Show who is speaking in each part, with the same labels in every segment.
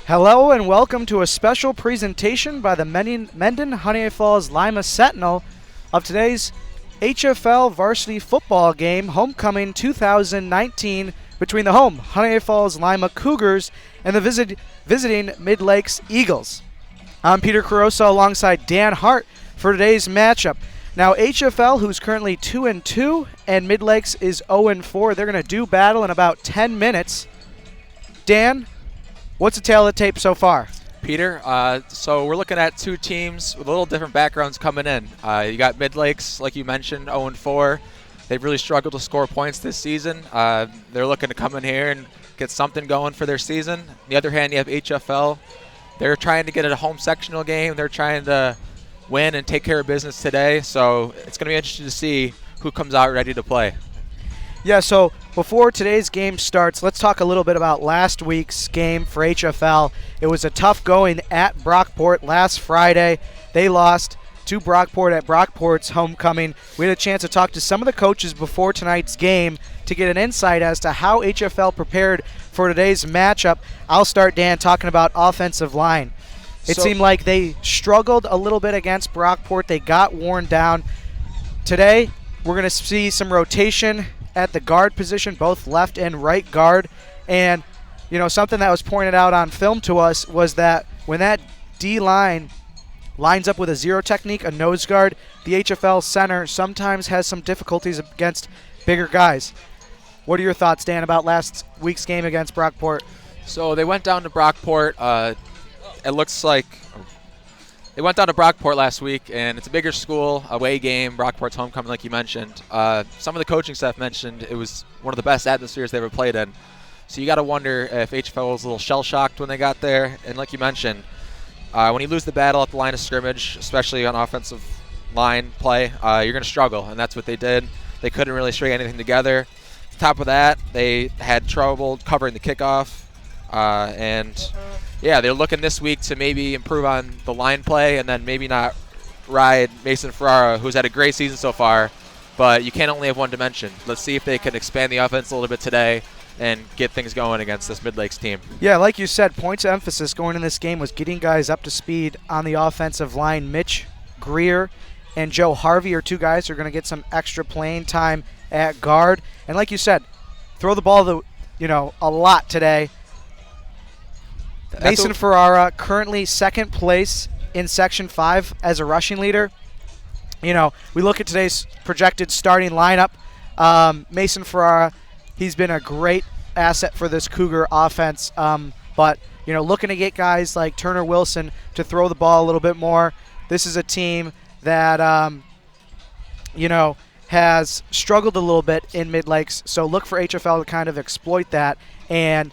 Speaker 1: Hello and welcome to a special presentation by the Mendon-Honeoye Falls-Lima Sentinel of today's HFL varsity football game, Homecoming 2019, between the home Honeoye Falls-Lima Cougars and the visiting Midlakes Eagles. I'm Peter Carosa alongside Dan Hart for today's matchup. Now HFL, who's currently 2-2, and Midlakes is 0-4. They're going to do battle in about 10 minutes. Dan, what's the tale of the tape so far?
Speaker 2: Peter, so we're looking at two teams with a little different backgrounds coming in. You got Midlakes, like you mentioned, 0-4. They've really struggled to score points this season. They're looking to come in here and get something going for their season. On the other hand, you have HFL. They're trying to get a home sectional game. They're trying to win and take care of business today. So it's going to be interesting to see who comes out ready to play.
Speaker 1: Yeah, so before today's game starts, let's talk a little bit about last week's game for HFL. It was a tough going at Brockport last Friday. They lost to Brockport at Brockport's homecoming. We had a chance to talk to some of the coaches before tonight's game to get an insight as to how HFL prepared for today's matchup. I'll start, Dan, talking about offensive line. It seemed like they struggled a little bit against Brockport. They got worn down. Today, we're going to see some rotation at the guard position, both left and right guard. And, you know, something that was pointed out on film to us was that when that D-line lines up with a zero technique, a nose guard, the HFL center sometimes has some difficulties against bigger guys. What are your thoughts, Dan, about last week's game against Brockport?
Speaker 2: So they went down to Brockport. It looks like they went down to Brockport last week, and it's a bigger school, away game, Brockport's homecoming, like you mentioned. Some of the coaching staff mentioned it was one of the best atmospheres they ever played in. So you got to wonder if HFL was a little shell-shocked when they got there. And like you mentioned, when you lose the battle at the line of scrimmage, especially on offensive line play, you're going to struggle, and that's what they did. They couldn't really string anything together. On top of that, they had trouble covering the kickoff, yeah, they're looking this week to maybe improve on the line play and then maybe not ride Mason Ferrara, who's had a great season so far, but you can't only have one dimension. Let's see if they can expand the offense a little bit today and get things going against this Midlakes team.
Speaker 1: Yeah, like you said, points of emphasis going in this game was getting guys up to speed on the offensive line. Mitch Greer and Joe Harvey are two guys who are going to get some extra playing time at guard. And like you said, throw the ball a lot today. Mason Ferrara currently second place in Section 5 as a rushing leader. You know, we look at today's projected starting lineup. Mason Ferrara, he's been a great asset for this Cougar offense. But, you know, looking to get guys like Turner Wilson to throw the ball a little bit more. This is a team that, has struggled a little bit in Midlakes. So look for HFL to kind of exploit that and,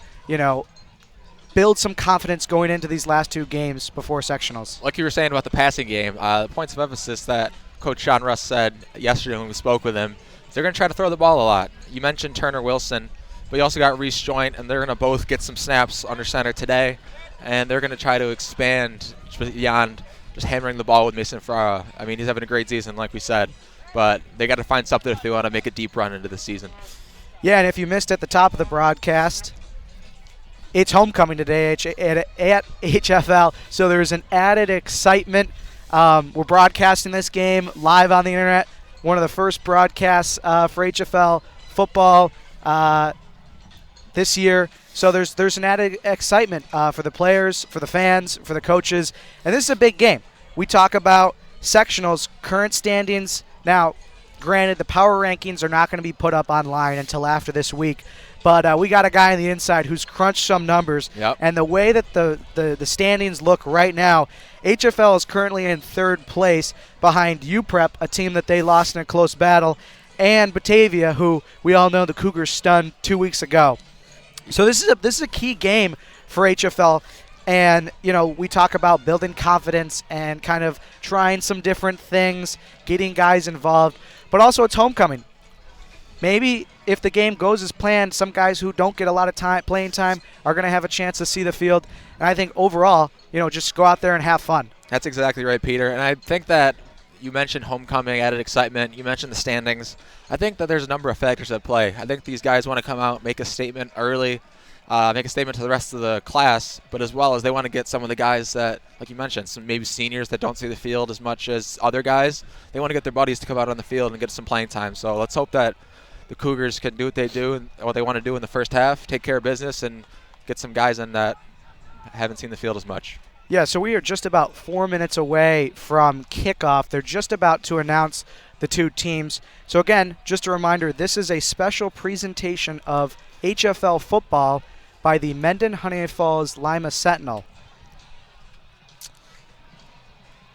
Speaker 1: build some confidence going into these last two games before sectionals.
Speaker 2: Like you were saying about the passing game, the points of emphasis that Coach Sean Russ said yesterday when we spoke with him, they're going to try to throw the ball a lot. You mentioned Turner Wilson, but you also got Reese Joint, and they're going to both get some snaps under center today, and they're going to try to expand beyond just hammering the ball with Mason Ferrara. I mean, he's having a great season, like we said, but they got to find something if they want to make a deep run into the season.
Speaker 1: Yeah, and if you missed at the top of the broadcast, it's homecoming today at HFL, so there's an added excitement. We're broadcasting this game live on the internet. One of the first broadcasts for HFL football this year. So there's an added excitement for the players, for the fans, for the coaches, and this is a big game. We talk about sectionals, current standings. Now, granted, the power rankings are not going to be put up online until after this week. But we got a guy on the inside who's crunched some numbers.
Speaker 2: Yep.
Speaker 1: And the way that the standings look right now, HFL is currently in third place behind UPrep, a team that they lost in a close battle, and Batavia, who we all know the Cougars stunned 2 weeks ago. So this is a key game for HFL. And, we talk about building confidence and kind of trying some different things, getting guys involved. But also it's homecoming. Maybe if the game goes as planned, some guys who don't get a lot of playing time are going to have a chance to see the field. And I think overall, just go out there and have fun.
Speaker 2: That's exactly right, Peter. And I think that you mentioned homecoming, added excitement. You mentioned the standings. I think that there's a number of factors at play. I think these guys want to come out, make a statement early. make a statement to the rest of the class, but as well as they want to get some of the guys that, like you mentioned, some maybe seniors that don't see the field as much as other guys. They want to get their buddies to come out on the field and get some playing time. So let's hope that the Cougars can do what they do and what they want to do in the first half, take care of business, and get some guys in that haven't seen the field as much.
Speaker 1: Yeah, so we are just about 4 minutes away from kickoff. They're just about to announce the two teams. So again, just a reminder, this is a special presentation of HFL football by the Mendon-Honeoye Falls-Lima Sentinel.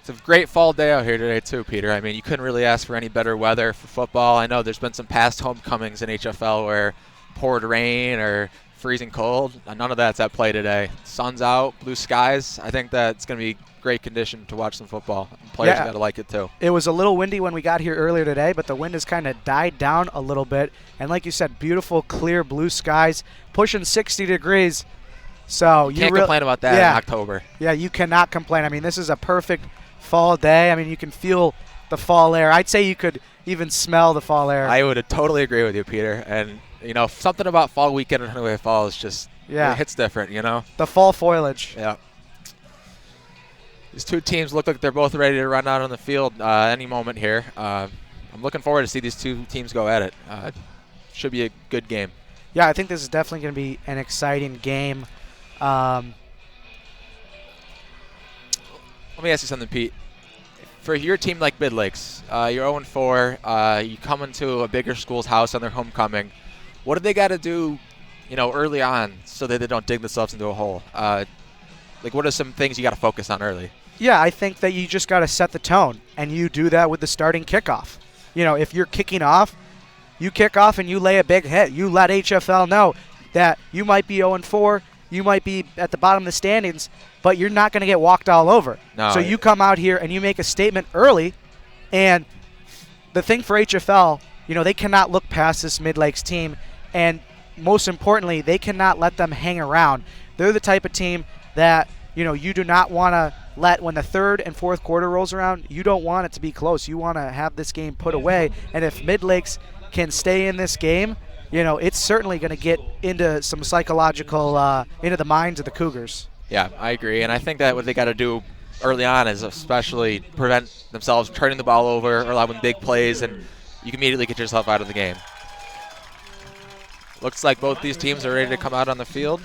Speaker 2: It's a great fall day out here today too, Peter. I mean, you couldn't really ask for any better weather for football. I know there's been some past homecomings in HFL where poured rain or freezing cold. None of that's at play today. Sun's out, blue skies. I think that it's going to be great condition to watch some football. Players got to like it too. It
Speaker 1: was a little windy when we got here earlier today, but the wind has kind of died down a little bit. And like you said, beautiful, clear blue skies, pushing 60 degrees. So
Speaker 2: you can't complain about that in October.
Speaker 1: Yeah, you cannot complain. I mean, this is a perfect fall day. I mean, you can feel the fall air. I'd say you could even smell the fall air.
Speaker 2: I would totally agree with you, Peter. And, you know, something about fall weekend in Honeoye Falls just it hits different, you know?
Speaker 1: The fall foliage.
Speaker 2: Yeah. These two teams look like they're both ready to run out on the field any moment here. I'm looking forward to see these two teams go at it. Should be a good game.
Speaker 1: Yeah, I think this is definitely going to be an exciting game.
Speaker 2: Let me ask you something, Pete. For your team like Midlakes, you're 0-4. You come into a bigger school's house on their homecoming. What do they got to do, you know, early on so that they don't dig themselves into a hole? Like, what are some things you got to focus on early?
Speaker 1: Yeah, I think that you just got to set the tone, and you do that with the starting kickoff. You know, if you're kicking off, you kick off and you lay a big hit. You let HFL know that you might be 0-4, you might be at the bottom of the standings, but you're not going to get walked all over.
Speaker 2: No,
Speaker 1: so you come out here and you make a statement early, and the thing for HFL, you know, they cannot look past this Midlakes team, and most importantly, they cannot let them hang around. They're the type of team that, you know, you do not want to let, when the third and fourth quarter rolls around, you don't want it to be close. You want to have this game put away. And if Midlakes can stay in this game, you know, it's certainly going to get into some psychological, into the minds of the Cougars.
Speaker 2: Yeah, I agree. And I think that what they got to do early on is especially prevent themselves turning the ball over or allowing big plays, and you can immediately get yourself out of the game. Looks like both these teams are ready to come out on the field.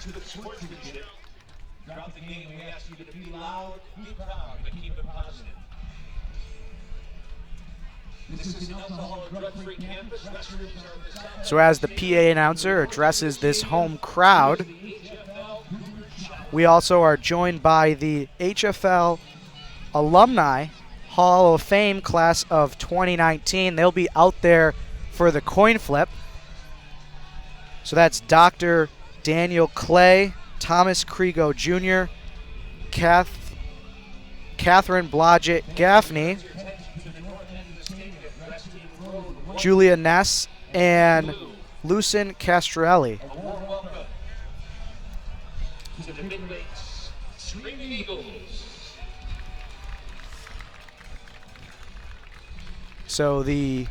Speaker 1: So as the PA announcer addresses this home crowd, we also are joined by the HFL Alumni Hall of Fame class of 2019. They'll be out there for the coin flip. So that's Dr. Daniel Clay, Thomas Krigo Jr., Catherine Blodgett Gaffney, Julia Ness, and Lucen Castrelli. So the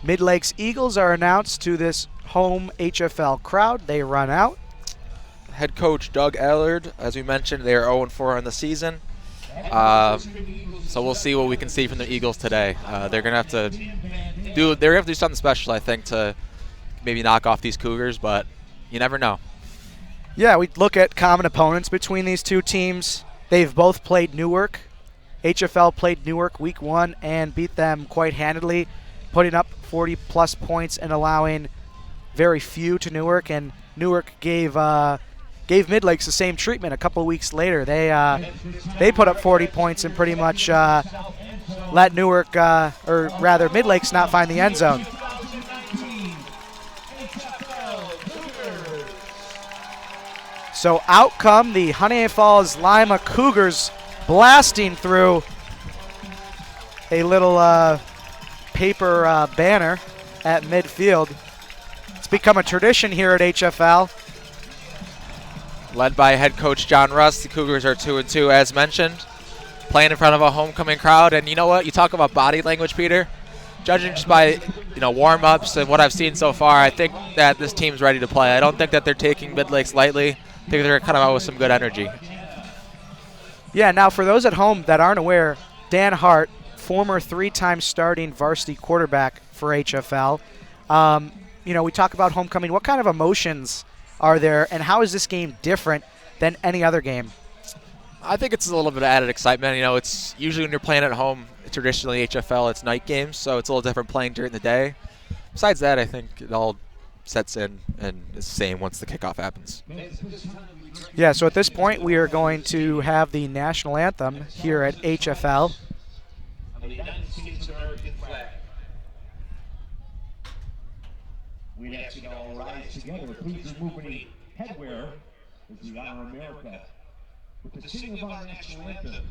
Speaker 1: Midlakes Eagles are announced to this home HFL crowd. They run out.
Speaker 2: Head coach Doug Allard, as we mentioned, they are 0-4 on the season. So we'll see what we can see from the Eagles today. They're gonna have to do something special, I think, to maybe knock off these Cougars, but you never know.
Speaker 1: Yeah, we look at common opponents between these two teams. They've both played Newark. HFL played Newark week 1 and beat them quite handedly, putting up 40-plus points and allowing very few to Newark. And Newark gave Midlakes the same treatment a couple of weeks later. They put up 40 points and pretty much let Newark, or rather Midlakes, not find the end zone. So out come the Honeoye Falls-Lima Cougars, blasting through a little paper banner at midfield. It's become a tradition here at HFL.
Speaker 2: Led by head coach John Russ, the Cougars are 2-2, as mentioned, playing in front of a homecoming crowd. And you know what? You talk about body language, Peter. judging just by warm-ups and what I've seen so far, I think that this team's ready to play. I don't think that they're taking Midlakes lightly. I think they're kind of out with some good energy.
Speaker 1: Yeah, now for those at home that aren't aware, Dan Hart, former 3-time starting varsity quarterback for HFL. We talk about homecoming. What kind of emotions are there, and how is this game different than any other game?
Speaker 2: I think it's a little bit of added excitement. It's usually when you're playing at home, traditionally HFL, it's night games, so it's a little different playing during the day. Besides that, I think it all sets in and is the same once the kickoff happens.
Speaker 1: Yeah, so at this point, we are going to have the national anthem here at HFL.
Speaker 3: The United States American flag. We ask you to all rise together. Please remove any headwear as we honor America with the singing of our national anthem.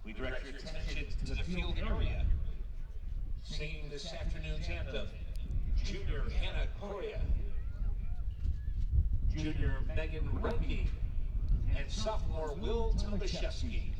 Speaker 3: We direct your attention to the field area. Singing this afternoon's anthem, Junior Hannah Correa, Junior Megan Remke, and sophomore Will Tomaszewski.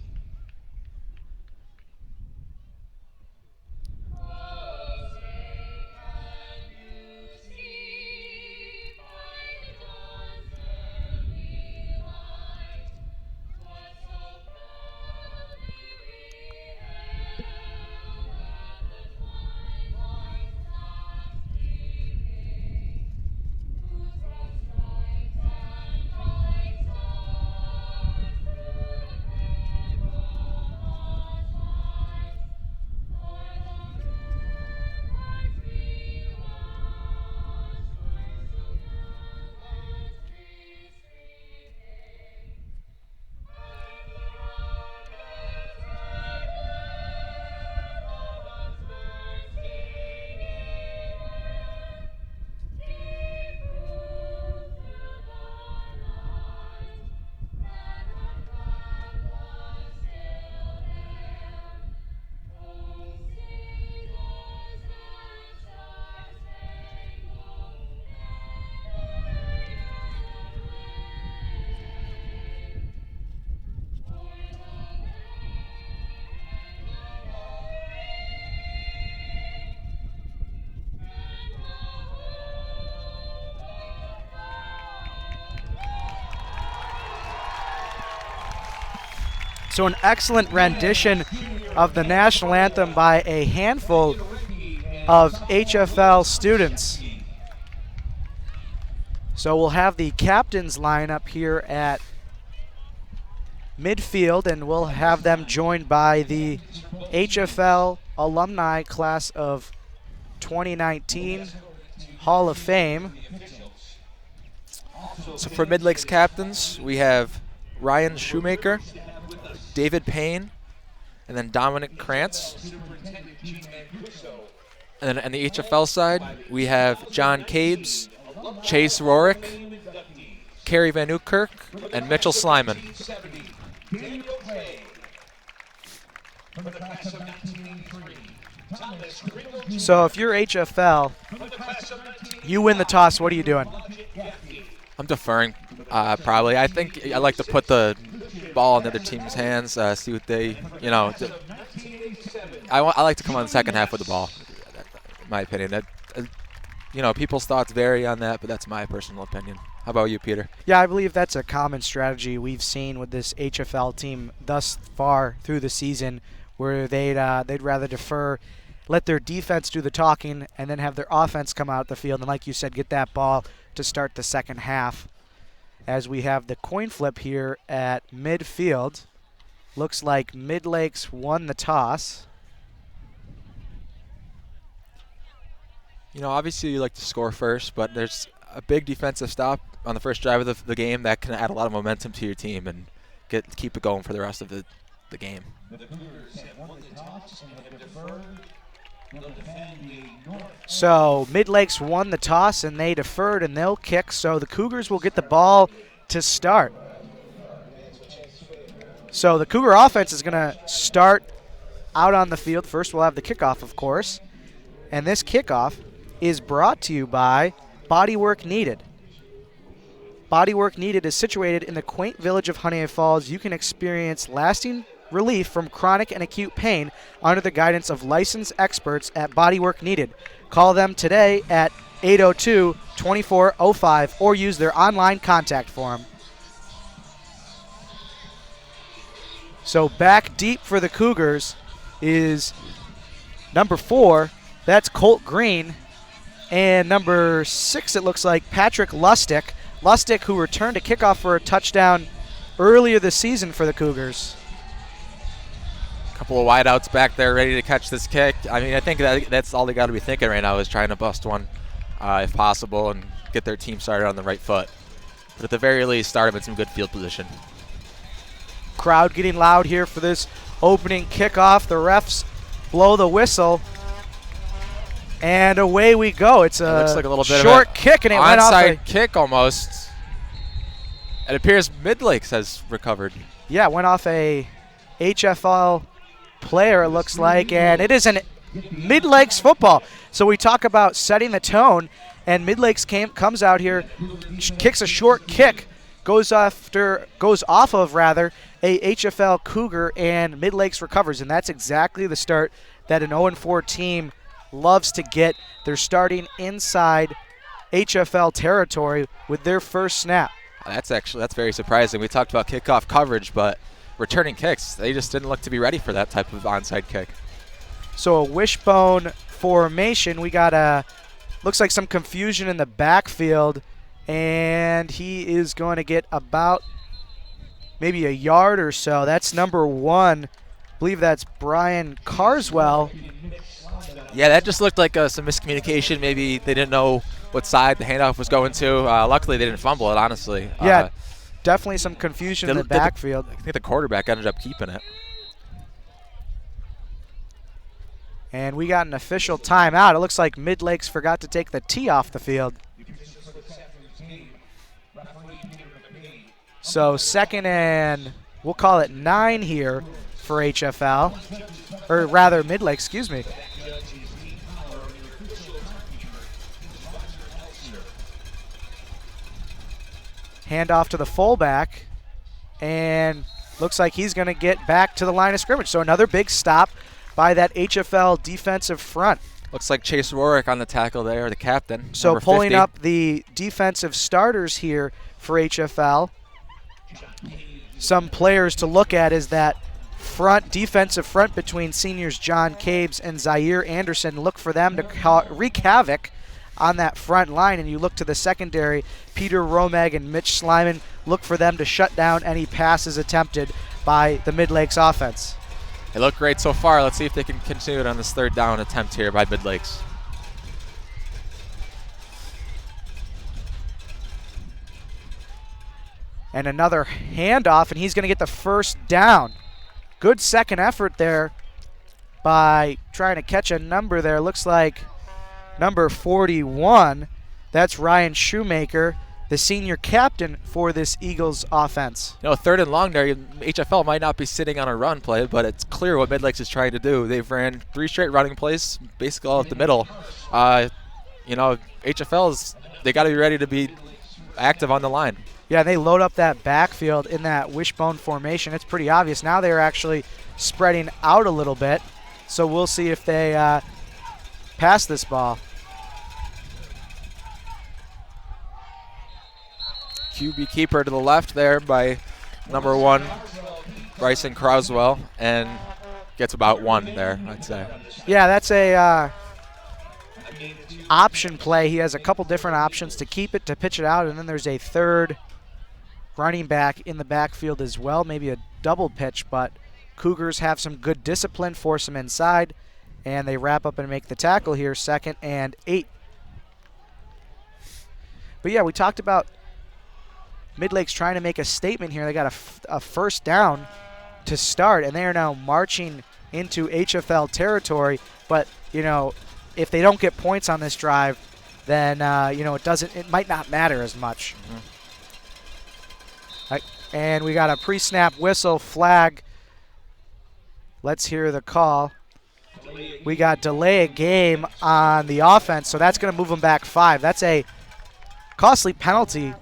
Speaker 1: So an excellent rendition of the national anthem by a handful of HFL students. So we'll have the captains line up here at midfield, and we'll have them joined by the HFL alumni class of 2019 Hall of Fame.
Speaker 2: So for Midlakes captains, we have Ryan Shoemaker, David Payne, and then Dominic Krantz. And then on the HFL side, we have John Cabes, Chase Rorick, Kerry Van Newkirk, and Mitchell Slyman.
Speaker 1: So if you're HFL, you win the toss, what are you doing?
Speaker 2: I'm deferring, probably. I think I like to put the ball in the other team's hands, see what they, I like to come on the second half with the ball, in my opinion. People's thoughts vary on that, but that's my personal opinion. How about you, Peter?
Speaker 1: Yeah, I believe that's a common strategy we've seen with this HFL team thus far through the season, where they'd rather defer, let their defense do the talking, and then have their offense come out the field, and like you said, get that ball to start the second half. As we have the coin flip here at midfield. Looks like Midlakes won the toss.
Speaker 2: Obviously you like to score first, but there's a big defensive stop on the first drive of the game that can add a lot of momentum to your team and keep it going for the rest of the game.
Speaker 1: So Midlakes won the toss and they deferred and they'll kick, so the Cougars will get the ball to start. So the Cougar offense is going to start out on the field. First we'll have the kickoff, of course, and this kickoff is brought to you by Bodywork Needed. Bodywork Needed is situated in the quaint village of Honeoye Falls. You can experience lasting relief from chronic and acute pain under the guidance of licensed experts at Bodywork Needed. Call them today at 802-2405 or use their online contact form. So back deep for the Cougars is number 4. That's Colt Green. And number 6, it looks like Patrick Lustig. Lustig, who returned to kickoff for a touchdown earlier this season for the Cougars.
Speaker 2: A couple of wideouts back there ready to catch this kick. I mean, I think that's all they got to be thinking right now is trying to bust one if possible and get their team started on the right foot. But at the very least, start them in some good field position.
Speaker 1: Crowd getting loud here for this opening kickoff. The refs blow the whistle. And away we go. It's a
Speaker 2: looks like a little bit
Speaker 1: short
Speaker 2: of
Speaker 1: kick, and it went off.
Speaker 2: Onside kick almost. It appears Midlakes has recovered.
Speaker 1: Yeah, it went off a HFL player, it looks like, and it is an Midlakes football. So we talk about setting the tone, and Midlakes comes out here, kicks a short kick, goes off of a HFL Cougar, and Midlakes recovers, and that's exactly the start that an 0-4 team loves to get. They're starting inside HFL territory with their first snap.
Speaker 2: That's very surprising. We talked about kickoff coverage, but returning kicks, they just didn't look to be ready for that type of onside kick.
Speaker 1: So a wishbone formation. We got looks like some confusion in the backfield, and he is going to get about maybe a yard or so. That's number 1. I believe that's Brian Carswell.
Speaker 2: Yeah, that just looked like some miscommunication. Maybe they didn't know what side the handoff was going to. Luckily, they didn't fumble it, honestly.
Speaker 1: Yeah, definitely some confusion in the backfield.
Speaker 2: I think the quarterback ended up keeping it.
Speaker 1: And we got an official timeout. It looks like Midlakes forgot to take the tee off the field. So second and we'll call it 9 here for HFL. Or rather, Midlakes, excuse me. Handoff to the fullback, and looks like he's going to get back to the line of scrimmage. So another big stop by that HFL defensive front.
Speaker 2: Looks like Chase Rorick on the tackle there, the captain.
Speaker 1: So pulling
Speaker 2: 50.
Speaker 1: up the defensive starters here for HFL. Some players to look at is that defensive front between seniors John Cabes and Zaire Anderson. Look for them to wreak havoc on that front line, and you look to the secondary, Peter Romeg and Mitch Slyman. Look for them to shut down any passes attempted by the Midlakes offense.
Speaker 2: They look great so far. Let's see if they can continue it on this third down attempt here by Midlakes.
Speaker 1: And another handoff, and he's going to get the first down. Good second effort there by trying to catch a number there. Looks like number 41, that's Ryan Shoemaker, the senior captain for this Eagles offense.
Speaker 2: You know, third and long there, HFL might not be sitting on a run play, but it's clear what Midlakes is trying to do. They've ran 3 straight running plays, basically all at the middle. They got to be ready to be active on the line.
Speaker 1: Yeah, they load up that backfield in that wishbone formation. It's pretty obvious. Now they're actually spreading out a little bit, so we'll see if they pass this ball.
Speaker 2: QB keeper to the left there by number 1, Bryson Croswell, and gets about 1 there, I'd say.
Speaker 1: Yeah, that's a option play. He has a couple different options to keep it, to pitch it out, and then there's a third running back in the backfield as well, maybe a double pitch, but Cougars have some good discipline, force him inside, and they wrap up and make the tackle here, 2nd and 8. But yeah, we talked about Midlakes trying to make a statement here. They got a first down to start, and they are now marching into HFL territory. But, if they don't get points on this drive, then, it might not matter as much. Mm-hmm. And we got a pre-snap whistle flag. Let's hear the call. We got delay a game on the offense, so that's going to move them back 5. That's a costly penalty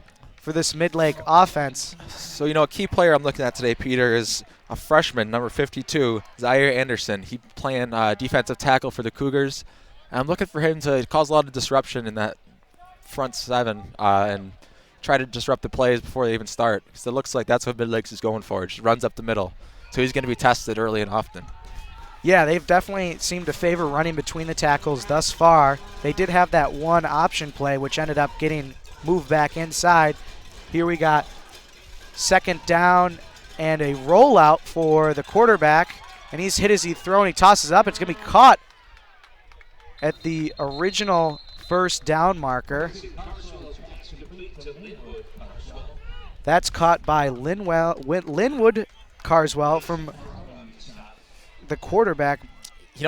Speaker 1: for this Midlake offense.
Speaker 2: So, a key player I'm looking at today, Peter, is a freshman, number 52, Zaire Anderson. He playing defensive tackle for the Cougars. And I'm looking for him to cause a lot of disruption in that front seven and try to disrupt the plays before they even start. Because it looks like that's what Midlakes is going for. It just runs up the middle. So he's going to be tested early and often.
Speaker 1: Yeah, they've definitely seemed to favor running between the tackles thus far. They did have that one option play, which ended up getting moved back inside. Here we got second down and a rollout for the quarterback. And he's hit as he throws and he tosses up. It's going to be caught at the original first down marker. That's caught by Linwood Carswell from the quarterback.
Speaker 2: He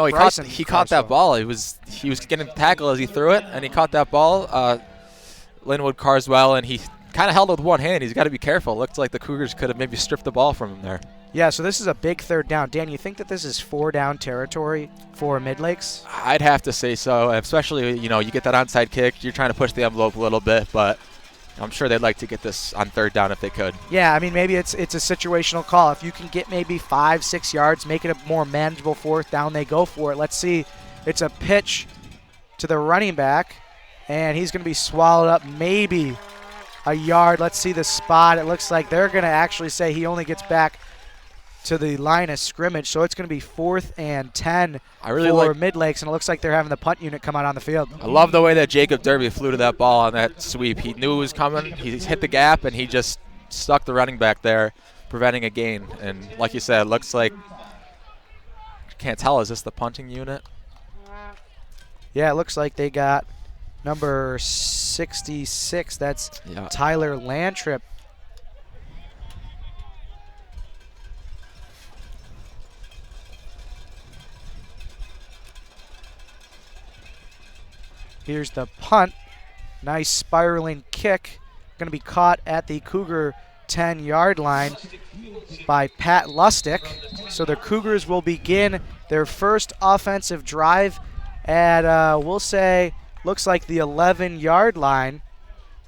Speaker 2: caught that ball. He was getting tackled as he threw it, and he caught that ball. Linwood Carswell, and he kind of held it with one hand. He's got to be careful. It looked like the Cougars could have maybe stripped the ball from him there.
Speaker 1: Yeah, so this is a big third down. Dan, you think that this is 4-down territory for Midlakes?
Speaker 2: I'd have to say so, especially, you get that onside kick. You're trying to push the envelope a little bit, but I'm sure they'd like to get this on third down if they could.
Speaker 1: Yeah, I mean, maybe it's a situational call. If you can get maybe 5-6 yards, make it a more manageable fourth down, they go for it. Let's see. It's a pitch to the running back, and he's going to be swallowed up maybe a yard. Let's see the spot. It looks like they're going to actually say he only gets back to the line of scrimmage, so it's going to be 4th and 10 for Midlakes, and it looks like they're having the punt unit come out on the field.
Speaker 2: I love the way that Jacob Derby flew to that ball on that sweep. He knew it was coming. He hit the gap, and he just stuck the running back there, preventing a gain. And like you said, it looks like, can't tell, is this the punting unit?
Speaker 1: Yeah, it looks like they got number 66. That's Tyler Landtrip. Here's the punt. Nice spiraling kick. Going to be caught at the Cougar 10-yard line by Pat Lustig. So the Cougars will begin their first offensive drive at, we'll say, looks like the 11-yard line.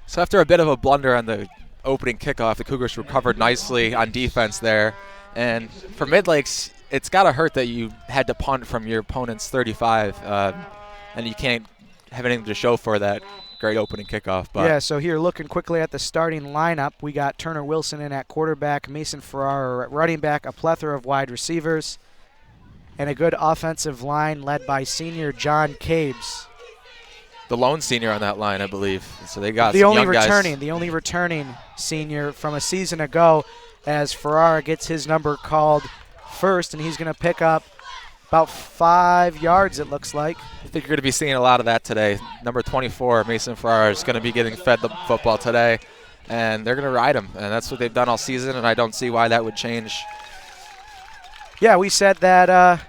Speaker 2: So after a bit of a blunder on the opening kickoff, the Cougars recovered nicely on defense there. And for Midlakes, it's got to hurt that you had to punt from your opponent's 35, and you can't have anything to show for that great opening kickoff. But
Speaker 1: yeah, so here looking quickly at the starting lineup, we got Turner Wilson in at quarterback, Mason Ferrara at running back, a plethora of wide receivers, and a good offensive line led by senior John Cabes.
Speaker 2: The lone senior on that line, I believe. So they got
Speaker 1: the
Speaker 2: some
Speaker 1: only
Speaker 2: young guys.
Speaker 1: The only returning senior from a season ago, as Ferrara gets his number called first, and he's going to pick up about 5 yards, it looks like.
Speaker 2: I think you're going to be seeing a lot of that today. Number 24, Mason Ferrara, is going to be getting fed the football today, and they're going to ride him. And that's what they've done all season, and I don't see why that would change.
Speaker 1: Yeah, we said that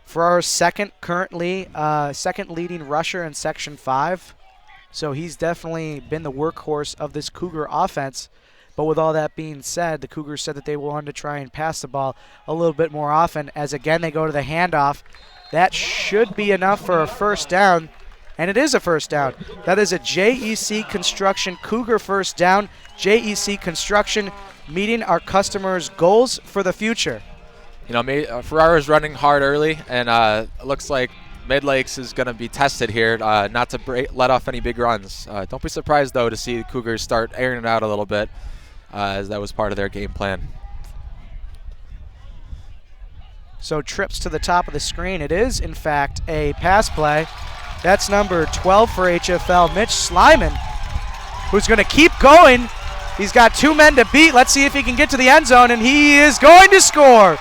Speaker 1: Ferrara's second leading rusher in Section 5. So he's definitely been the workhorse of this Cougar offense. But with all that being said, the Cougars said that they wanted to try and pass the ball a little bit more often, as again they go to the handoff. That should be enough for a first down, and it is a first down. That is a JEC Construction Cougar first down. JEC Construction meeting our customers' goals for the future.
Speaker 2: Ferrara's running hard early, and it looks like Midlakes is going to be tested here not to let off any big runs. Don't be surprised, though, to see the Cougars start airing it out a little bit, as that was part of their game plan.
Speaker 1: So trips to the top of the screen. It is, in fact, a pass play. That's number 12 for HFL, Mitch Slyman, who's going to keep going. He's got 2 men to beat. Let's see if he can get to the end zone, and he is going to score.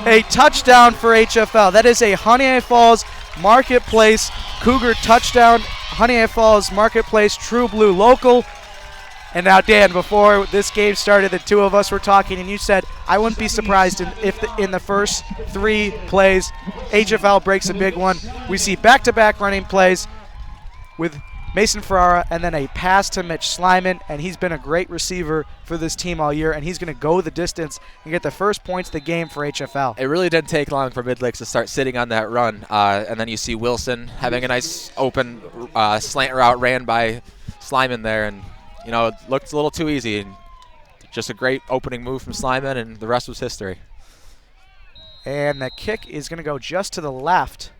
Speaker 1: A touchdown for HFL. That is a Honeoye Falls Marketplace Cougar touchdown. Honeoye Falls Marketplace True Blue Local. And now, Dan, before this game started, the two of us were talking, and you said, I wouldn't be surprised if in the first 3 plays, HFL breaks a big one. We see back-to-back running plays with Mason Ferrara and then a pass to Mitch Slyman, and he's been a great receiver for this team all year, and he's going to go the distance and get the first points of the game for HFL.
Speaker 2: It really didn't take long for Midlakes to start sitting on that run, and then you see Wilson having a nice open slant route ran by Slyman there, and it looked a little too easy. And just a great opening move from Slyman, and the rest was history.
Speaker 1: And the kick is going to go just to the left.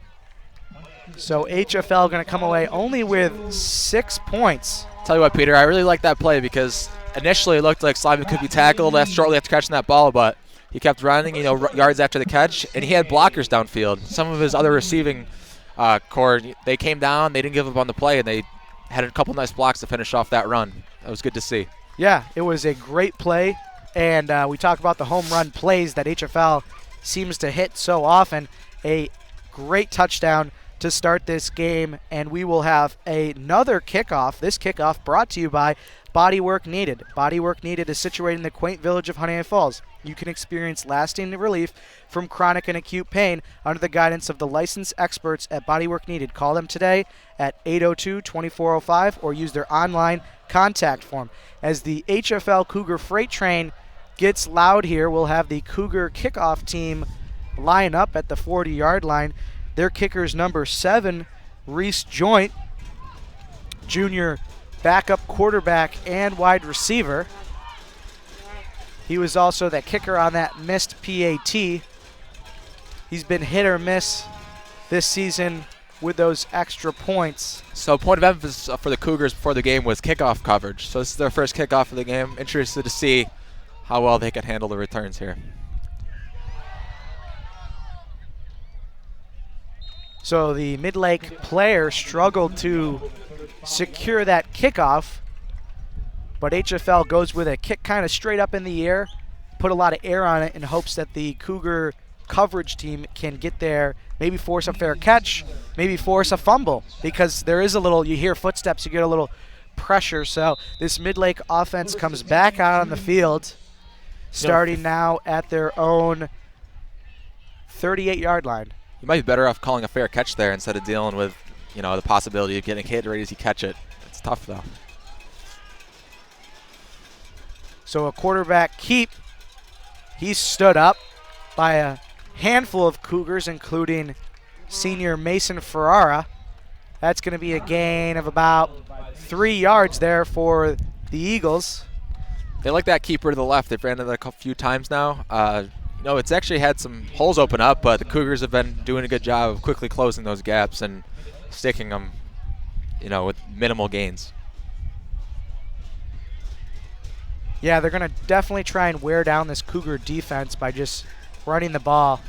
Speaker 1: So HFL going to come away only with 6 points.
Speaker 2: Tell you what, Peter, I really like that play because initially it looked like Slyman could be tackled shortly after catching that ball, but he kept running, yards after the catch, and he had blockers downfield. Some of his other receiving core, they came down, they didn't give up on the play, and they had a couple nice blocks to finish off that run. That was good to see.
Speaker 1: Yeah, it was a great play, and we talk about the home run plays that HFL seems to hit so often. A great touchdown to start this game, and we will have another kickoff. This kickoff brought to you by Bodywork Needed. Bodywork Needed is situated in the quaint village of Honeoye Falls. You can experience lasting relief from chronic and acute pain under the guidance of the licensed experts at Bodywork Needed. Call them today at 802-2405 or use their online contact form. As the HFL Cougar freight train gets loud here, we'll have the Cougar Kickoff team line up at the 40-yard line. Their kicker's number 7, Reese Joint, junior backup quarterback and wide receiver. He was also the kicker on that missed PAT. He's been hit or miss this season with those extra points.
Speaker 2: So point of emphasis for the Cougars before the game was kickoff coverage. So this is their first kickoff of the game. Interested to see how well they can handle the returns here.
Speaker 1: So the Midlake player struggled to secure that kickoff, but HFL goes with a kick kind of straight up in the air, put a lot of air on it in hopes that the Cougar coverage team can get there, maybe force a fair catch, maybe force a fumble, because there is a little, you hear footsteps, you get a little pressure. So this Midlake offense comes back out on the field, starting now at their own 38-yard line.
Speaker 2: You might be better off calling a fair catch there instead of dealing with, the possibility of getting hit right as you catch it. It's tough, though.
Speaker 1: So a quarterback keep. He's stood up by a handful of Cougars, including senior Mason Ferrara. That's going to be a gain of about 3 yards there for the Eagles.
Speaker 2: They like that keeper to the left. They've ran it a few times now. It's actually had some holes open up, but the Cougars have been doing a good job of quickly closing those gaps and sticking them, with minimal gains.
Speaker 1: Yeah, they're going to definitely try and wear down this Cougar defense by just running the ball.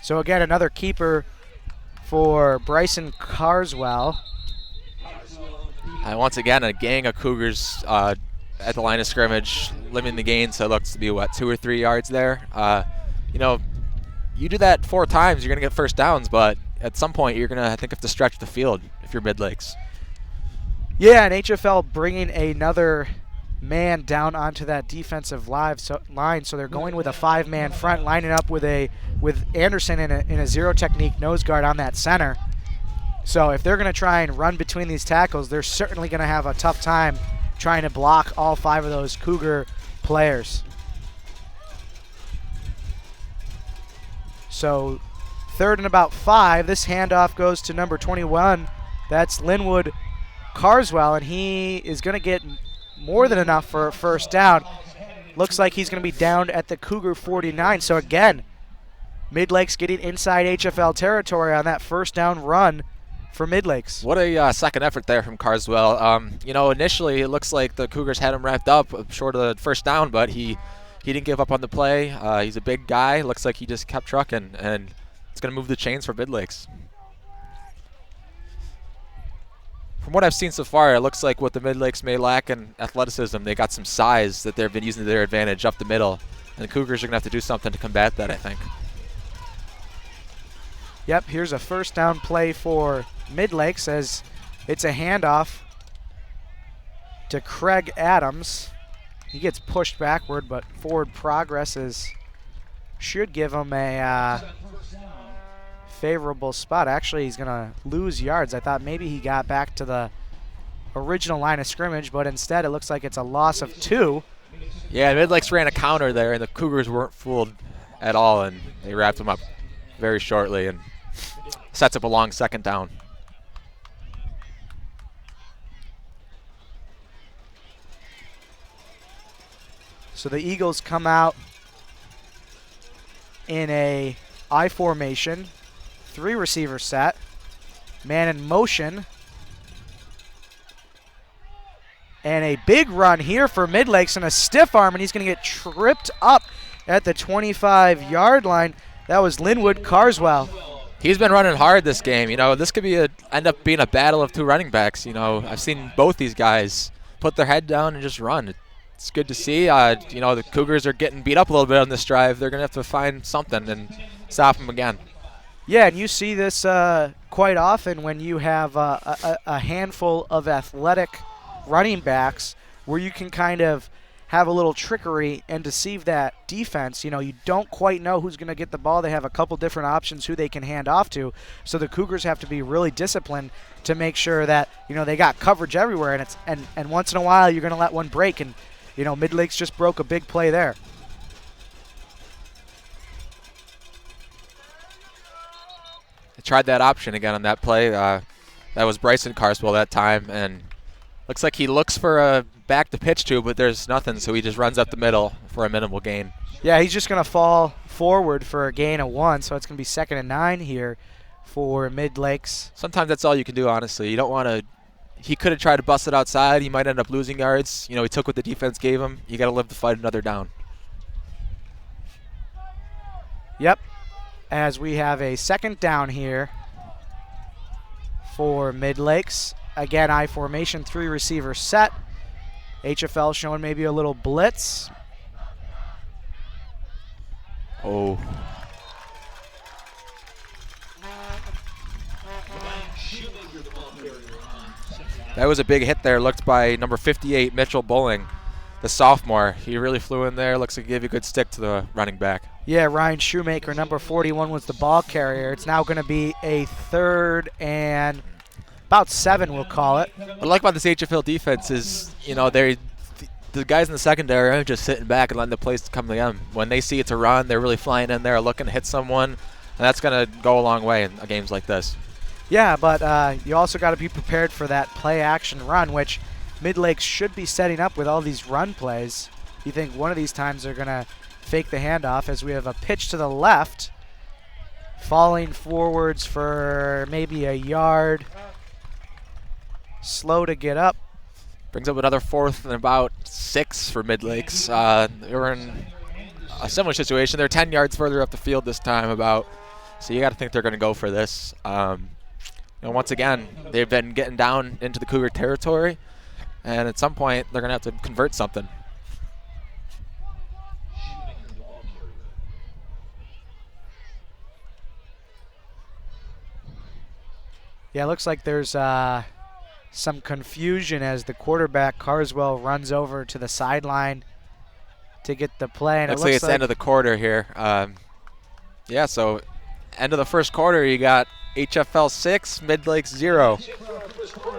Speaker 1: So again, another keeper for Bryson Carswell.
Speaker 2: And once again, a gang of Cougars at the line of scrimmage, limiting the gain, so it looks to be, 2 or 3 yards there. You do that 4 times, you're going to get first downs, but at some point you're going to, I think, have to stretch the field if you're Midlakes.
Speaker 1: Yeah, and HFL bringing another man down onto that defensive line, so they're going with a 5-man front, lining up with Anderson in a zero technique nose guard on that center. So if they're going to try and run between these tackles, they're certainly going to have a tough time trying to block all 5 of those Cougar players. So 3rd and about 5. This handoff goes to number 21. That's Linwood Carswell, and he is going to get more than enough for a first down. Looks like he's going to be down at the Cougar 49. So again, Midlakes getting inside HFL territory on that first down run for Midlakes.
Speaker 2: What a second effort there from Carswell. Initially it looks like the Cougars had him wrapped up short of the first down, but he didn't give up on the play. He's a big guy. Looks like he just kept trucking, and it's going to move the chains for Midlakes. From what I've seen so far, it looks like what the Midlakes may lack in athleticism, they got some size that they've been using to their advantage up the middle, and the Cougars are going to have to do something to combat that, I think.
Speaker 1: Yep, here's a first down play for Midlakes as it's a handoff to Craig Adams. He gets pushed backward, but forward progress should give him a favorable spot. Actually, he's going to lose yards. I thought maybe he got back to the original line of scrimmage, but instead it looks like it's a loss of 2.
Speaker 2: Yeah, Midlakes ran a counter there, and the Cougars weren't fooled at all, and they wrapped him up very shortly and sets up a long second down.
Speaker 1: So the Eagles come out in a I formation, 3 receiver set, man in motion, and a big run here for Midlakes and a stiff arm, and he's going to get tripped up at the 25-yard line. That was Linwood Carswell.
Speaker 2: He's been running hard this game. You know, this could be end up being a battle of 2 running backs. You know, I've seen both these guys put their head down and just run. It's good to see. You know, the Cougars are getting beat up a little bit on this drive. They're going to have to find something and stop them again.
Speaker 1: Yeah, and you see this quite often when you have a handful of athletic running backs where you can kind of have a little trickery and deceive that defense. You know, you don't quite know who's going to get the ball. They have a couple different options who they can hand off to. So the Cougars have to be really disciplined to make sure that, you know, they got coverage everywhere. And once in a while you're going to let one break. And, you know, Midlakes just broke a big play there.
Speaker 2: They tried that option again on that play. That was Bryson Carswell that time. And looks like he looks for a back to pitch to, but there's nothing, so he just runs up the middle for a minimal gain.
Speaker 1: Yeah, he's just going to fall forward for a gain of 1, so it's going to be 2nd and 9 here for Midlakes.
Speaker 2: Sometimes that's all you can do, honestly. You don't want to – he could have tried to bust it outside. He might end up losing yards. You know, he took what the defense gave him. You got to live to fight another down.
Speaker 1: Yep, as we have a 2nd down here for Midlakes. Again, I formation, 3 receiver set. HFL showing maybe a little blitz.
Speaker 2: Oh. That was a big hit there, looked by number 58, Mitchell Bowling, the sophomore. He really flew in there. Looks like he gave a good stick to the running back.
Speaker 1: Yeah, Ryan Shoemaker, number 41, was the ball carrier. It's now going to be a 3rd and about 7, we'll call it.
Speaker 2: What I like about this HFL defense is, you know, the guys in the secondary are just sitting back and letting the plays come to them. When they see it's a run, they're really flying in there, looking to hit someone, and that's going to go a long way in games like this.
Speaker 1: Yeah, but you also got to be prepared for that play-action run, which Midlakes should be setting up with all these run plays. You think one of these times they're going to fake the handoff as we have a pitch to the left, falling forwards for maybe a yard. Slow to get up.
Speaker 2: Brings up another 4th and about 6 for Midlakes. They were in a similar situation. They're 10 yards further up the field this time about. So you got to think they're going to go for this. You know, once again, they've been getting down into the Cougar territory, and at some point they're going to have to convert something.
Speaker 1: Yeah, it looks like there's some confusion as the quarterback, Carswell, runs over to the sideline to get the play. And
Speaker 2: Looks like it's the end of the quarter here. Yeah, so end of the first quarter, you got HFL 6, Midlakes 0.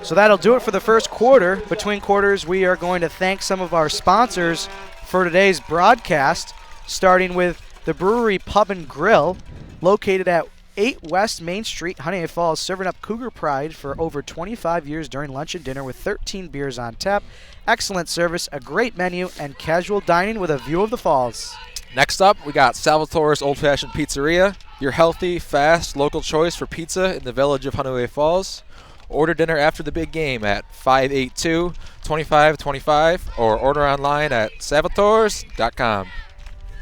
Speaker 1: So that'll do it for the first quarter. Between quarters, we are going to thank some of our sponsors for today's broadcast, starting with the Brewery Pub and Grill, located at 8 West Main Street, Honeoye Falls, serving up Cougar Pride for over 25 years during lunch and dinner with 13 beers on tap. Excellent service, a great menu, and casual dining with a view of the falls.
Speaker 2: Next up, we got Salvatore's Old Fashioned Pizzeria, your healthy, fast, local choice for pizza in the village of Honeoye Falls. Order dinner after the big game at 582-2525 or order online at salvatores.com.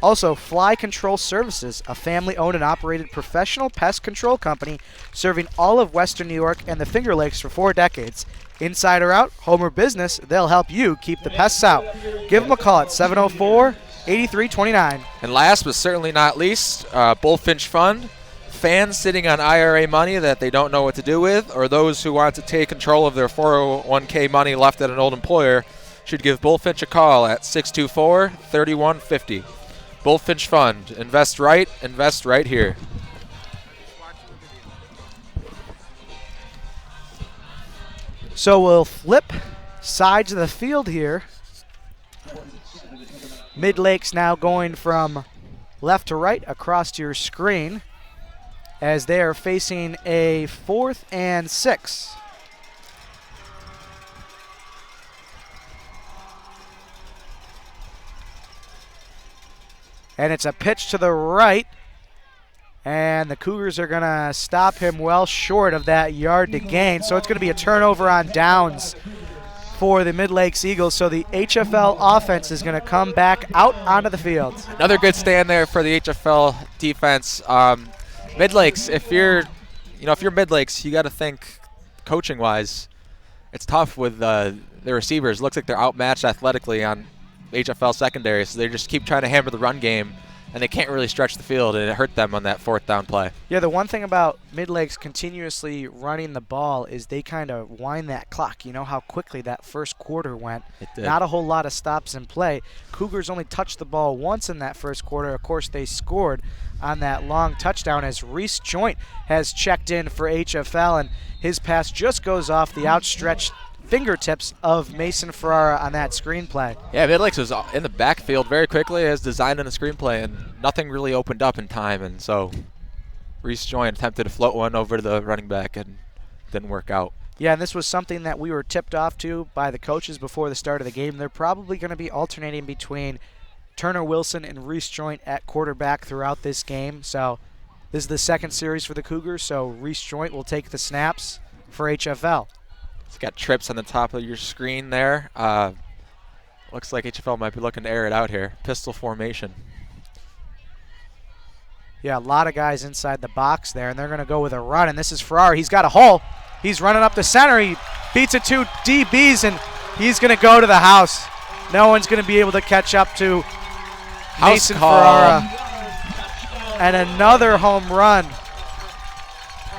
Speaker 1: Also, Fly Control Services, a family-owned and operated professional pest control company serving all of Western New York and the Finger Lakes for 4 decades. Inside or out, home or business, they'll help you keep the pests out. Give them a call at 704-8329.
Speaker 2: And last but certainly not least, Bullfinch Fund. Fans sitting on IRA money that they don't know what to do with, or those who want to take control of their 401k money left at an old employer, should give Bullfinch a call at 624-3150. Bullfinch Fund. Invest right here.
Speaker 1: So we'll flip sides of the field here. Midlakes now going from left to right across to your screen as they are facing a 4th and 6. And it's a pitch to the right. And the Cougars are going to stop him well short of that yard to gain. So it's going to be a turnover on downs for the Midlakes Eagles. So the HFL offense is going to come back out onto the field.
Speaker 2: Another good stand there for the HFL defense. Midlakes, if you're Midlakes, you got to think coaching-wise, it's tough with the receivers. Looks like they're outmatched athletically on HFL secondary, so they just keep trying to hammer the run game, and they can't really stretch the field, and it hurt them on that fourth down play.
Speaker 1: Yeah, the one thing about Midlakes continuously running the ball is they kind of wind that clock. You know how quickly that first quarter went.
Speaker 2: It did.
Speaker 1: Not a whole lot of stops in play. Cougars only touched the ball once in that first quarter. Of course, they scored on that long touchdown as Reese Joint has checked in for HFL, and his pass just goes off the outstretched fingertips of Mason Ferrara on that screenplay.
Speaker 2: Yeah, Midlakes was in the backfield very quickly as designed in the screenplay, and nothing really opened up in time, and so Reese Joint attempted to float one over to the running back and didn't work out.
Speaker 1: Yeah, and this was something that we were tipped off to by the coaches before the start of the game. They're probably going to be alternating between Turner Wilson and Reese Joint at quarterback throughout this game. So this is the second series for the Cougars, so Reese Joint will take the snaps for HFL.
Speaker 2: It's got trips on the top of your screen there. Looks like HFL might be looking to air it out here. Pistol formation.
Speaker 1: Yeah, a lot of guys inside the box there, and they're going to go with a run, and this is Ferrara. He's got a hole. He's running up the center. He beats it to DBs, and he's going to go to the house. No one's going to be able to catch up to Mason Ferrara. And another home run.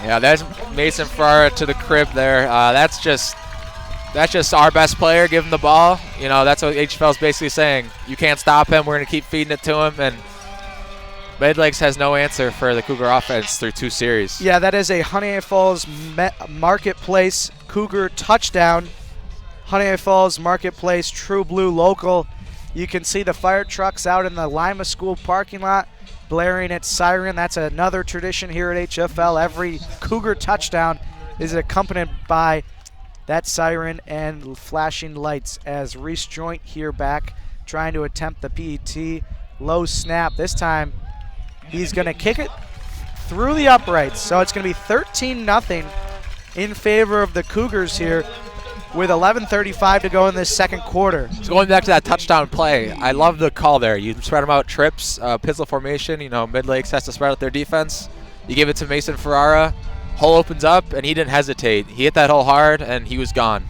Speaker 2: Yeah, that's Mason Ferrara to the crib there. That's just our best player. Give him the ball. You know, that's what HFL is basically saying. You can't stop him. We're going to keep feeding it to him. And Midlakes has no answer for the Cougar offense through two series.
Speaker 1: Yeah, that is a Honeoye Falls Marketplace Cougar touchdown. Honeoye Falls Marketplace, True Blue local. You can see the fire trucks out in the Lima School parking lot blaring its siren. That's another tradition here at HFL. Every Cougar touchdown is accompanied by that siren and flashing lights as Reese Joint here back trying to attempt the PET. Low snap. This time he's going to kick it through the uprights. So it's going to be 13-0 in favor of the Cougars here with 11:35 to go in this second quarter.
Speaker 2: So going back to that touchdown play, I love the call there. You spread them out trips, pistol formation. You know, Midlakes has to spread out their defense. You give it to Mason Ferrara. Hole opens up, and he didn't hesitate. He hit that hole hard, and he was gone.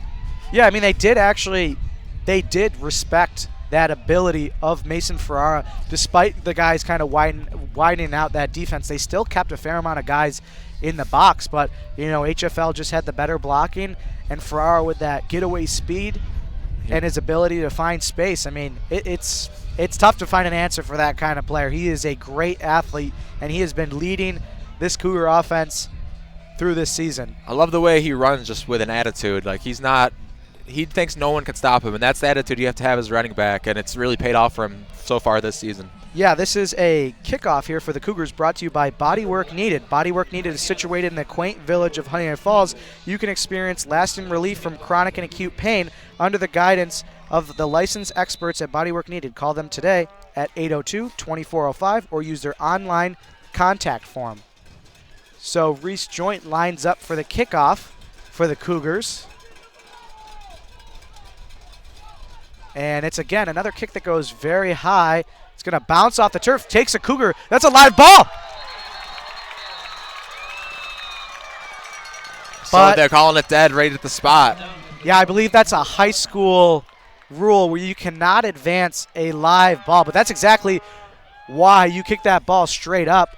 Speaker 1: Yeah, I mean, they did respect that ability of Mason Ferrara. Despite the guys kind of widening out that defense, they still kept a fair amount of guys in the box. But, you know, HFL just had the better blocking, and Ferrara with that getaway speed and his ability to find space. I mean, it's tough to find an answer for that kind of player. He is a great athlete, and he has been leading this Cougar offense through this season.
Speaker 2: I love the way he runs just with an attitude. Like, he thinks no one can stop him, and that's the attitude you have to have as running back, and it's really paid off for him so far this season.
Speaker 1: Yeah, this is a kickoff here for the Cougars brought to you by Bodywork Needed. Bodywork Needed is situated in the quaint village of Honeoye Falls. You can experience lasting relief from chronic and acute pain under the guidance of the licensed experts at Bodywork Needed. Call them today at 802-2405 or use their online contact form. So Reese Joint lines up for the kickoff for the Cougars. And it's, again, another kick that goes very high. It's going to bounce off the turf, takes a Cougar. That's a live ball.
Speaker 2: So they're calling it dead right at the spot.
Speaker 1: Yeah, I believe that's a high school rule where you cannot advance a live ball. But that's exactly why you kick that ball straight up,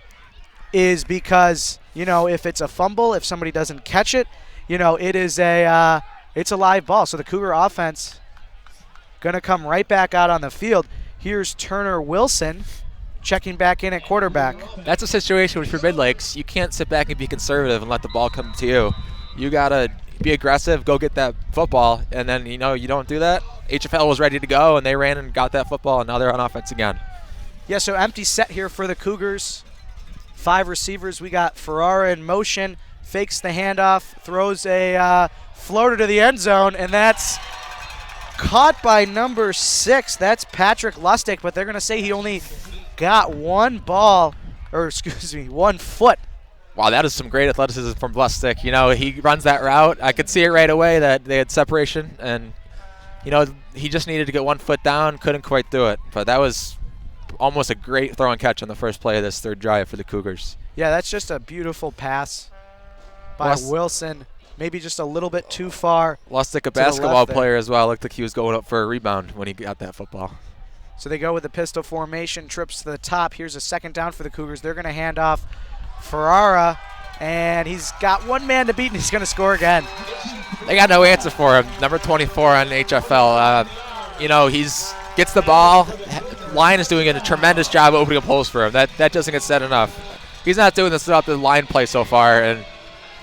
Speaker 1: is because, you know, if it's a fumble, if somebody doesn't catch it, you know, it's a live ball. So the Cougar offense going to come right back out on the field. Here's Turner Wilson checking back in at quarterback.
Speaker 2: That's a situation for Midlakes. You can't sit back and be conservative and let the ball come to you. You got to be aggressive, go get that football, and then, you know, you don't do that. HFL was ready to go, and they ran and got that football, and now they're on offense again.
Speaker 1: Yeah, so empty set here for the Cougars. 5 receivers. We got Ferrara in motion, fakes the handoff, throws a floater to the end zone, and that's caught by number 6. That's Patrick Lustig, but they're going to say he only got one foot.
Speaker 2: Wow, that is some great athleticism from Lustig. You know, he runs that route. I could see it right away that they had separation, and, you know, he just needed to get 1 foot down, couldn't quite do it. But that was almost a great throw and catch on the first play of this third drive for the Cougars.
Speaker 1: Yeah, that's just a beautiful pass by Wilson. Maybe just a little bit too far.
Speaker 2: Lustig, a basketball player as well. Looked like he was going up for a rebound when he got that football.
Speaker 1: So they go with the pistol formation, trips to the top. Here's a second down for the Cougars. They're going to hand off Ferrara, and he's got one man to beat, and he's going to score again.
Speaker 2: They got no answer for him. Number 24 on HFL. You know, gets the ball. Line is doing a tremendous job opening up holes for him. That doesn't get said enough. He's not doing this throughout the line play so far, and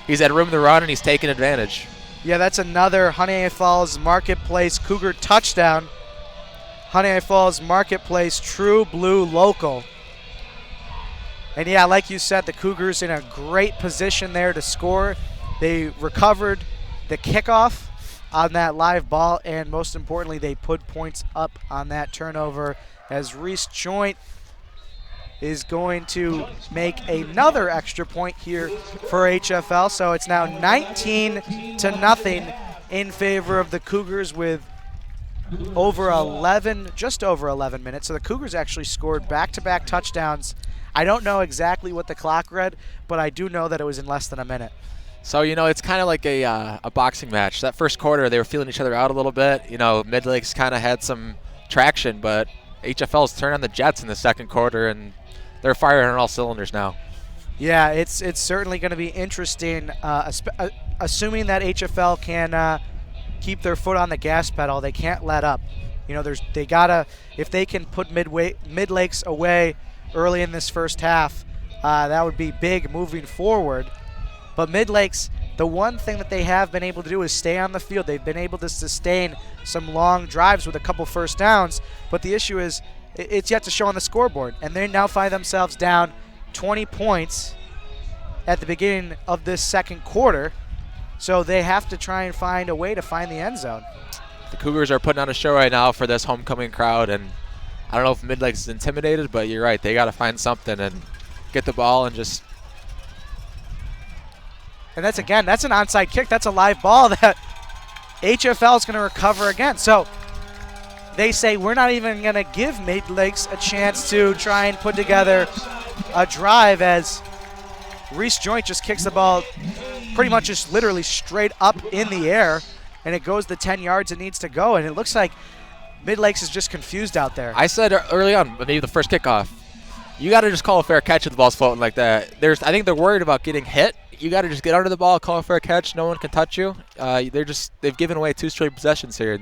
Speaker 2: he's had room to run, and he's taking advantage.
Speaker 1: Yeah, that's another Honeoye Falls Marketplace Cougar touchdown. Honeoye Falls Marketplace, true blue local. And yeah, like you said, the Cougars in a great position there to score. They recovered the kickoff on that live ball, and most importantly, they put points up on that turnover as Reese Joint is going to make another extra point here for HFL. So it's now 19-0 in favor of the Cougars with just over 11 minutes. So the Cougars actually scored back-to-back touchdowns. I don't know exactly what the clock read, but I do know that it was in less than a minute.
Speaker 2: So, you know, it's kind of like a boxing match. That first quarter, they were feeling each other out a little bit. You know, Midlakes kind of had some traction, but HFL's turned on the Jets in the second quarter, and they're firing on all cylinders now. Yeah,
Speaker 1: it's certainly going to be interesting, assuming that HFL can keep their foot on the gas pedal. They can't let up. You know, they gotta, if they can put Midlakes away early in this first half, that would be big moving forward. But Midlakes, the one thing that they have been able to do is stay on the field. They've been able to sustain some long drives with a couple first downs, but the issue is it's yet to show on the scoreboard, and they now find themselves down 20 points at the beginning of this second quarter, so they have to try and find a way to find the end zone.
Speaker 2: The Cougars are putting on a show right now for this homecoming crowd, and I don't know if Midlakes is intimidated, but you're right. They got to find something and get the ball and just.
Speaker 1: And that's an onside kick. That's a live ball that HFL is going to recover again. So they say we're not even going to give Midlakes a chance to try and put together a drive as Reese Joint just kicks the ball pretty much just literally straight up in the air, and it goes the 10 yards it needs to go. And it looks like Midlakes is just confused out there.
Speaker 2: I said early on, maybe the first kickoff, you got to just call a fair catch if the ball's floating like that. I think they're worried about getting hit. You got to just get under the ball, call a fair catch. No one can touch you. They've given away 2 straight possessions here.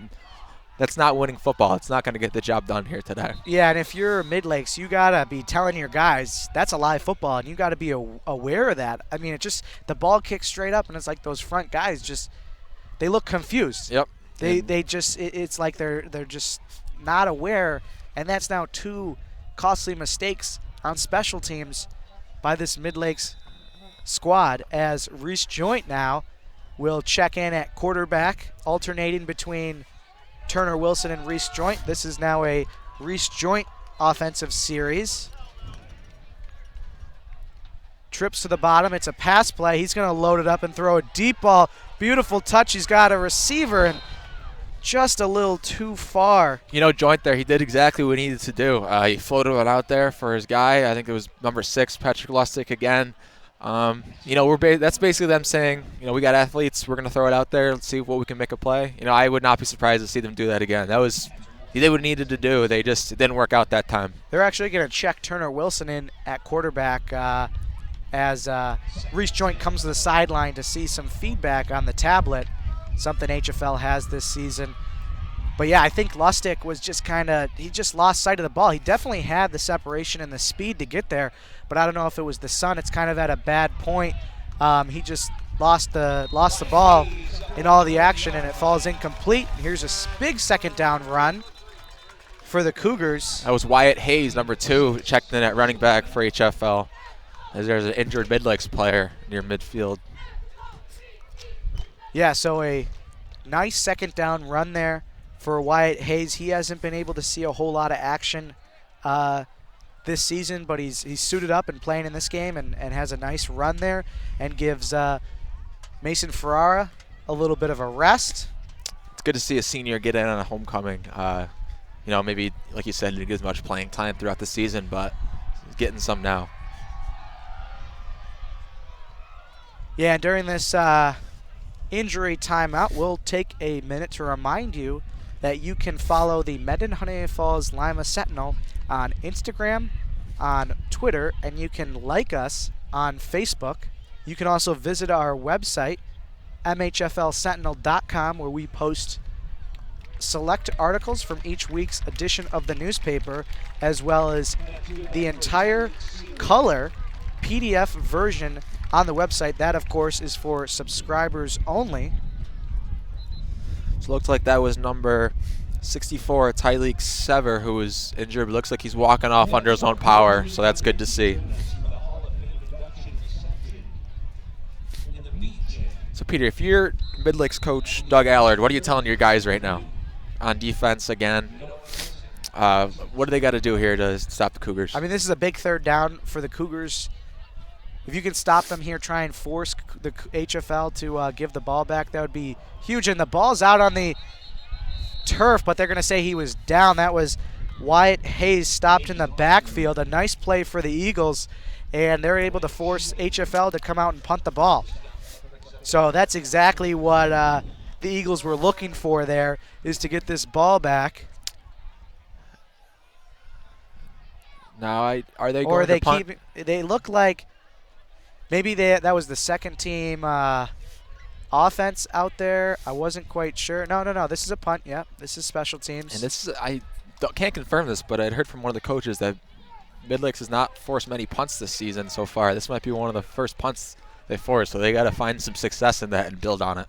Speaker 2: That's not winning football. It's not going to get the job done here today.
Speaker 1: Yeah, and if you're Midlakes, you got to be telling your guys that's a live football, and you got to be aware of that. I mean, the ball kicks straight up, and it's like those front guys they look confused.
Speaker 2: Yep.
Speaker 1: It's like they're just not aware, and that's now 2 costly mistakes on special teams by this Midlakes squad, as Reese Joint now will check in at quarterback, alternating between Turner Wilson and Reese Joint. This is now a Reese Joint offensive series. Trips to the bottom. It's a pass play. He's going to load it up and throw a deep ball. Beautiful touch. He's got a receiver and just a little too far.
Speaker 2: You know, Joint there, he did exactly what he needed to do. He floated it out there for his guy. I think it was number 6, Patrick Lustig again. You know, that's basically them saying, you know, we got athletes. We're going to throw it out there. Let's see what we can make a play. You know, I would not be surprised to see them do that again. They would needed to do. It didn't work out that time.
Speaker 1: They're actually going to check Turner Wilson in at quarterback as Reese Joint comes to the sideline to see some feedback on the tablet, something HFL has this season. But yeah, I think Lustig was he just lost sight of the ball. He definitely had the separation and the speed to get there, but I don't know if it was the sun. It's kind of at a bad point. He just lost the ball in all the action, and it falls incomplete. Here's a big second down run for the Cougars.
Speaker 2: That was Wyatt Hayes, number 2, checked in at running back for HFL, as there's an injured Midlakes player near midfield.
Speaker 1: Yeah, so a nice second down run there for Wyatt Hayes. He hasn't been able to see a whole lot of action this season, but he's suited up and playing in this game and has a nice run there and gives Mason Ferrara a little bit of a rest.
Speaker 2: It's good to see a senior get in on a homecoming. Maybe, like you said, he didn't get as much playing time throughout the season, but he's getting some now.
Speaker 1: Yeah, and during this injury timeout, we'll take a minute to remind you that you can follow the Mendon-Honeoye Falls-Lima Sentinel on Instagram, on Twitter, and you can like us on Facebook. You can also visit our website, mhflsentinel.com, where we post select articles from each week's edition of the newspaper, as well as the entire color PDF version on the website. That, of course, is for subscribers only.
Speaker 2: So it looks like that was number 64, Tyleek Sever, who was injured. It looks like he's walking off under his own power, so that's good to see. So, Peter, if you're Midlakes coach Doug Allard, what are you telling your guys right now on defense again? What do they got to do here to stop the Cougars?
Speaker 1: I mean, this is a big third down for the Cougars. If you can stop them here, try and force the HFL to give the ball back, that would be huge. And the ball's out on the turf, but they're going to say he was down. That was Wyatt Hayes stopped in the backfield. A nice play for the Eagles, and they're able to force HFL to come out and punt the ball. So that's exactly what the Eagles were looking for there, is to get this ball back.
Speaker 2: Now, are they going
Speaker 1: or they
Speaker 2: to punt?
Speaker 1: They look like maybe that was the second team offense out there. I wasn't quite sure. No. This is a punt. Yeah, this is special teams.
Speaker 2: And this is, can't confirm this, but I'd heard from one of the coaches that Midlakes has not forced many punts this season so far. This might be one of the first punts they forced, so they got to find some success in that and build on it.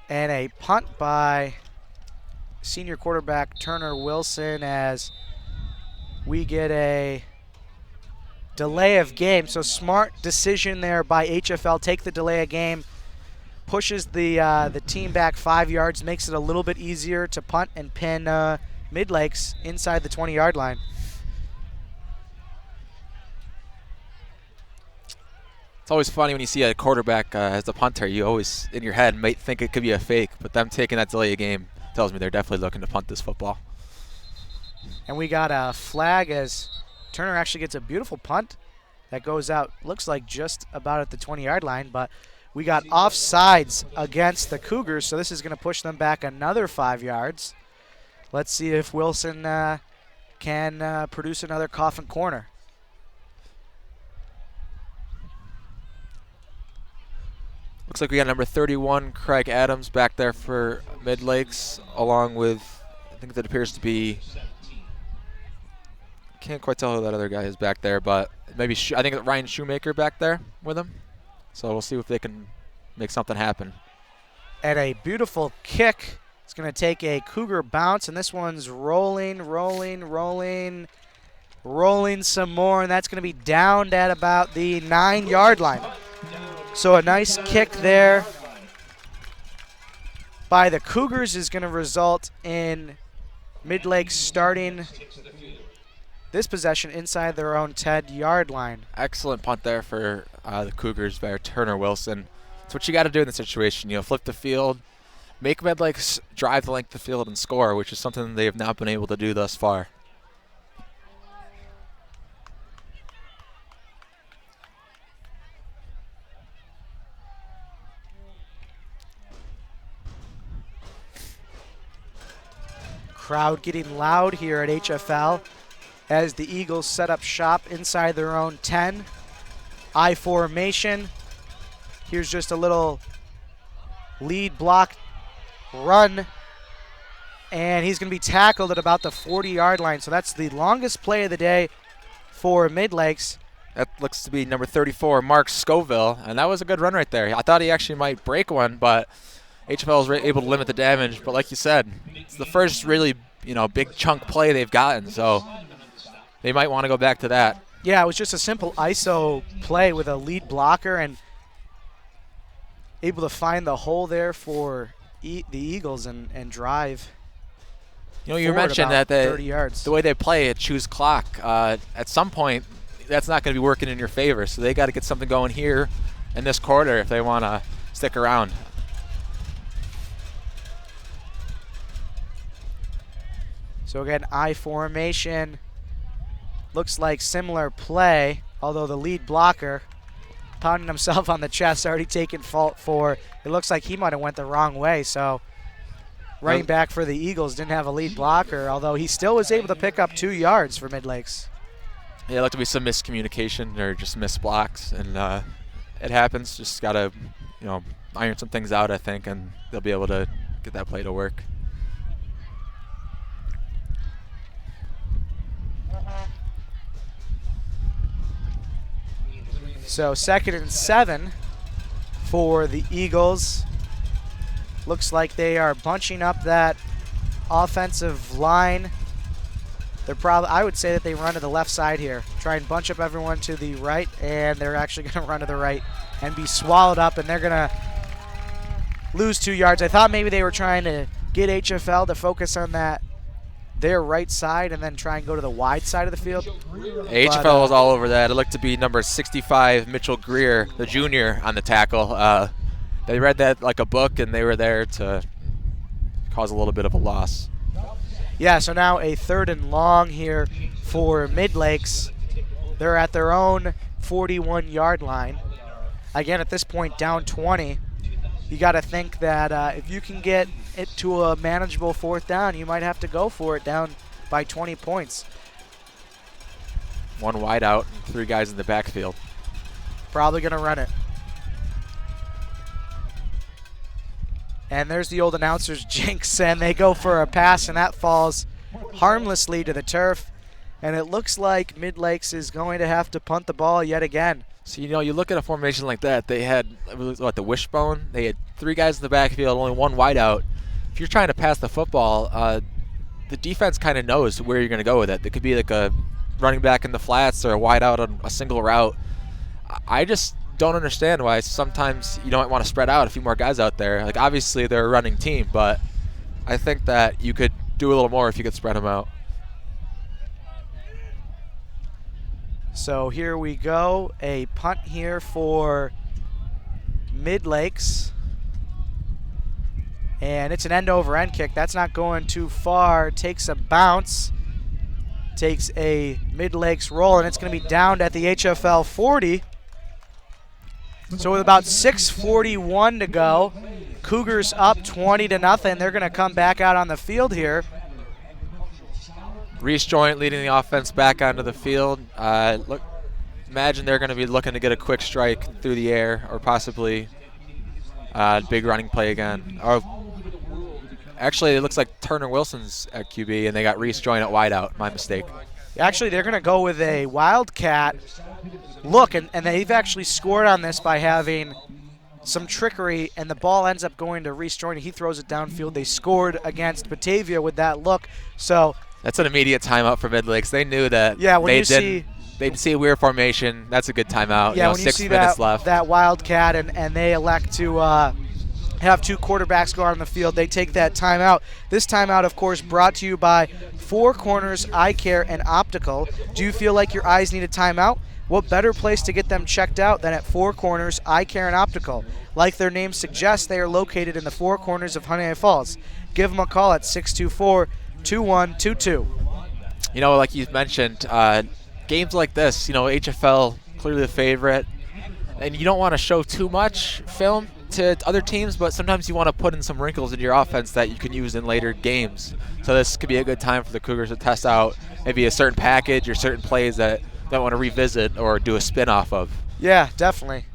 Speaker 1: And a punt by senior quarterback Turner Wilson, as we get a delay of game. So smart decision there by HFL. Take the delay of game, pushes the team back 5 yards, makes it a little bit easier to punt and pin Midlakes inside the 20-yard line.
Speaker 2: It's always funny when you see a quarterback as the punter. You always, in your head, might think it could be a fake, but them taking that delay of game tells me they're definitely looking to punt this football.
Speaker 1: And we got a flag as Turner actually gets a beautiful punt that goes out, looks like just about at the 20-yard line, but we got offsides against the Cougars, so this is going to push them back another 5 yards. Let's see if Wilson can produce another coffin corner.
Speaker 2: Looks like we got number 31, Craig Adams, back there for Midlakes, along with, I think that appears to be, can't quite tell who that other guy is back there, but maybe I think Ryan Shoemaker back there with him. So we'll see if they can make something happen.
Speaker 1: And a beautiful kick. It's going to take a Cougar bounce, and this one's rolling some more, and that's going to be downed at about the 9-yard line. So a nice kick there by the Cougars is going to result in Midlakes starting this possession inside their own 10-yard line.
Speaker 2: Excellent punt there for the Cougars by Turner Wilson. That's what you got to do in this situation. Flip the field, make Midlakes drive the length of the field and score, which is something they have not been able to do thus far.
Speaker 1: Crowd getting loud here at HFL as the Eagles set up shop inside their own 10. I formation. Here's just a little lead block run, and he's going to be tackled at about the 40-yard line. So that's the longest play of the day for Midlakes.
Speaker 2: That looks to be number 34, Mark Scoville, and that was a good run right there. I thought he actually might break one, but HFL was able to limit the damage. But like you said, it's the first really big chunk play they've gotten, so they might want to go back to that.
Speaker 1: Yeah, it was just a simple ISO play with a lead blocker and able to find the hole there for the Eagles and drive.
Speaker 2: You know, you
Speaker 1: forward
Speaker 2: mentioned
Speaker 1: about
Speaker 2: that
Speaker 1: 30 yards.
Speaker 2: the way they play it, choose clock. At some point, that's not going to be working in your favor. So they got to get something going here in this quarter if they want to stick around.
Speaker 1: So again, I formation. Looks like similar play, although the lead blocker pounding himself on the chest, already taking fault for. It looks like he might have went the wrong way. So running back for the Eagles didn't have a lead blocker, although he still was able to pick up 2 yards for Midlakes.
Speaker 2: Yeah, it looked to be some miscommunication or just missed blocks, and it happens. Just got to, iron some things out, I think, and they'll be able to get that play to work.
Speaker 1: So 2nd and 7 for the Eagles. Looks like they are bunching up that offensive line. They're probably, I would say that they run to the left side here. Try and bunch up everyone to the right, and they're actually going to run to the right and be swallowed up, and they're going to lose 2 yards. I thought maybe they were trying to get HFL to focus on their right side and then try and go to the wide side of the field.
Speaker 2: HFL was all over that. It looked to be number 65, Mitchell Greer, the junior, on the tackle. They read that like a book, and they were there to cause a little bit of a loss.
Speaker 1: Yeah, so now a 3rd and long here for Midlakes. They're at their own 41-yard line. Again, at this point, down 20. You got to think that if you can get it to a manageable 4th down, you might have to go for it down by 20 points.
Speaker 2: 1 wide out, and 3 guys in the backfield.
Speaker 1: Probably going to run it. And there's the old announcer's jinx, and they go for a pass, and that falls harmlessly to the turf. And it looks like Midlakes is going to have to punt the ball yet again.
Speaker 2: So, you look at a formation like that. They had, the wishbone? They had 3 guys in the backfield, only 1 wide out. If you're trying to pass the football, the defense kind of knows where you're going to go with it. It could be like a running back in the flats or a wide out on a single route. I just don't understand why sometimes you don't want to spread out a few more guys out there. Like, obviously they're a running team, but I think that you could do a little more if you could spread them out.
Speaker 1: So here we go, a punt here for Midlakes. And it's an end-over-end kick. That's not going too far. Takes a bounce. Takes a Midlakes roll, and it's going to be downed at the HFL 40. So with about 6:41 to go, Cougars up 20-0. They're going to come back out on the field here.
Speaker 2: Reese Joint leading the offense back onto the field. Imagine they're going to be looking to get a quick strike through the air, or possibly a big running play again. Or actually, it looks like Turner Wilson's at QB, and they got Reese Joint at wideout. My mistake.
Speaker 1: Actually, they're going to go with a Wildcat look, and they've actually scored on this by having some trickery, and the ball ends up going to Reese Joint. He throws it downfield. They scored against Batavia with that look. So
Speaker 2: that's an immediate timeout for Midlakes. They knew that.
Speaker 1: Yeah, when
Speaker 2: they'd see a weird formation. That's a good timeout.
Speaker 1: Yeah, when
Speaker 2: 6
Speaker 1: you see
Speaker 2: minutes left.
Speaker 1: that Wildcat and they elect to have 2 quarterbacks go out on the field, they take that timeout. This timeout, of course, brought to you by Four Corners Eye Care and Optical. Do you feel like your eyes need a timeout? What better place to get them checked out than at Four Corners Eye Care and Optical? Like their name suggests, they are located in the Four Corners of Honeoye Falls. Give them a call at 624-2122.
Speaker 2: Like you mentioned, games like this, HFL clearly the favorite, and you don't want to show too much film to other teams, but sometimes you want to put in some wrinkles into your offense that you can use in later games. So this could be a good time for the Cougars to test out maybe a certain package or certain plays that they want to revisit or do a spin off of.
Speaker 1: Yeah, definitely.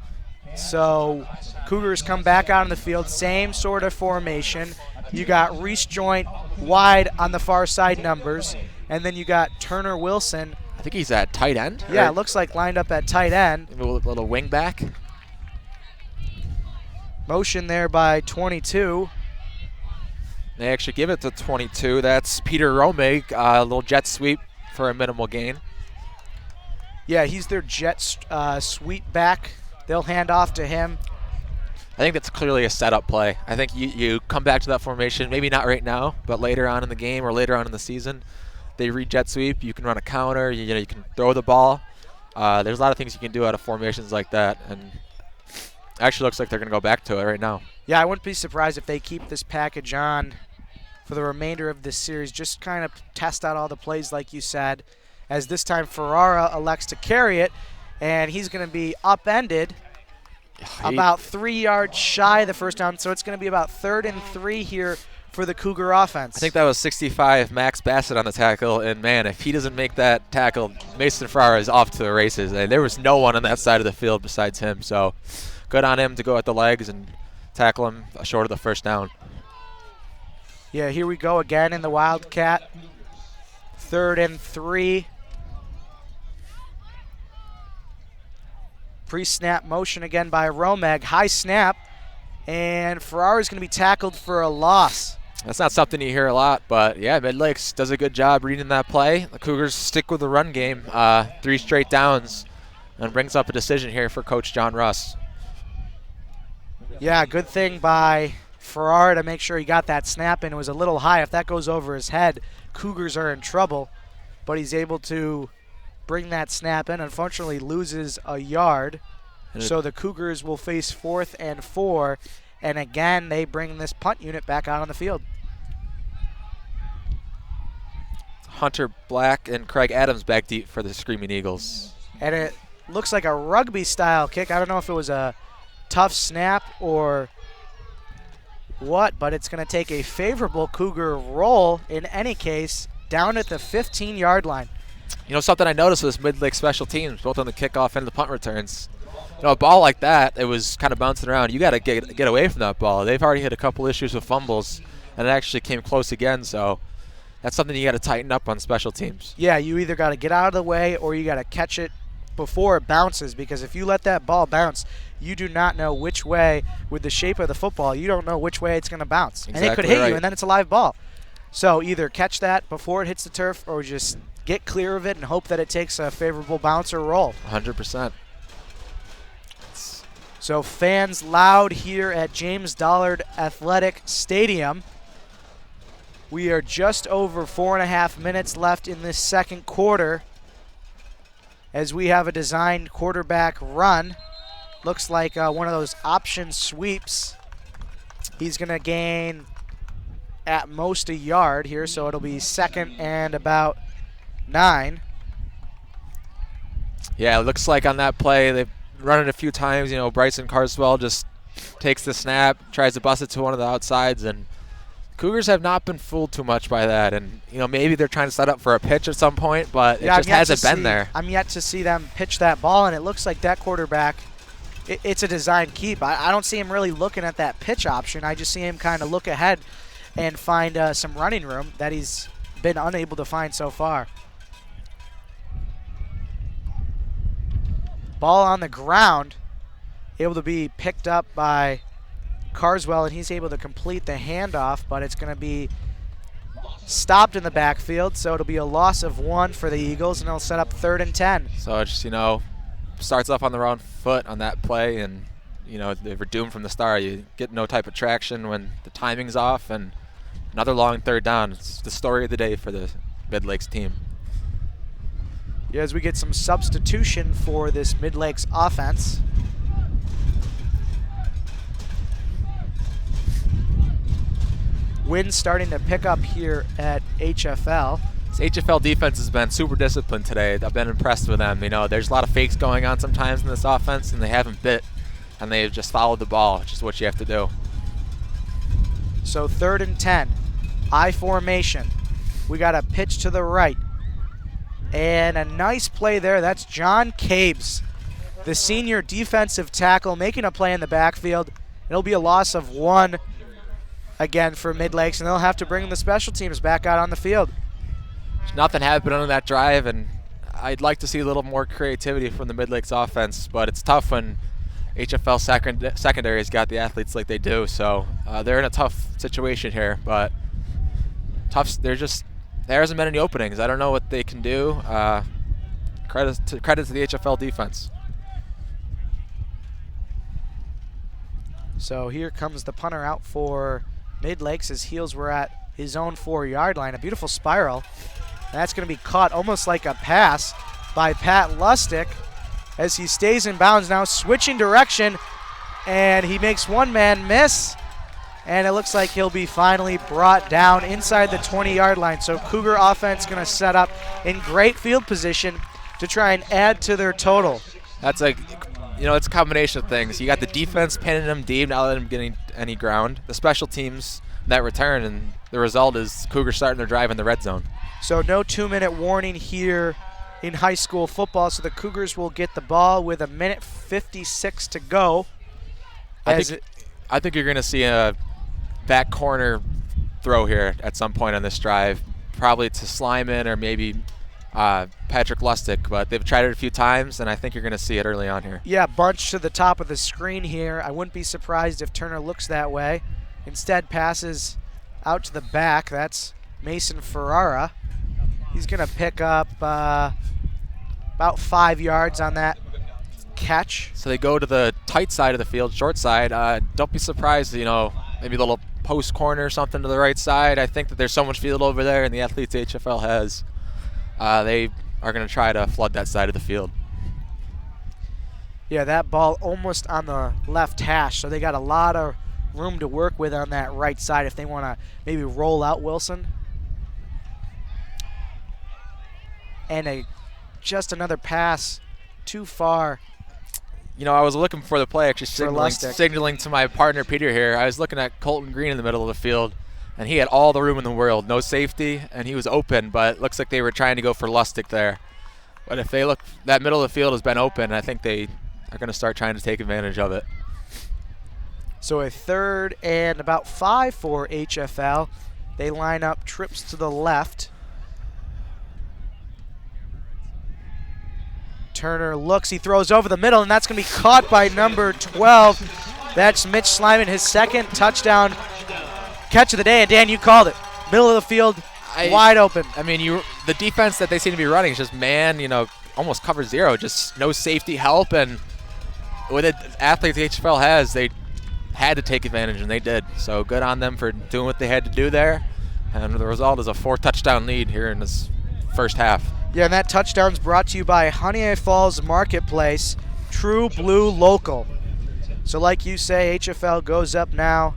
Speaker 1: So Cougars come back out on the field, same sort of formation. You got Reese Joint wide on the far side numbers, and then you got Turner Wilson.
Speaker 2: I think he's at tight end.
Speaker 1: Yeah, it looks like lined up at tight end.
Speaker 2: Maybe a little wing back.
Speaker 1: Motion there by 22.
Speaker 2: They actually give it to 22. That's Peter Romig, a little jet sweep for a minimal gain.
Speaker 1: Yeah, he's their jet sweep back. They'll hand off to him.
Speaker 2: I think that's clearly a setup play. I think you come back to that formation, maybe not right now, but later on in the game or later on in the season, they read jet sweep. You can run a counter. You can throw the ball. There's a lot of things you can do out of formations like that, and actually looks like they're going to go back to it right now.
Speaker 1: Yeah, I wouldn't be surprised if they keep this package on for the remainder of this series. Just kind of test out all the plays like you said, as this time Ferrara elects to carry it, and he's going to be upended about 3 yards shy of the first down, so it's going to be about 3rd and 3 here for the Cougar offense.
Speaker 2: I think that was 65 Max Bassett on the tackle, and man, if he doesn't make that tackle, Mason Ferrara is off to the races. And there was no one on that side of the field besides him, so good on him to go at the legs and tackle him short of the first down.
Speaker 1: Yeah, here we go again in the Wildcat. 3rd and 3. Pre-snap motion again by Romeg. High snap, and Ferrara's going to be tackled for a loss.
Speaker 2: That's not something you hear a lot, but yeah, Midlakes does a good job reading that play. The Cougars stick with the run game, 3 straight downs, and brings up a decision here for Coach John Russ.
Speaker 1: Yeah, good thing by Ferrara to make sure he got that snap in. It was a little high. If that goes over his head, Cougars are in trouble, but he's able to bring that snap in. Unfortunately, loses a yard. So the Cougars will face 4th and 4. And again, they bring this punt unit back out on the field.
Speaker 2: Hunter Black and Craig Adams back deep for the Screaming Eagles.
Speaker 1: And it looks like a rugby-style kick. I don't know if it was a tough snap or what, but it's going to take a favorable Cougar roll in any case down at the 15-yard line.
Speaker 2: You know, something I noticed was Midlake special teams, both on the kickoff and the punt returns. You know, a ball like that, it was kind of bouncing around. You got to get away from that ball. They've already had a couple issues with fumbles, and it actually came close again. So that's something you got to tighten up on special teams.
Speaker 1: Yeah, you either got to get out of the way or you got to catch it before it bounces, because if you let that ball bounce, you do not know which way, with the shape of the football, you don't know which way it's going to bounce.
Speaker 2: Exactly,
Speaker 1: and it could hit
Speaker 2: right.
Speaker 1: you, and then it's a live ball. So either catch that before it hits the turf or just get clear of it and hope that it takes a favorable bounce or roll.
Speaker 2: 100%.
Speaker 1: So fans loud here at James Dollard Athletic Stadium. We are just over 4.5 minutes left in this second quarter as we have a designed quarterback run. Looks like one of those option sweeps. He's going to gain at most a yard here, so it'll be 2nd and about 9.
Speaker 2: Yeah, it looks like on that play they've run it a few times. You know, Bryson Carswell just takes the snap, tries to bust it to one of the outsides, and Cougars have not been fooled too much by that. And, you know, maybe they're trying to set up for a pitch at some point, but it just hasn't been there.
Speaker 1: I'm yet to see them pitch that ball, and it looks like that quarterback, it's a designed keep. I don't see him really looking at that pitch option. I just see him kind of look ahead and find some running room that he's been unable to find so far. Ball on the ground, able to be picked up by Carswell, and he's able to complete the handoff, but it's going to be stopped in the backfield, so it'll be a loss of 1 for the Eagles, and they'll set up 3rd and 10.
Speaker 2: So it just, you know, starts off on the wrong foot on that play, and, you know, they were doomed from the start. You get no type of traction when the timing's off, and another long 3rd down. It's the story of the day for the Midlakes team.
Speaker 1: Yeah, as we get some substitution for this Midlakes offense. Wind starting to pick up here at HFL.
Speaker 2: This HFL defense has been super disciplined today. I've been impressed with them. You know, there's a lot of fakes going on sometimes in this offense, and they haven't bit, and they've just followed the ball, which is what you have to do.
Speaker 1: So 3rd and 10, I formation. We got a pitch to the right. And a nice play there. That's John Cabes, the senior defensive tackle, making a play in the backfield. It'll be a loss of 1 again for Midlakes, and they'll have to bring the special teams back out on the field.
Speaker 2: Nothing happened on that drive, and I'd like to see a little more creativity from the Midlakes offense, but it's tough when HFL secondary's got the athletes like they do. So they're in a tough situation here, but there hasn't been any openings. I don't know what they can do. Credit to the HFL defense.
Speaker 1: So here comes the punter out for Midlakes. His heels were at his own 4-yard line. A beautiful spiral. That's going to be caught almost like a pass by Pat Lustig as he stays in bounds now, switching direction, and he makes one man miss, and it looks like he'll be finally brought down inside the 20-yard line. So Cougar offense going to set up in great field position to try and add to their total.
Speaker 2: That's it's a combination of things. You got the defense pinning them deep, not letting them get any ground. The special teams that return, and the result is Cougars starting their drive in the red zone.
Speaker 1: So no 2-minute warning here in high school football, so the Cougars will get the ball with 1:56 to go.
Speaker 2: I think you're going to see a back corner throw here at some point on this drive, probably to Slyman or maybe Patrick Lustig, but they've tried it a few times, and I think you're going to see it early on here.
Speaker 1: Yeah, bunch to the top of the screen here. I wouldn't be surprised if Turner looks that way. Instead passes out to the back. That's Mason Ferrara. He's going to pick up about 5 yards on that catch.
Speaker 2: So they go to the tight side of the field, short side. Don't be surprised, maybe a little post corner or something to the right side. I think that there's so much field over there, and the athletes HFL has. They are going to try to flood that side of the field.
Speaker 1: Yeah, that ball almost on the left hash, so they got a lot of room to work with on that right side if they want to maybe roll out Wilson. And just another pass too far.
Speaker 2: I was looking for the play, actually signaling to my partner Peter here. I was looking at Colton Green in the middle of the field, and he had all the room in the world, no safety, and he was open, but it looks like they were trying to go for Lustig there. But if they look, that middle of the field has been open, I think they are going to start trying to take advantage of it.
Speaker 1: So a 3rd and about 5 for HFL. They line up trips to the left. Turner looks, he throws over the middle, and that's going to be caught by number 12. That's Mitch Slyman, his 2nd touchdown catch of the day. And Dan, you called it. Middle of the field, wide open.
Speaker 2: The defense that they seem to be running is just almost cover zero, just no safety help. And with the athletes the HFL has, they had to take advantage, and they did. So good on them for doing what they had to do there. And the result is a 4-touchdown lead here in this first half.
Speaker 1: Yeah, and that touchdown's brought to you by Honeoye Falls Marketplace, True Blue Local. So like you say, HFL goes up now,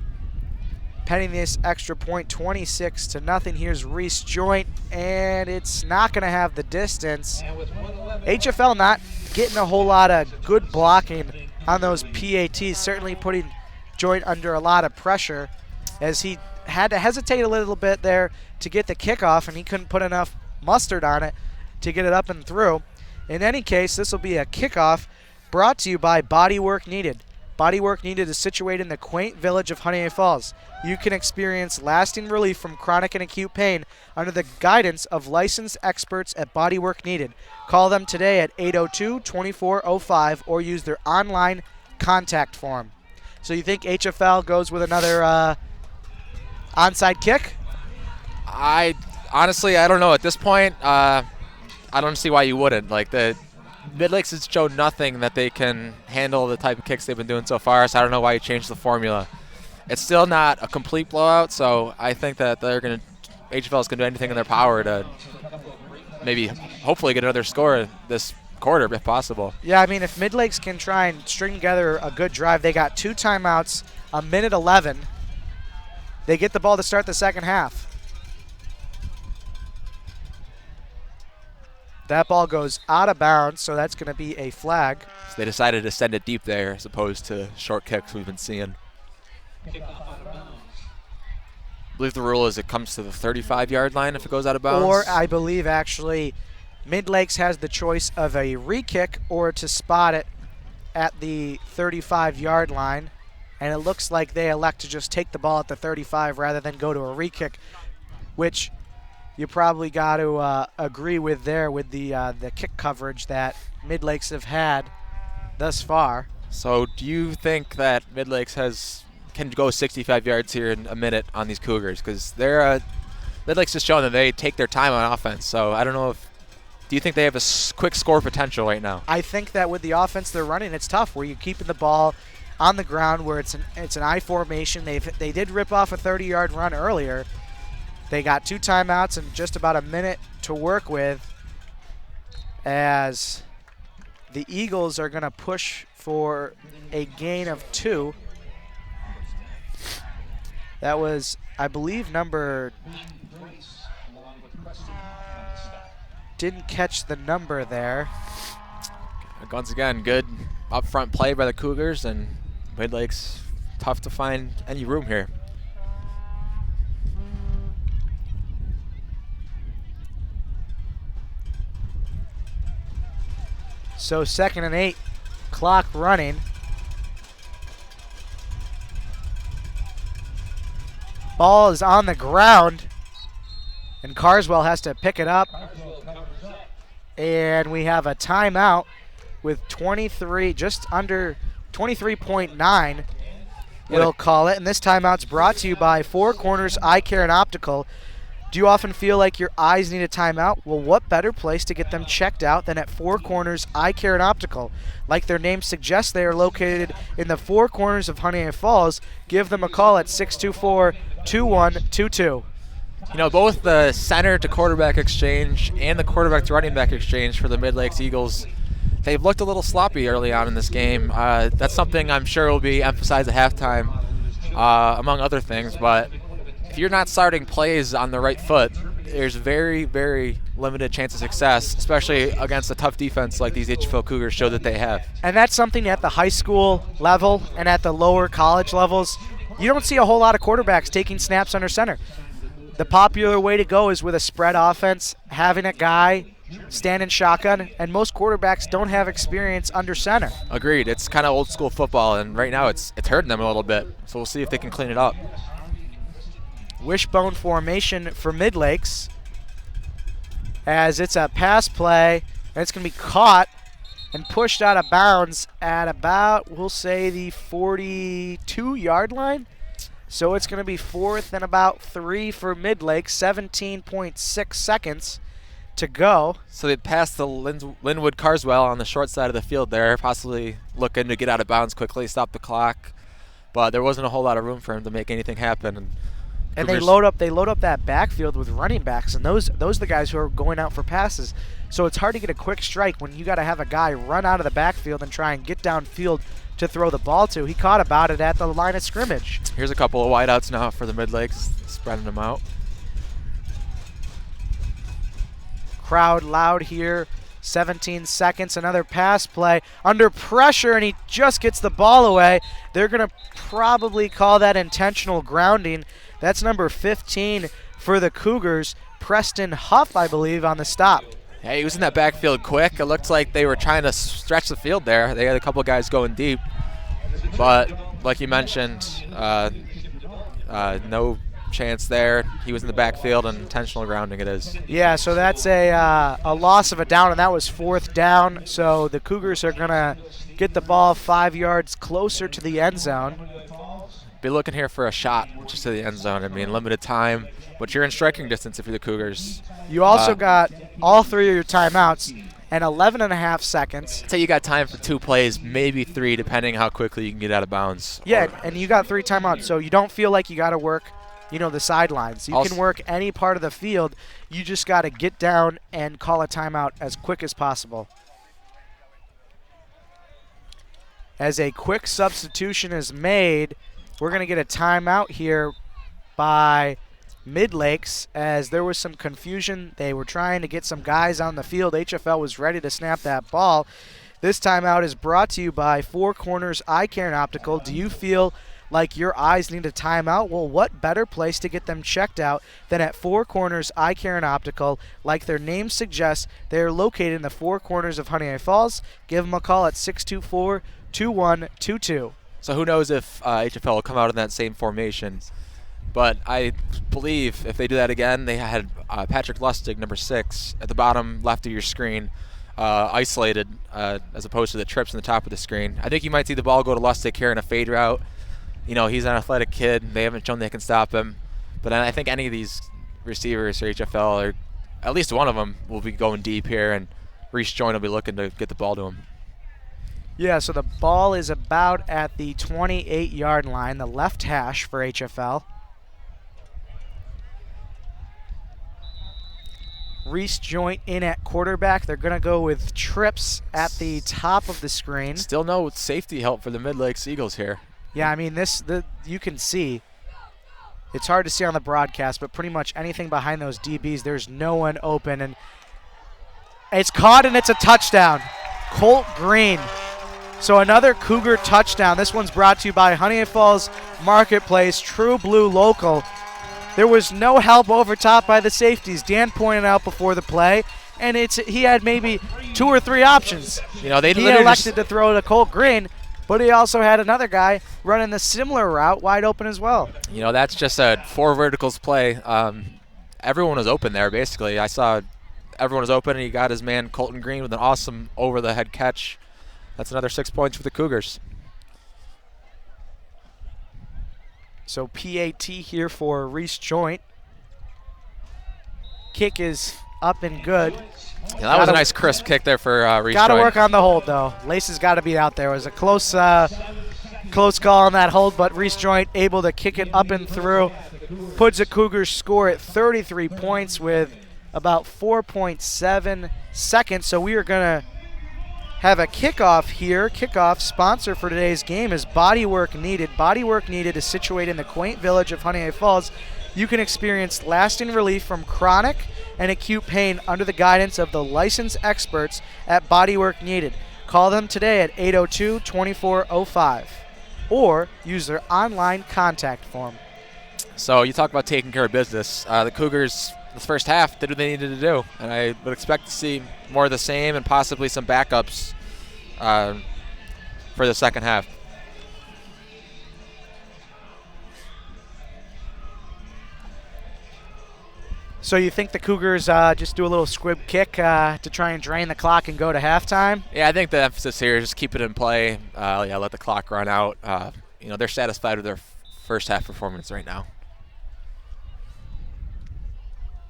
Speaker 1: penning this extra point, 26-0. Here's Reese Joint, and it's not going to have the distance. HFL not getting a whole lot of good blocking on those PATs, certainly putting Joint under a lot of pressure as he had to hesitate a little bit there to get the kickoff, and he couldn't put enough mustard on it to get it up and through. In any case, this will be a kickoff brought to you by Bodywork Needed. Bodywork Needed is situated in the quaint village of Honeoye Falls. You can experience lasting relief from chronic and acute pain under the guidance of licensed experts at Bodywork Needed. Call them today at 802-2405 or use their online contact form. So you think HFL goes with another onside kick?
Speaker 2: Honestly, I don't know. At this point, I don't see why you wouldn't. The Midlakes has shown nothing that they can handle the type of kicks they've been doing so far, so I don't know why you changed the formula. It's still not a complete blowout, so I think that HFL is going to do anything in their power to maybe, hopefully, get another score this quarter if possible.
Speaker 1: Yeah, if Midlakes can try and string together a good drive, they got 2 timeouts, 1:11. They get the ball to start the second half. That ball goes out of bounds, so that's going to be a flag.
Speaker 2: So they decided to send it deep there as opposed to short kicks we've been seeing. I believe the rule is it comes to the 35-yard line if it goes out of bounds.
Speaker 1: Or I believe actually Midlakes has the choice of a re-kick or to spot it at the 35-yard line. And it looks like they elect to just take the ball at the 35 rather than go to a re-kick, which you probably got to agree with there with the kick coverage that Midlakes have had thus far.
Speaker 2: So do you think that Midlakes can go 65 yards here in a minute on these Cougars? Because Midlakes has shown that they take their time on offense. So I don't know do you think they have a quick score potential right now?
Speaker 1: I think that with the offense they're running, it's tough where you're keeping the ball on the ground where it's an I formation. They did rip off a 30-yard run earlier. They got 2 timeouts and just about a minute to work with, as the Eagles are going to push for a gain of 2. That was, I believe, didn't catch the number there.
Speaker 2: Once again, good upfront play by the Cougars, and Midlakes tough to find any room here.
Speaker 1: So 2nd and 8, clock running. Ball is on the ground, and Carswell has to pick it up. And we have a timeout with 23, just under 23.9, we'll call it. And this timeout's brought to you by Four Corners Eye Care and Optical. Do you often feel like your eyes need a timeout? Well, what better place to get them checked out than at Four Corners Eye Care and Optical? Like their name suggests, they are located in the Four Corners of Honeoye Falls. Give them a call at 624-2122.
Speaker 2: You know, both the center to quarterback exchange and the quarterback to running back exchange for the Midlakes Eagles, they've looked a little sloppy early on in this game. That's something I'm sure will be emphasized at halftime, among other things. But if you're not starting plays on the right foot, there's very, very limited chance of success, especially against a tough defense like these HFL Cougars show that they have.
Speaker 1: And that's something at the high school level and at the lower college levels. You don't see a whole lot of quarterbacks taking snaps under center. The popular way to go is with a spread offense, having a guy stand in shotgun, and most quarterbacks don't have experience under center.
Speaker 2: Agreed. It's kind of old school football, and right now it's hurting them a little bit. So we'll see if they can clean it up.
Speaker 1: Wishbone formation for Midlakes, as it's a pass play, and it's going to be caught and pushed out of bounds at about, we'll say, the 42-yard line. So it's going to be 4th and about 3 for Midlakes, 17.6 seconds to go.
Speaker 2: So they passed the Linwood Carswell on the short side of the field there, possibly looking to get out of bounds quickly, stop the clock. But there wasn't a whole lot of room for him to make anything happen.
Speaker 1: And they load up that backfield with running backs, and those are the guys who are going out for passes. So it's hard to get a quick strike when you got to have a guy run out of the backfield and try and get downfield to throw the ball to. He caught about it at the line of scrimmage.
Speaker 2: Here's a couple of wideouts now for the Midlakes, spreading them out.
Speaker 1: Crowd loud here. 17 seconds, another pass play under pressure, and he just gets the ball away. They're going to probably call that intentional grounding. That's number 15 for the Cougars, Preston Huff, I believe, on the stop.
Speaker 2: Yeah, he was in that backfield quick. It looked like they were trying to stretch the field there. They had a couple guys going deep. But like you mentioned, no chance there. He was in the backfield, and intentional grounding it is.
Speaker 1: Yeah, so that's a loss of a down, and that was 4th down. So the Cougars are going to get the ball 5 yards closer to the end zone.
Speaker 2: Be looking here for a shot just to the end zone. I mean, limited time, but you're in striking distance if you're the Cougars.
Speaker 1: You also got all 3 of your timeouts and 11.5 seconds.
Speaker 2: I'd say you got time for 2 plays, maybe 3, depending how quickly you can get out of bounds.
Speaker 1: Yeah, and you got 3 timeouts, so you don't feel like you got to work, the sidelines. You can work any part of the field. You just got to get down and call a timeout as quick as possible. As a quick substitution is made, we're going to get a timeout here by Midlakes, as there was some confusion. They were trying to get some guys on the field. HFL was ready to snap that ball. This timeout is brought to you by Four Corners Eye Care and Optical. Do you feel like your eyes need a timeout? Well, what better place to get them checked out than at Four Corners Eye Care and Optical? Like their name suggests, they are located in the Four Corners of Honeoye Falls. Give them a call at 624-2122.
Speaker 2: So who knows if HFL will come out in that same formation. But I believe if they do that again, they had Patrick Lustig, number 6, at the bottom left of your screen, isolated as opposed to the trips on the top of the screen. I think you might see the ball go to Lustig here in a fade route. He's an athletic kid. They haven't shown they can stop him. But I think any of these receivers for HFL, or at least one of them, will be going deep here, and Reese Joyne will be looking to get the ball to him.
Speaker 1: Yeah, so the ball is about at the 28-yard line, the left hash for HFL. Reese Joint in at quarterback. They're going to go with trips at the top of the screen.
Speaker 2: Still no safety help for the Midlakes Eagles here.
Speaker 1: Yeah, I mean, you can see. It's hard to see on the broadcast, but pretty much anything behind those DBs, there's no one open. And it's caught, and it's a touchdown. Colt Green. So another Cougar touchdown. This one's brought to you by Honeoye Falls Marketplace, True Blue Local. There was no help over top by the safeties. Dan pointed out before the play, and he had maybe 2 or 3 options.
Speaker 2: You know, they
Speaker 1: he elected to throw to Colt Green, but he also had another guy running the similar route wide open as well.
Speaker 2: You know, that's just a 4 verticals play. Everyone was open there, basically. I saw everyone was open, and he got his man Colton Green with an awesome over-the-head catch. That's another 6 points for the Cougars.
Speaker 1: So PAT here for Reese Joint. Kick is up and good.
Speaker 2: Yeah, that was a nice crisp kick there for Reese Joint.
Speaker 1: Got to work on the hold, though. Lace has got to be out there. It was a close call on that hold, but Reese Joint able to kick it up and through. Puts the Cougars score at 33 points with about 4.7 seconds. So we are going to have a kickoff here. Kickoff sponsor for today's game is Bodywork Needed. Bodywork Needed is situated in the quaint village of Honeoye Falls. You can experience lasting relief from chronic and acute pain under the guidance of the licensed experts at Bodywork Needed. Call them today at 802-2405 or use their online contact form.
Speaker 2: So you talk about taking care of business. The Cougars, the first half, did what they needed to do, and I would expect to see more of the same and possibly some backups for the second half.
Speaker 1: So you think the Cougars just do a little squib kick to try and drain the clock and go to halftime?
Speaker 2: Yeah, I think the emphasis here is just keep it in play. Let the clock run out. They're satisfied with their first half performance right now.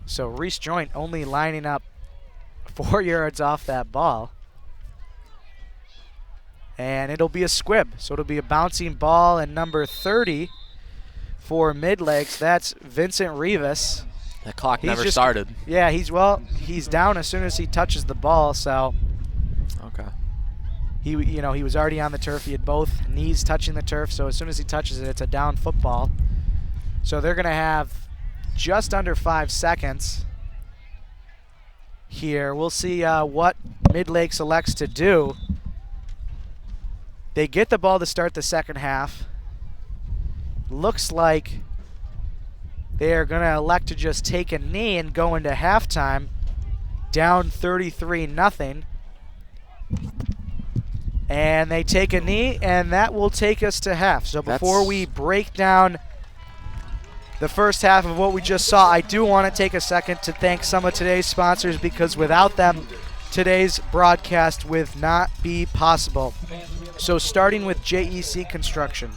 Speaker 1: So Reese Joint only lining up 4 yards off that ball. And it'll be a squib. So it'll be a bouncing ball, and number 30 for Midlakes, that's Vincent Rivas.
Speaker 2: The clock never started.
Speaker 1: Yeah, he's down as soon as he touches the ball, so
Speaker 2: okay.
Speaker 1: He was already on the turf. He had both knees touching the turf, so as soon as he touches it, it's a down football. So they're going to have just under 5 seconds here. We'll see what Midlakes elects to do. They get the ball to start the second half. Looks like they are going to elect to just take a knee and go into halftime, down 33-0. And they take a knee, and that will take us to half. So before we break down the first half of what we just saw, I do want to take a second to thank some of today's sponsors, because without them, today's broadcast would not be possible. So starting with JEC Construction.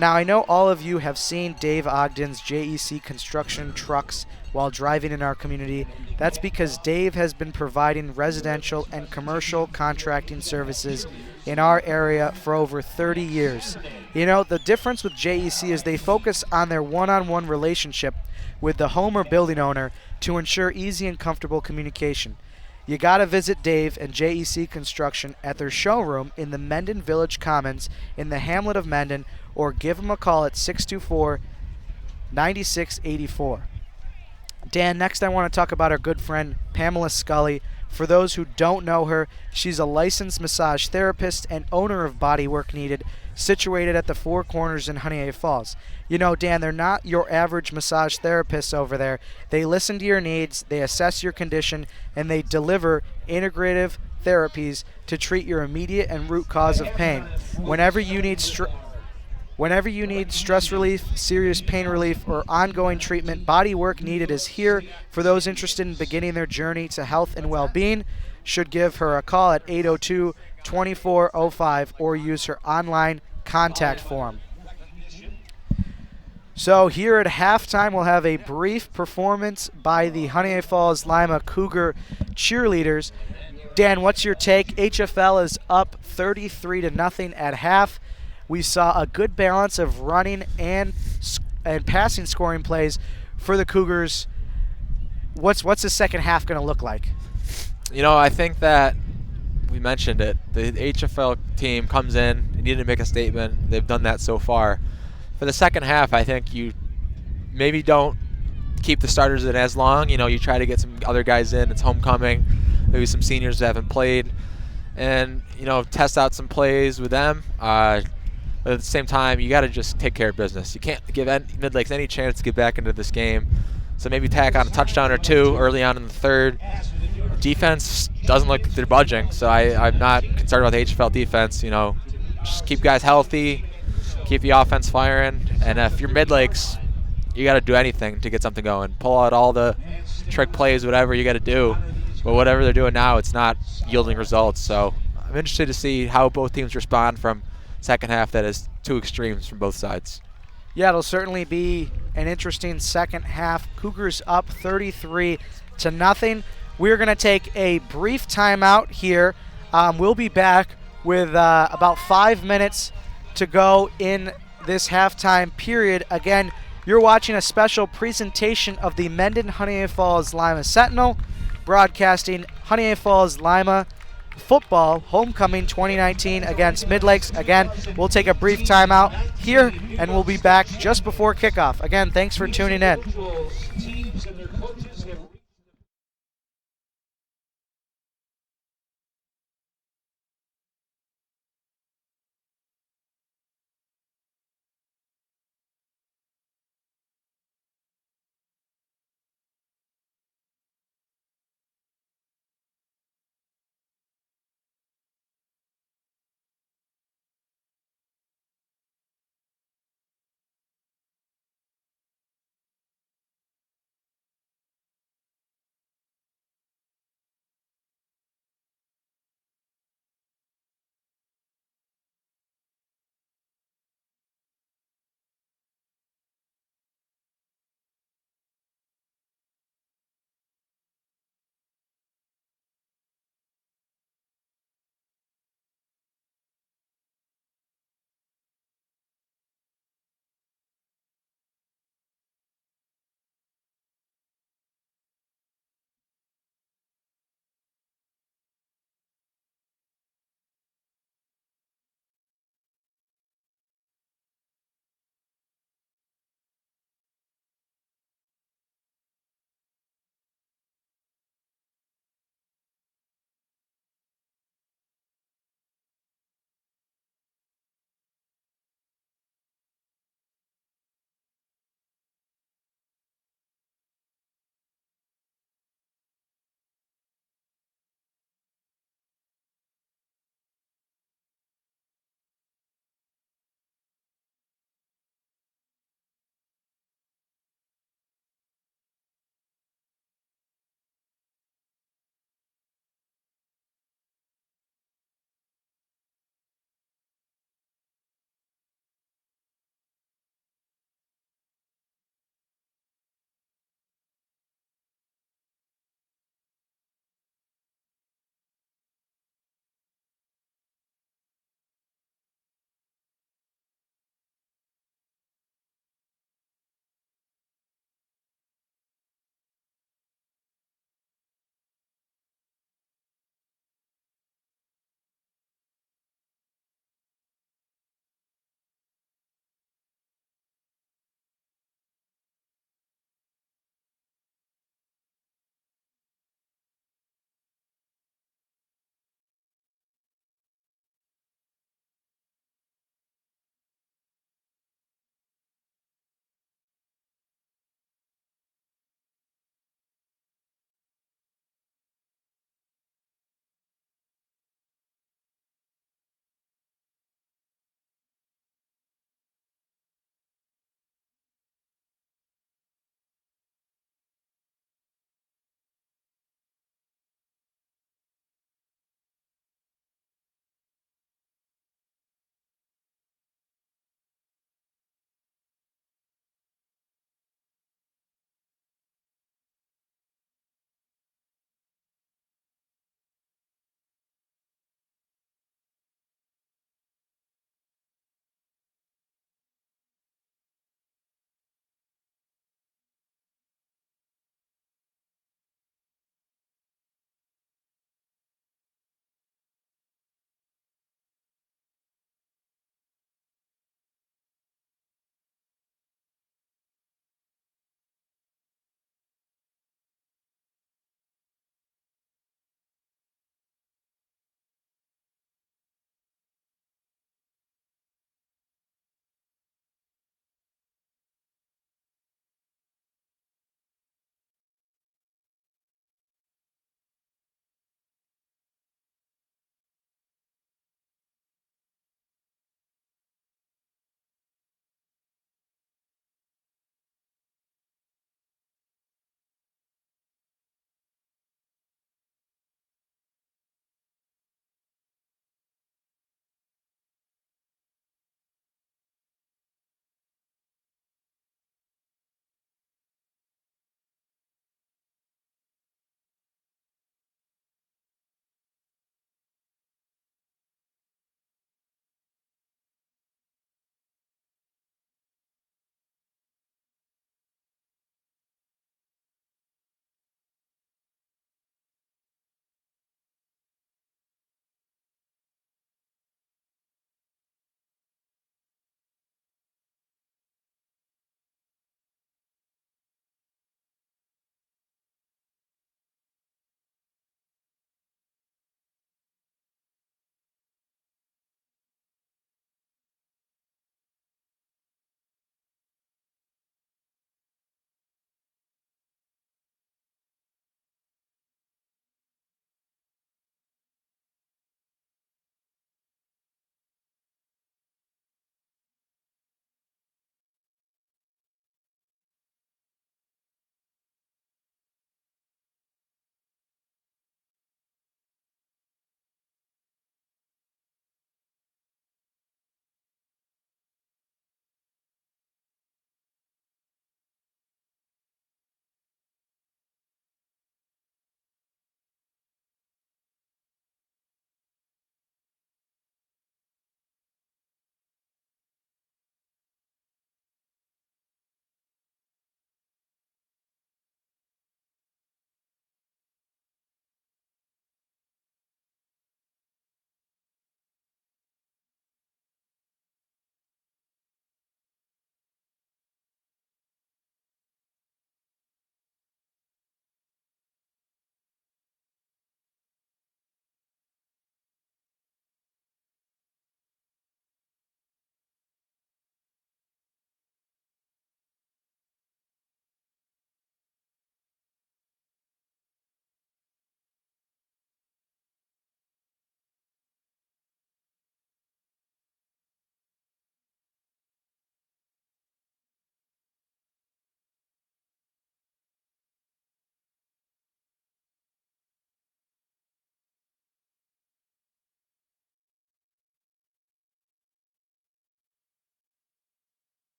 Speaker 1: Now, I know all of you have seen Dave Ogden's JEC Construction trucks while driving in our community. That's because Dave has been providing residential and commercial contracting services in our area for over 30 years. You know, the difference with JEC is they focus on their one-on-one relationship with the home or building owner to ensure easy and comfortable communication. You got to visit Dave and JEC Construction at their showroom in the Mendon Village Commons in the hamlet of Mendon, or give them a call at 624-9684. Dan, next I want to talk about our good friend Pamela Scully. For those who don't know her, she's a licensed massage therapist and owner of Bodywork Needed, situated at the Four Corners in Honeoye Falls. You know, Dan, they're not your average massage therapists over there. They listen to your needs, they assess your condition, and they deliver integrative therapies to treat your immediate and root cause of pain. Whenever you need stress relief, serious pain relief, or ongoing treatment, Bodywork Needed is here. For those interested in beginning their journey to health and well-being, should give her a call at 802-2405 or use her online contact form. So here at halftime, we'll have a brief performance by the Honeoye Falls-Lima Cougar cheerleaders. Dan, what's your take? HFL is up 33-0 at half. We saw a good balance of running and passing scoring plays for the Cougars. What's the second half going to look like?
Speaker 2: I think that we mentioned it. The HFL team comes in, they need to make a statement. They've done that so far. For the second half, I think you maybe don't keep the starters in as long. You try to get some other guys in. It's homecoming. Maybe some seniors that haven't played. And, test out some plays with them. But at the same time, you got to just take care of business. You can't give Midlakes any chance to get back into this game. So maybe tack on a touchdown or two early on in the third. Defense doesn't look like they're budging, so I'm not concerned about the HFL defense. Just keep guys healthy, keep the offense firing, and if you're Midlakes, you got to do anything to get something going. Pull out all the trick plays, whatever you got to do. But whatever they're doing now, it's not yielding results. So I'm interested to see how both teams respond from second half that is two extremes from both sides.
Speaker 1: Yeah, it'll certainly be an interesting second half. Cougars up 33-0. We're going to take a brief timeout here. We'll be back with about 5 minutes to go in this halftime period. Again, you're watching a special presentation of the Mendon-Honeoye Falls-Lima Sentinel, broadcasting Honeoye Falls-Lima football homecoming 2019 against Midlakes. Again, we'll take a brief timeout here, and we'll be back just before kickoff. Again, thanks for tuning in.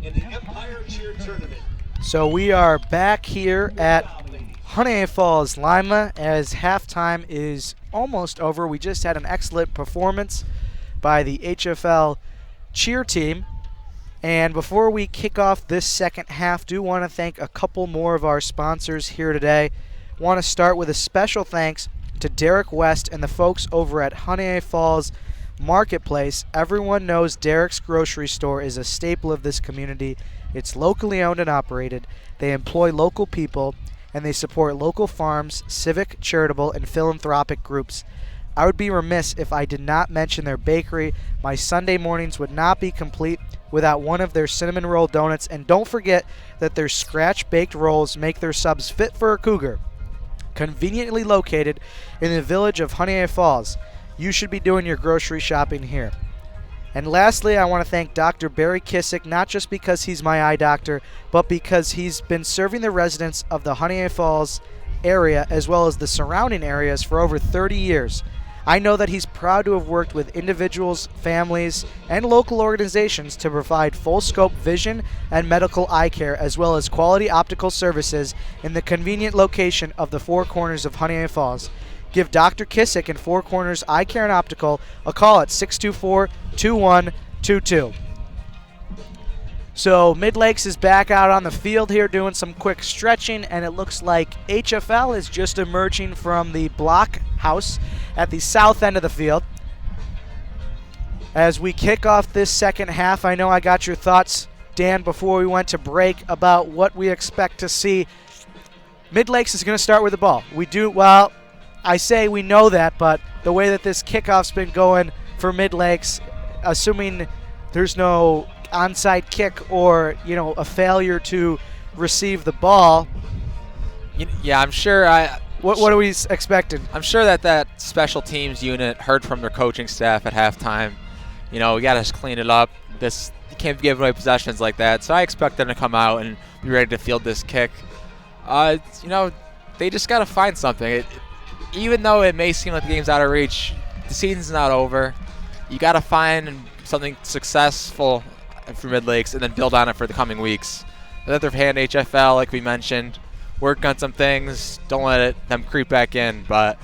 Speaker 3: in the Empire Cheer Tournament.
Speaker 1: So we are back here at Falls-Lima as halftime is almost over. We just had an excellent performance by the HFL cheer team. And before we kick off this second half, do want to thank a couple more of our sponsors here today. Want to start with a special thanks to Derek West and the folks over at Honeoye Falls Marketplace. Everyone knows Derek's Grocery Store is a staple of this community. It's locally owned and operated. They employ local people, and they support local farms, civic, charitable, and philanthropic groups. I would be remiss if I did not mention their bakery. My Sunday mornings would not be complete without one of their cinnamon roll donuts. And don't forget that their scratch-baked rolls make their subs fit for a Cougar. Conveniently located in the village of Honeoye Falls. You should be doing your grocery shopping here. And lastly, I want to thank Dr. Barry Kissick, not just because he's my eye doctor, but because he's been serving the residents of the Honeoye Falls area as well as the surrounding areas for over 30 years. I know that he's proud to have worked with individuals, families, and local organizations to provide full-scope vision and medical eye care as well as quality optical services in the convenient location of the Four Corners of Honeoye Falls. Give Dr. Kissick and Four Corners Eye Care and Optical a call at 624-2122. So Midlakes is back out on the field here doing some quick stretching, and it looks like HFL is just emerging from the block house at the south end of the field. As we kick off this second half, I know I got your thoughts, Dan, before we went to break about what we expect to see. Midlakes is going to start with the ball. I say we know that, but the way that this kickoff's been going for Midlakes, assuming there's no onside kick or, a failure to receive the ball.
Speaker 2: Yeah, I'm sure.
Speaker 1: What are we expecting?
Speaker 2: I'm sure that special teams unit heard from their coaching staff at halftime. We got to clean it up. You can't give away possessions like that. So I expect them to come out and be ready to field this kick. They just got to find something. Even though it may seem like the game's out of reach, the season's not over. You got to find something successful for Midlakes and then build on it for the coming weeks. On the other hand, HFL, like we mentioned, work on some things. Don't let them creep back in. But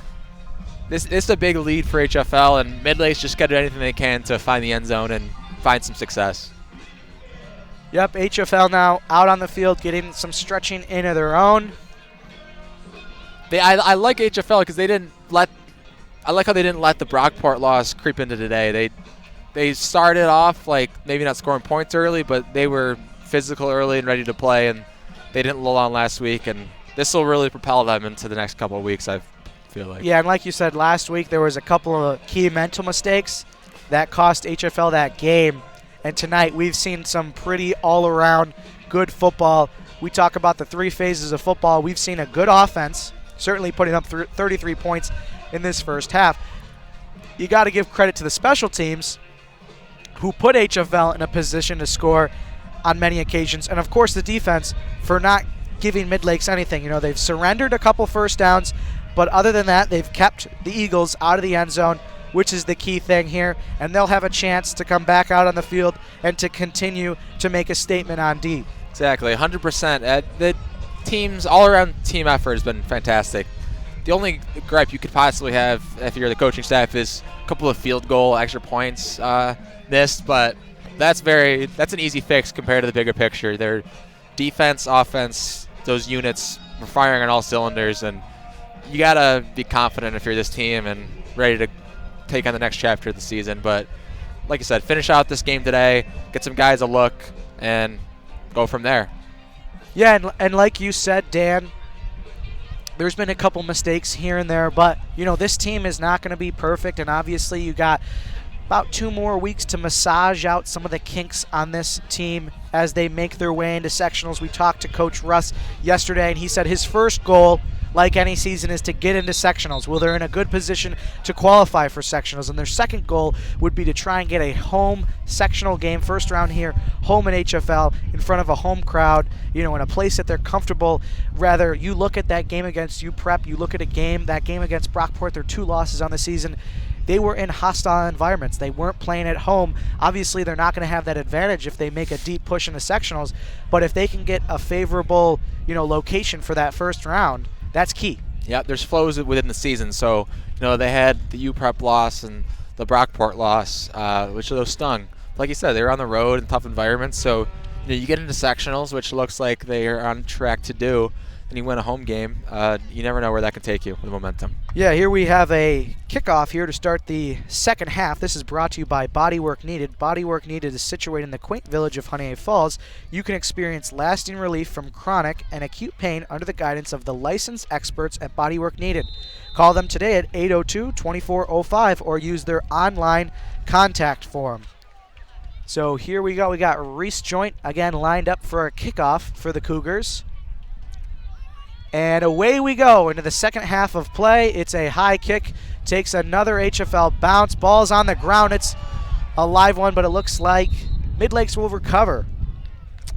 Speaker 2: this is a big lead for HFL, and Midlakes just got to do anything they can to find the end zone and find some success.
Speaker 1: Yep, HFL now out on the field getting some stretching in of their own.
Speaker 2: I like HFL because I like how they didn't let the Brockport loss creep into today. They started off maybe not scoring points early, but they were physical early and ready to play, and they didn't lull on last week, and this will really propel them into the next couple of weeks, I feel like. Yeah,
Speaker 1: and like you said, last week there was a couple of key mental mistakes that cost HFL that game, and tonight we've seen some pretty all-around good football. We talk about the three phases of football. We've seen a good offense, certainly putting up 33 points in this first half. You got to give credit to the special teams who put HFL in a position to score on many occasions, and of course the defense for not giving Midlakes anything. They've surrendered a couple first downs, but other than that, they've kept the Eagles out of the end zone, which is the key thing here, and they'll have a chance to come back out on the field and to continue to make a statement on D.
Speaker 2: Exactly, 100%. The team's all-around team effort has been fantastic. The only gripe you could possibly have if you're the coaching staff is a couple of field goal extra points missed, but that's an easy fix compared to the bigger picture. Their defense, offense, those units were firing on all cylinders, and you got to be confident if you're this team and ready to take on the next chapter of the season. But like I said, finish out this game today, get some guys a look, and go from there.
Speaker 1: Yeah, and like you said, Dan, there's been a couple mistakes here and there, but, this team is not going to be perfect, and obviously you got about 2 more weeks to massage out some of the kinks on this team as they make their way into sectionals. We talked to Coach Russ yesterday, and he said his first goal, like any season, is to get into sectionals. Well, they're in a good position to qualify for sectionals, and their second goal would be to try and get a home sectional game, first round here, home at HFL, in front of a home crowd, in a place that they're comfortable. Rather, you look at that game against UPrep, you look at that game against Brockport, their 2 losses on the season. they were in hostile environments. They weren't playing at home. Obviously, they're not going to have that advantage if they make a deep push in the sectionals, but if they can get a favorable, location for that first round, that's key.
Speaker 2: Yeah, there's flows within the season. So, they had the UPrep loss and the Brockport loss, which those stung. Like you said, they were on the road in tough environments. So, you get into sectionals, which looks like they are on track to do, and you win a home game. You never know where that can take you with momentum.
Speaker 1: Yeah, here we have a kickoff here to start the second half. This is brought to you by Bodywork Needed. Bodywork Needed is situated in the quaint village of Honeoye Falls. You can experience lasting relief from chronic and acute pain under the guidance of the licensed experts at Bodywork Needed. Call them today at 802-2405 or use their online contact form. So here we go. We got Reese Joint again lined up for a kickoff for the Cougars. And away we go into the second half of play. It's a high kick, takes another HFL bounce. Ball's on the ground. It's a live one, but it looks like Midlakes will recover.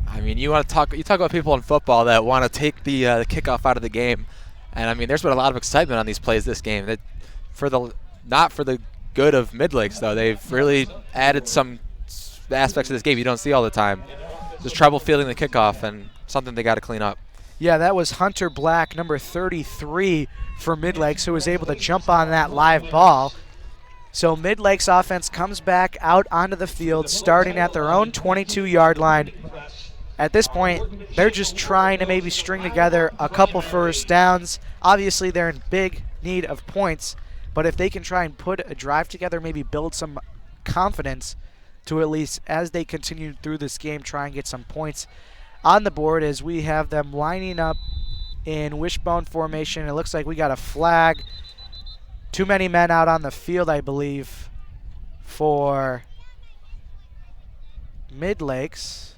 Speaker 2: I mean, you talk about people in football that want to take the kickoff out of the game, and I mean, there's been a lot of excitement on these plays this game. Not for the good of Midlakes though. They've really added some aspects of this game you don't see all the time. There's trouble fielding the kickoff, and something they got to clean up.
Speaker 1: Yeah, that was Hunter Black, number 33 for Midlakes, who was able to jump on that live ball. So Midlakes offense comes back out onto the field, starting at their own 22-yard line. At this point, they're just trying to maybe string together a couple first downs. Obviously, they're in big need of points, but if they can try and put a drive together, maybe build some confidence to at least, as they continue through this game, try and get some points on the board, as we have them lining up in wishbone formation. It looks like we got a flag. Too many men out on the field, I believe, for Midlakes,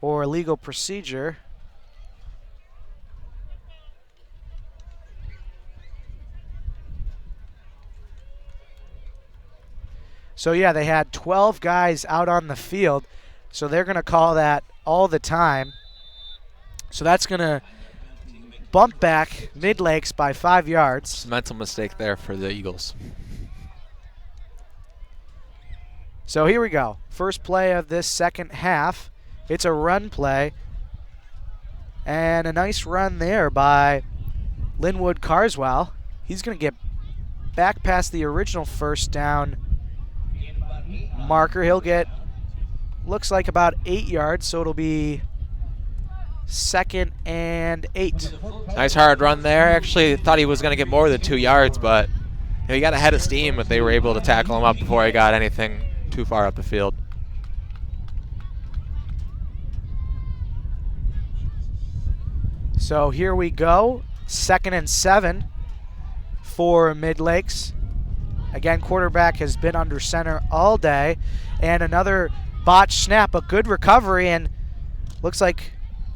Speaker 1: or illegal procedure. So yeah, they had 12 guys out on the field, so they're going to call that all the time. So that's going to bump back Midlakes by 5 yards.
Speaker 2: It's a mental mistake there for the Eagles.
Speaker 1: So here we go. First play of this second half. It's a run play. And a nice run there by Linwood Carswell. He's going to get back past the original first down marker. He'll get, looks like about 8 yards, so it'll be 2nd and 8.
Speaker 2: Nice hard run there. Actually thought he was going to get more than 2 yards, but he got ahead of steam, but they were able to tackle him up before he got anything too far up the field.
Speaker 1: So here we go, 2nd and 7 for Midlakes. Again, quarterback has been under center all day. And another botched snap, a good recovery, and looks like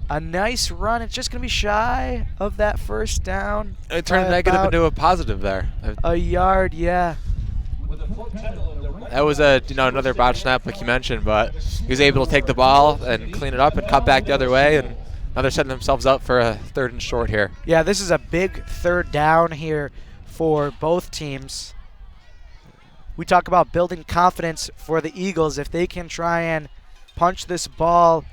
Speaker 1: a nice run. It's just going to be shy of that first down.
Speaker 2: It turned negative into a positive there.
Speaker 1: A yard, yeah.
Speaker 2: That was another botched snap like you mentioned, but he was able to take the ball and clean it up and cut back the other way, and now they're setting themselves up for a 3rd and short here.
Speaker 1: Yeah, this is a big 3rd down here for both teams. We talk about building confidence for the Eagles. If they can try and punch this ball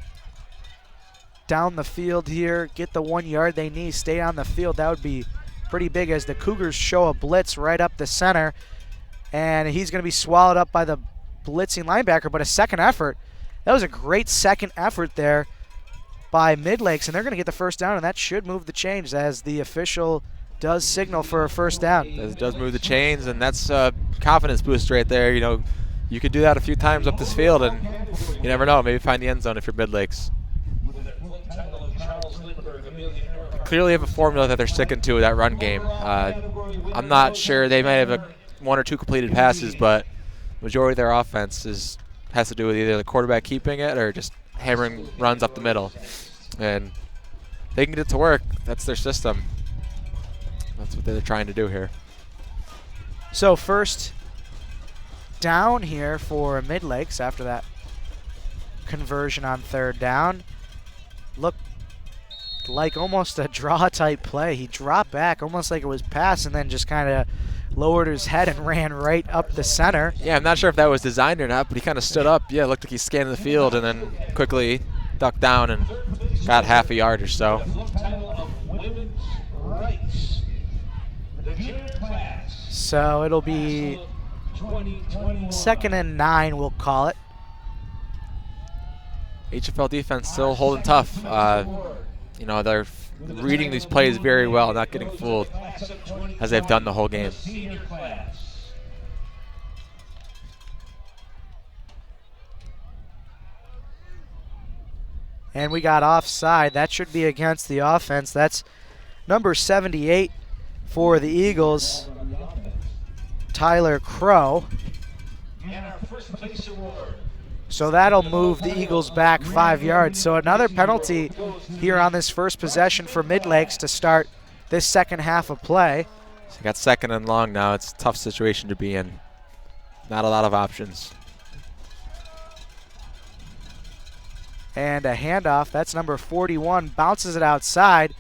Speaker 1: down the field here, get the 1 yard they need, stay on the field, that would be pretty big, as the Cougars show a blitz right up the center. And he's going to be swallowed up by the blitzing linebacker, but a second effort. That was a great second effort there by Midlakes, and they're going to get the first down, and that should move the chains as the official does signal for a first down.
Speaker 2: It does move the chains, and that's a confidence boost right there. You could do that a few times up this field, and you never know, maybe find the end zone if you're Midlakes. Clearly have a formula that they're sticking to with that run game. I'm not sure, they might have 1 or 2 completed passes, but majority of their offense has to do with either the quarterback keeping it or just hammering runs up the middle. And they can get it to work. That's their system. That's what they're trying to do here.
Speaker 1: So first down here for Midlakes after that conversion on 3rd down. Looked like almost a draw type play. He dropped back almost like it was pass and then just kind of lowered his head and ran right up the center.
Speaker 2: Yeah, I'm not sure if that was designed or not, but he kind of stood up. Yeah, it looked like he scanned the field and then quickly ducked down and got half a yard or so.
Speaker 1: So it'll be 2nd and 9, we'll call it.
Speaker 2: HFL defense still holding tough. You know, they're reading these plays very well, not getting fooled as they've done the whole game.
Speaker 1: And we got offside. That should be against the offense. That's number 78 for the Eagles, Tyler Crow. So that'll move the Eagles back 5 yards. So another penalty here on this first possession for Midlakes to start this second half of play.
Speaker 2: So you got 2nd and long now. It's a tough situation to be in. Not a lot of options.
Speaker 1: And a handoff. That's number 41. Bounces it outside.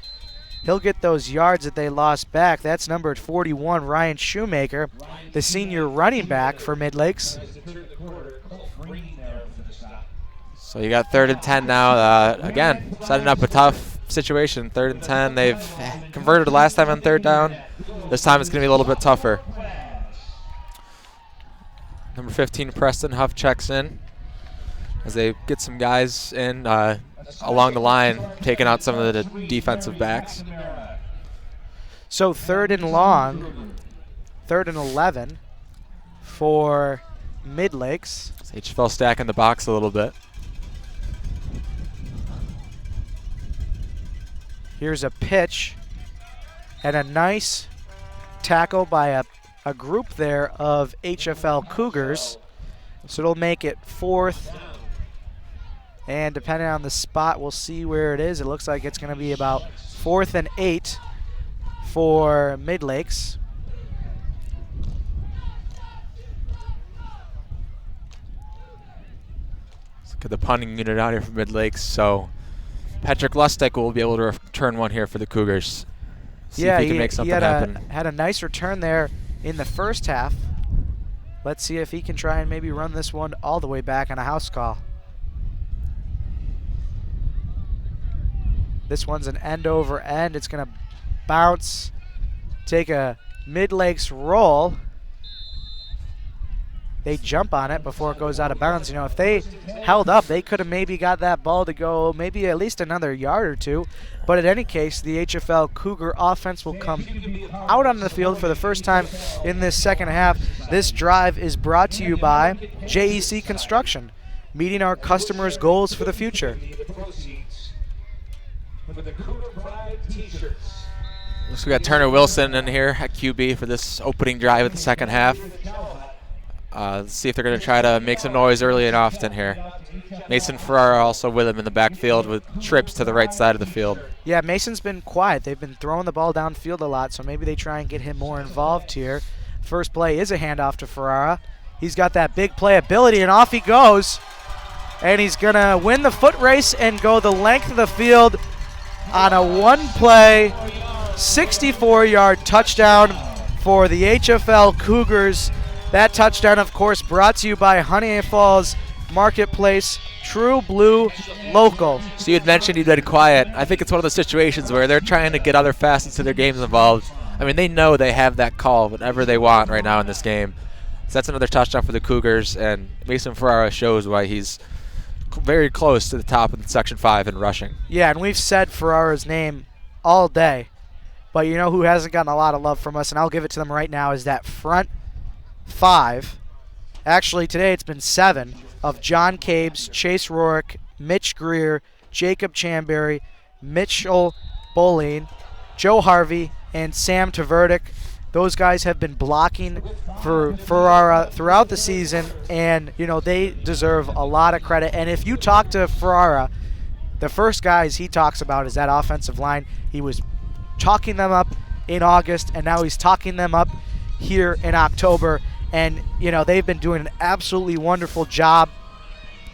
Speaker 1: He'll get those yards that they lost back. That's number 41, Ryan Shoemaker, the senior running back for Midlakes.
Speaker 2: So you got 3rd and 10 now. Again, setting up a tough situation. 3rd and 10. They've converted last time on 3rd down. This time it's going to be a little bit tougher. Number 15, Preston Huff, checks in as they get some guys in along the line, taking out some of the defensive backs.
Speaker 1: So 3rd and long, 3rd and 11 for Midlakes.
Speaker 2: HFL stacking the box a little bit.
Speaker 1: Here's a pitch and a nice tackle by a group there of HFL Cougars. So it'll make it 4th. And depending on the spot, we'll see where it is. It looks like it's going to be about 4th and 8 for Midlakes.
Speaker 2: Let's look at the punting unit out here for Midlakes. So Patrick Lustig will be able to return one here for the Cougars. See if he can make something happen.
Speaker 1: Had a nice return there in the first half. Let's see if he can try and maybe run this one all the way back on a house call. This one's an end over end. It's going to bounce, take a Midlakes roll. They jump on it before it goes out of bounds. You know, if they held up, they could have maybe got that ball to go maybe at least another yard or two. But in any case, the HFL Cougar offense will come out on the field for the first time in this second half. This drive is brought to you by JEC Construction, meeting our customers' goals for the future.
Speaker 2: Looks we got Turner Wilson in here at QB for this opening drive of the second half. Let's see if they're going to try to make some noise early and often here. Mason Ferrara also with him in the backfield with trips to the right side of the field.
Speaker 1: Yeah, Mason's been quiet. They've been throwing the ball downfield a lot, so maybe they try and get him more involved here. First play is a handoff to Ferrara. He's got that big playability, and off he goes. And he's going to win the foot race and go the length of the field on a one-play, 64-yard touchdown for the HFL Cougars. That touchdown, of course, brought to you by Honeoye Falls Marketplace, True Blue Local.
Speaker 2: So you had mentioned you'd been quiet. I think it's one of those situations where they're trying to get other facets of their games involved. I mean, they know they have that call whenever they want right now in this game. So that's another touchdown for the Cougars, and Mason Ferrara shows why he's very close to the top of Section 5 in rushing.
Speaker 1: Yeah, and we've said Ferrara's name all day. But you know who hasn't gotten a lot of love from us, and I'll give it to them right now, is that front 5. Actually, today it's been 7 of John Cabes, Chase Rorick, Mitch Greer, Jacob Chamberry, Mitchell Boline, Joe Harvey, and Sam Tverdick. Those guys have been blocking for Ferrara throughout the season, and you know they deserve a lot of credit. And if you talk to Ferrara, the first guys he talks about is that offensive line. He was talking them up in August, and now he's talking them up here in October. And you know they've been doing an absolutely wonderful job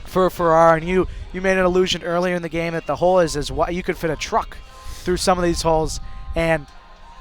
Speaker 1: for Ferrara. And you made an allusion earlier in the game that the hole is as wide you could fit a truck through some of these holes. And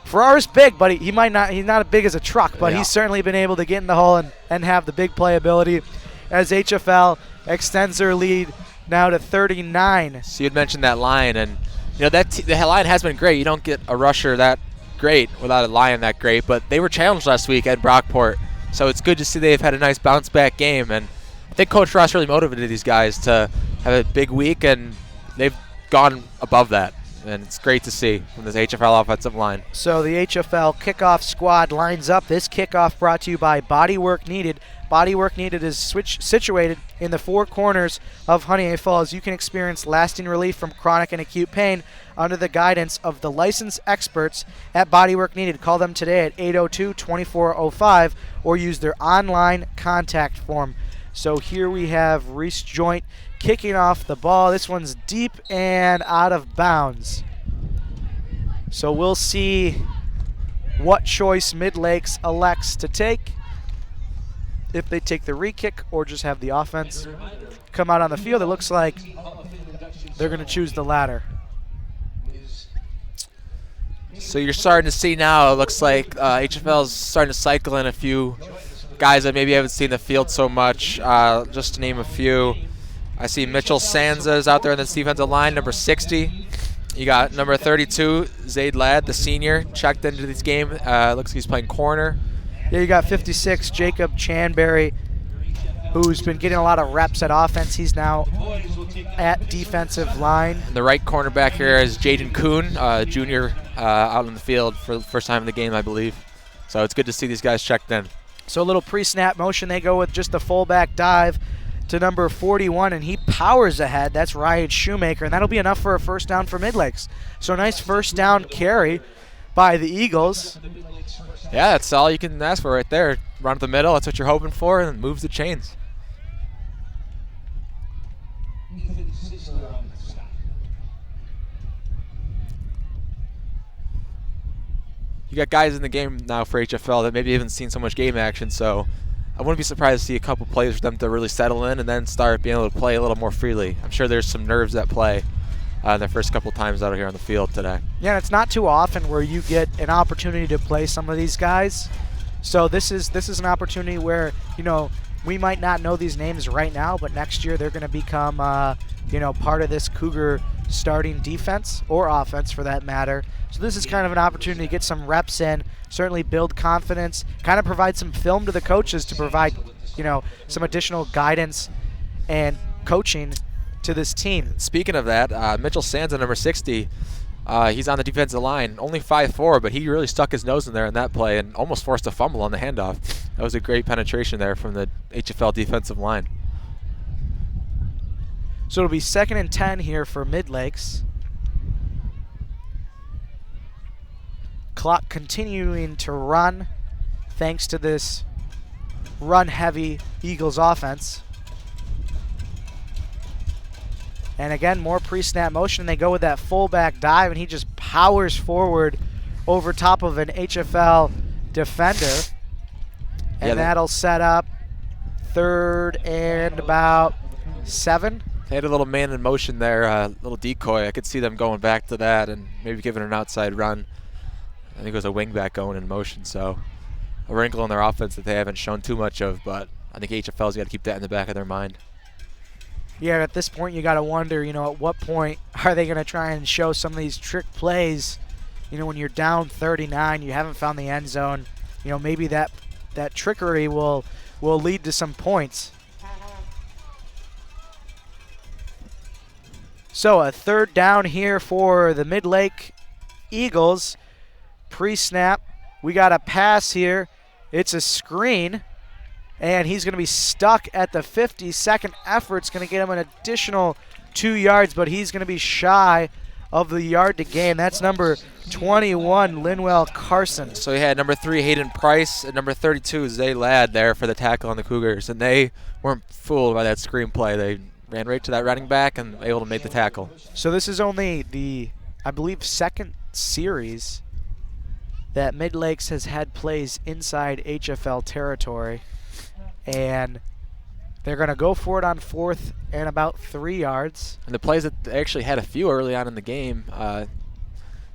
Speaker 1: Farrar's big, but he's not as big as a truck, but
Speaker 2: Yeah.
Speaker 1: he's certainly been able to get in the hole and have the big playability as HFL extends their lead now to 39.
Speaker 2: So you had mentioned that line, and the line has been great. You don't get a rusher that great without a line that great, but they were challenged last week at Brockport, so it's good to see they've had a nice bounce back game, and I think Coach Ross really motivated these guys to have a big week, and they've gone above that, and it's great to see from this HFL offensive line.
Speaker 1: So the HFL kickoff squad lines up. This kickoff brought to you by Bodywork Needed. Bodywork Needed is situated in the four corners of Honeoye Falls. You can experience lasting relief from chronic and acute pain under the guidance of the licensed experts at Bodywork Needed. Call them today at 802-2405 or use their online contact form. So here we have Reese Joint kicking off the ball. This one's deep and out of bounds. So we'll see what choice Midlakes elects to take, if they take the re-kick or just have the offense come out on the field. It looks like they're going to choose the latter.
Speaker 2: So you're starting to see now, it looks like HFL is starting to cycle in a few guys that maybe haven't seen the field so much. Just to name a few, I see Mitchell Sanza is out there on the defensive line, number 60. You got number 32, Zaid Ladd, the senior, checked into this game. Looks like he's playing corner.
Speaker 1: Yeah, you got 56, Jacob Chanberry, who's been getting a lot of reps at offense. He's now at defensive line.
Speaker 2: And the right cornerback here is Jaden Kuhn, junior, out on the field for the first time in the game, I believe. So it's good to see these guys checked in.
Speaker 1: So a little pre-snap motion. They go with just the fullback dive to number 41, and he powers ahead. That's Ryan Shoemaker, and that'll be enough for a first down for Midlakes. So a nice first down carry by the Eagles.
Speaker 2: Yeah, that's all you can ask for right there. Run up the middle, that's what you're hoping for, and moves the chains. You got guys in the game now for HFL that maybe haven't seen so much game action, so I wouldn't be surprised to see a couple plays for them to really settle in and then start being able to play a little more freely. I'm sure there's some nerves at play their first couple times out here on the field today.
Speaker 1: Yeah, and it's not too often where you get an opportunity to play some of these guys. So this is an opportunity where, we might not know these names right now, but next year they're going to become, part of this Cougar starting defense or offense for that matter. So this is kind of an opportunity to get some reps in, certainly build confidence, kind of provide some film to the coaches to provide, some additional guidance and coaching to this team.
Speaker 2: Speaking of that, Mitchell Sands at number 60, he's on the defensive line, only 5'4", but he really stuck his nose in there in that play and almost forced a fumble on the handoff. That was a great penetration there from the HFL defensive line.
Speaker 1: So it'll be 2nd and 10 here for Midlakes. Clock continuing to run thanks to this run-heavy Eagles offense. And again, more pre-snap motion. They go with that fullback dive, and he just powers forward over top of an HFL defender. And that'll set up 3rd and about 7.
Speaker 2: They had a little man in motion there, a little decoy. I could see them going back to that and maybe giving an outside run. I think it was a wingback going in motion, so a wrinkle in their offense that they haven't shown too much of, but I think HFL's got to keep that in the back of their mind.
Speaker 1: Yeah, at this point you got to wonder, at what point are they going to try and show some of these trick plays? When you're down 39, you haven't found the end zone. Maybe that trickery will lead to some points. So a 3rd down here for the Midlake Eagles. Pre-snap, we got a pass here. It's a screen. And he's going to be stuck at the 50-second effort. It's going to get him an additional 2 yards, but he's going to be shy of the yard to gain. That's number 21, Linwell Carson.
Speaker 2: So he had number 3, Hayden Price, and number 32, Zay Ladd there for the tackle on the Cougars. And they weren't fooled by that screenplay. They ran right to that running back and able to make the tackle.
Speaker 1: So this is only the, I believe, 2nd series that Midlakes has had plays inside HFL territory. And they're going to go for it on 4th and about 3 yards.
Speaker 2: And the plays that they actually had a few early on in the game,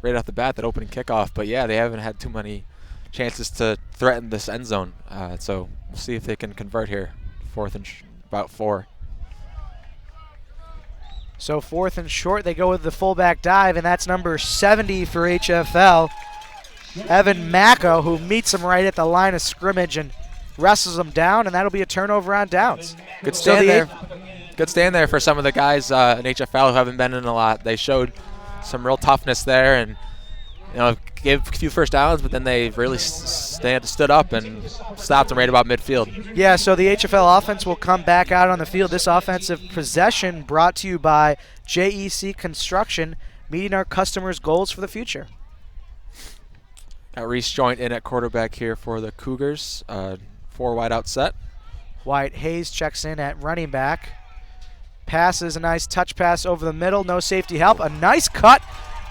Speaker 2: right off the bat, that opening kickoff. But yeah, they haven't had too many chances to threaten this end zone. So we'll see if they can convert here. 4th and about 4.
Speaker 1: So 4th and short, they go with the fullback dive, and that's number 70 for HFL. Evan Macco, who meets him right at the line of scrimmage and wrestles him down, and that'll be a turnover on downs.
Speaker 2: Good stand there. Good stand there for some of the guys in HFL who haven't been in a lot. They showed some real toughness there, and gave a few first downs, but then they really stood up and stopped them right about midfield.
Speaker 1: Yeah, so the HFL offense will come back out on the field. This offensive possession brought to you by JEC Construction, meeting our customers' goals for the future.
Speaker 2: Got Reese Joint in at quarterback here for the Cougars. 4 wide out set.
Speaker 1: Wyatt Hayes checks in at running back. Passes a nice touch pass over the middle. No safety help. A nice cut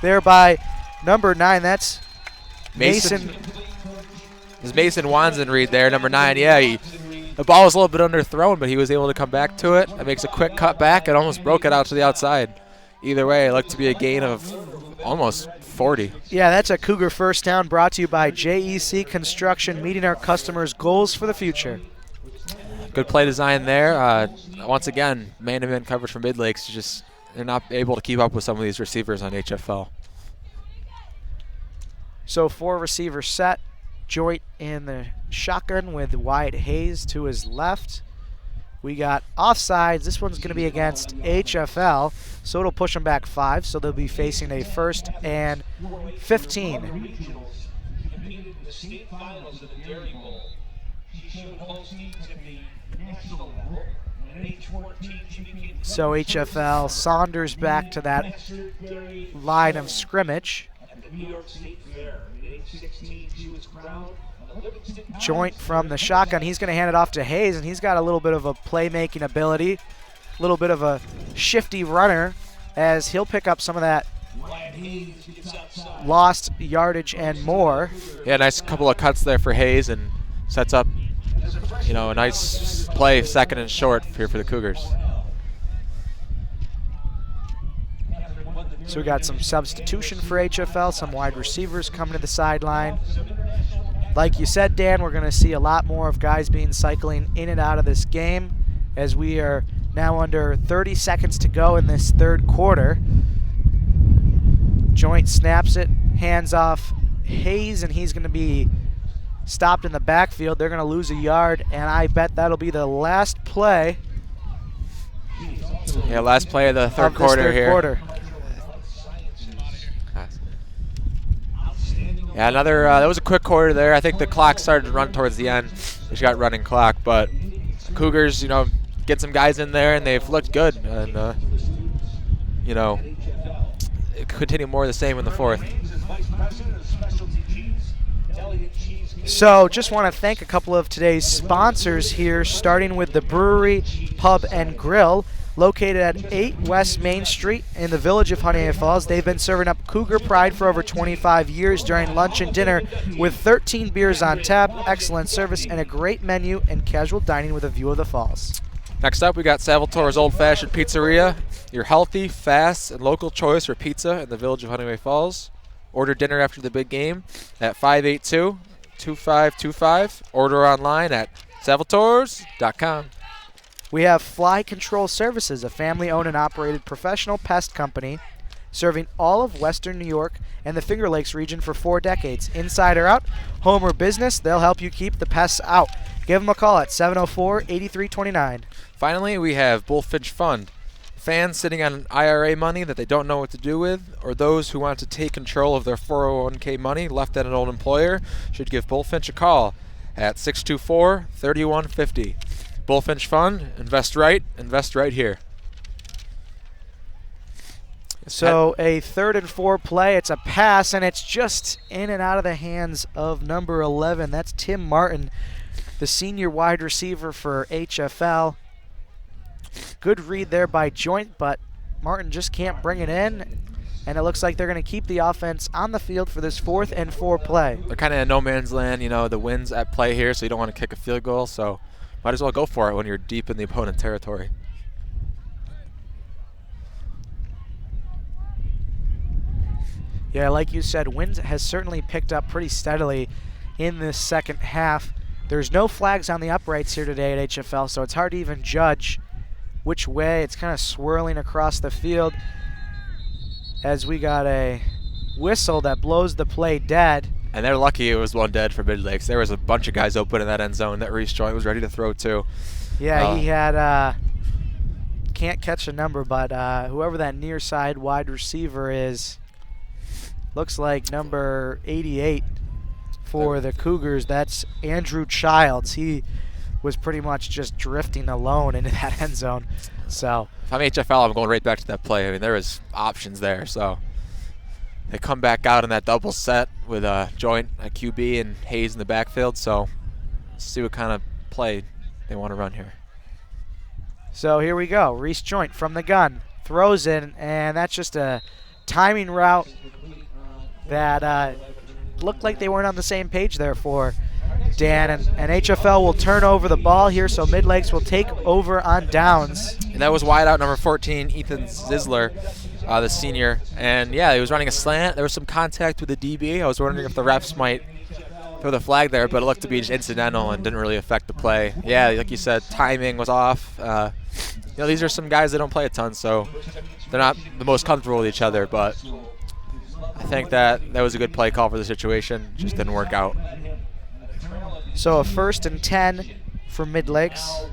Speaker 1: there by number 9. That's Mason.
Speaker 2: There's Mason Wanzenreed there, number 9. Yeah, the ball was a little bit underthrown, but he was able to come back to it. It makes a quick cut back and almost broke it out to the outside. Either way, it looked to be a gain of almost 40.
Speaker 1: Yeah, that's a Cougar first down brought to you by JEC Construction, meeting our customers' goals for the future.
Speaker 2: Good play design there. Once again, man-to-man coverage from Midlakes. Just they're not able to keep up with some of these receivers on HFL.
Speaker 1: So 4 receiver set. Joint in the shotgun with Wyatt Hayes to his left. We got offsides. This one's going to be against HFL, so it'll push them back 5. So they'll be facing a 1st and 15. So HFL Saunders back to that line of scrimmage. Joint from the shotgun. He's going to hand it off to Hayes, and he's got a little bit of a playmaking ability, a little bit of a shifty runner, as he'll pick up some of that lost yardage and more.
Speaker 2: Yeah, nice couple of cuts there for Hayes, and sets up, a nice play, 2nd and short here for the Cougars.
Speaker 1: So we got some substitution for HFL, some wide receivers coming to the sideline. Like you said, Dan, we're going to see a lot more of guys cycling in and out of this game, as we are now under 30 seconds to go in this 3rd quarter. Joint snaps it, hands off Hayes, and he's going to be stopped in the backfield. They're going to lose a yard, and I bet that'll be the last play.
Speaker 2: Yeah, last play of the third quarter here. Yeah, that was a quick quarter there. I think the clock started to run towards the end. They just got running clock, but Cougars, get some guys in there, and they've looked good. And, continue more of the same in the 4th.
Speaker 1: So just want to thank a couple of today's sponsors here, starting with the Brewery, Pub, and Grill, located at 8 West Main Street in the village of Honeoye Falls. They've been serving up Cougar Pride for over 25 years during lunch and dinner with 13 beers on tap, excellent service, and a great menu and casual dining with a view of the falls.
Speaker 2: Next up, we got Salvatore's Old Fashioned Pizzeria, your healthy, fast, and local choice for pizza in the village of Honeoye Falls. Order dinner after the big game at 582-2525. Order online at salvatores.com.
Speaker 1: We have Fly Control Services, a family-owned and operated professional pest company serving all of Western New York and the Finger Lakes region for 4 decades. Inside or out, home or business, they'll help you keep the pests out. Give them a call at 704-8329.
Speaker 2: Finally, we have Bullfinch Fund. Fans sitting on IRA money that they don't know what to do with, or those who want to take control of their 401k money left at an old employer, should give Bullfinch a call at 624-3150. Bullfinch Fund, invest right here.
Speaker 1: So a 3rd and 4 play. It's a pass, and it's just in and out of the hands of number 11. That's Tim Martin, the senior wide receiver for HFL. Good read there by Joint, but Martin just can't bring it in. And it looks like they're going to keep the offense on the field for this 4th and 4 play.
Speaker 2: They're kind of in no man's land. The wind's at play here, so you don't want to kick a field goal. So might as well go for it when you're deep in the opponent territory.
Speaker 1: Yeah, like you said, wind has certainly picked up pretty steadily in this second half. There's no flags on the uprights here today at HFL, so it's hard to even judge which way. It's kind of swirling across the field as we got a whistle that blows the play dead.
Speaker 2: And they're lucky it was one dead for Midlakes. There was a bunch of guys open in that end zone that Reese Joint was ready to throw to.
Speaker 1: Yeah, he had, can't catch a number, but whoever that near side wide receiver is, looks like number 88 for the Cougars. That's Andrew Childs. He was pretty much just drifting alone into that end zone. So
Speaker 2: if I'm HFL, I'm going right back to that play. I mean, there was options there. So they come back out in that double set with Joint, a QB, and Hayes in the backfield. So let's see what kind of play they want to run here.
Speaker 1: So here we go. Reese Joint from the gun throws in, and that's just a timing route that looked like they weren't on the same page there for Dan, and HFL will turn over the ball here, so Midlakes will take over on downs.
Speaker 2: And that was wide out number 14, Ethan Zisler, the senior. And yeah, he was running a slant. There was some contact with the DB. I was wondering if the refs might throw the flag there, but it looked to be just incidental and didn't really affect the play. Yeah, like you said, timing was off. These are some guys that don't play a ton, so they're not the most comfortable with each other, but I think that was a good play call for the situation. Just didn't work out.
Speaker 1: So a 1st and 10 for Midlakes.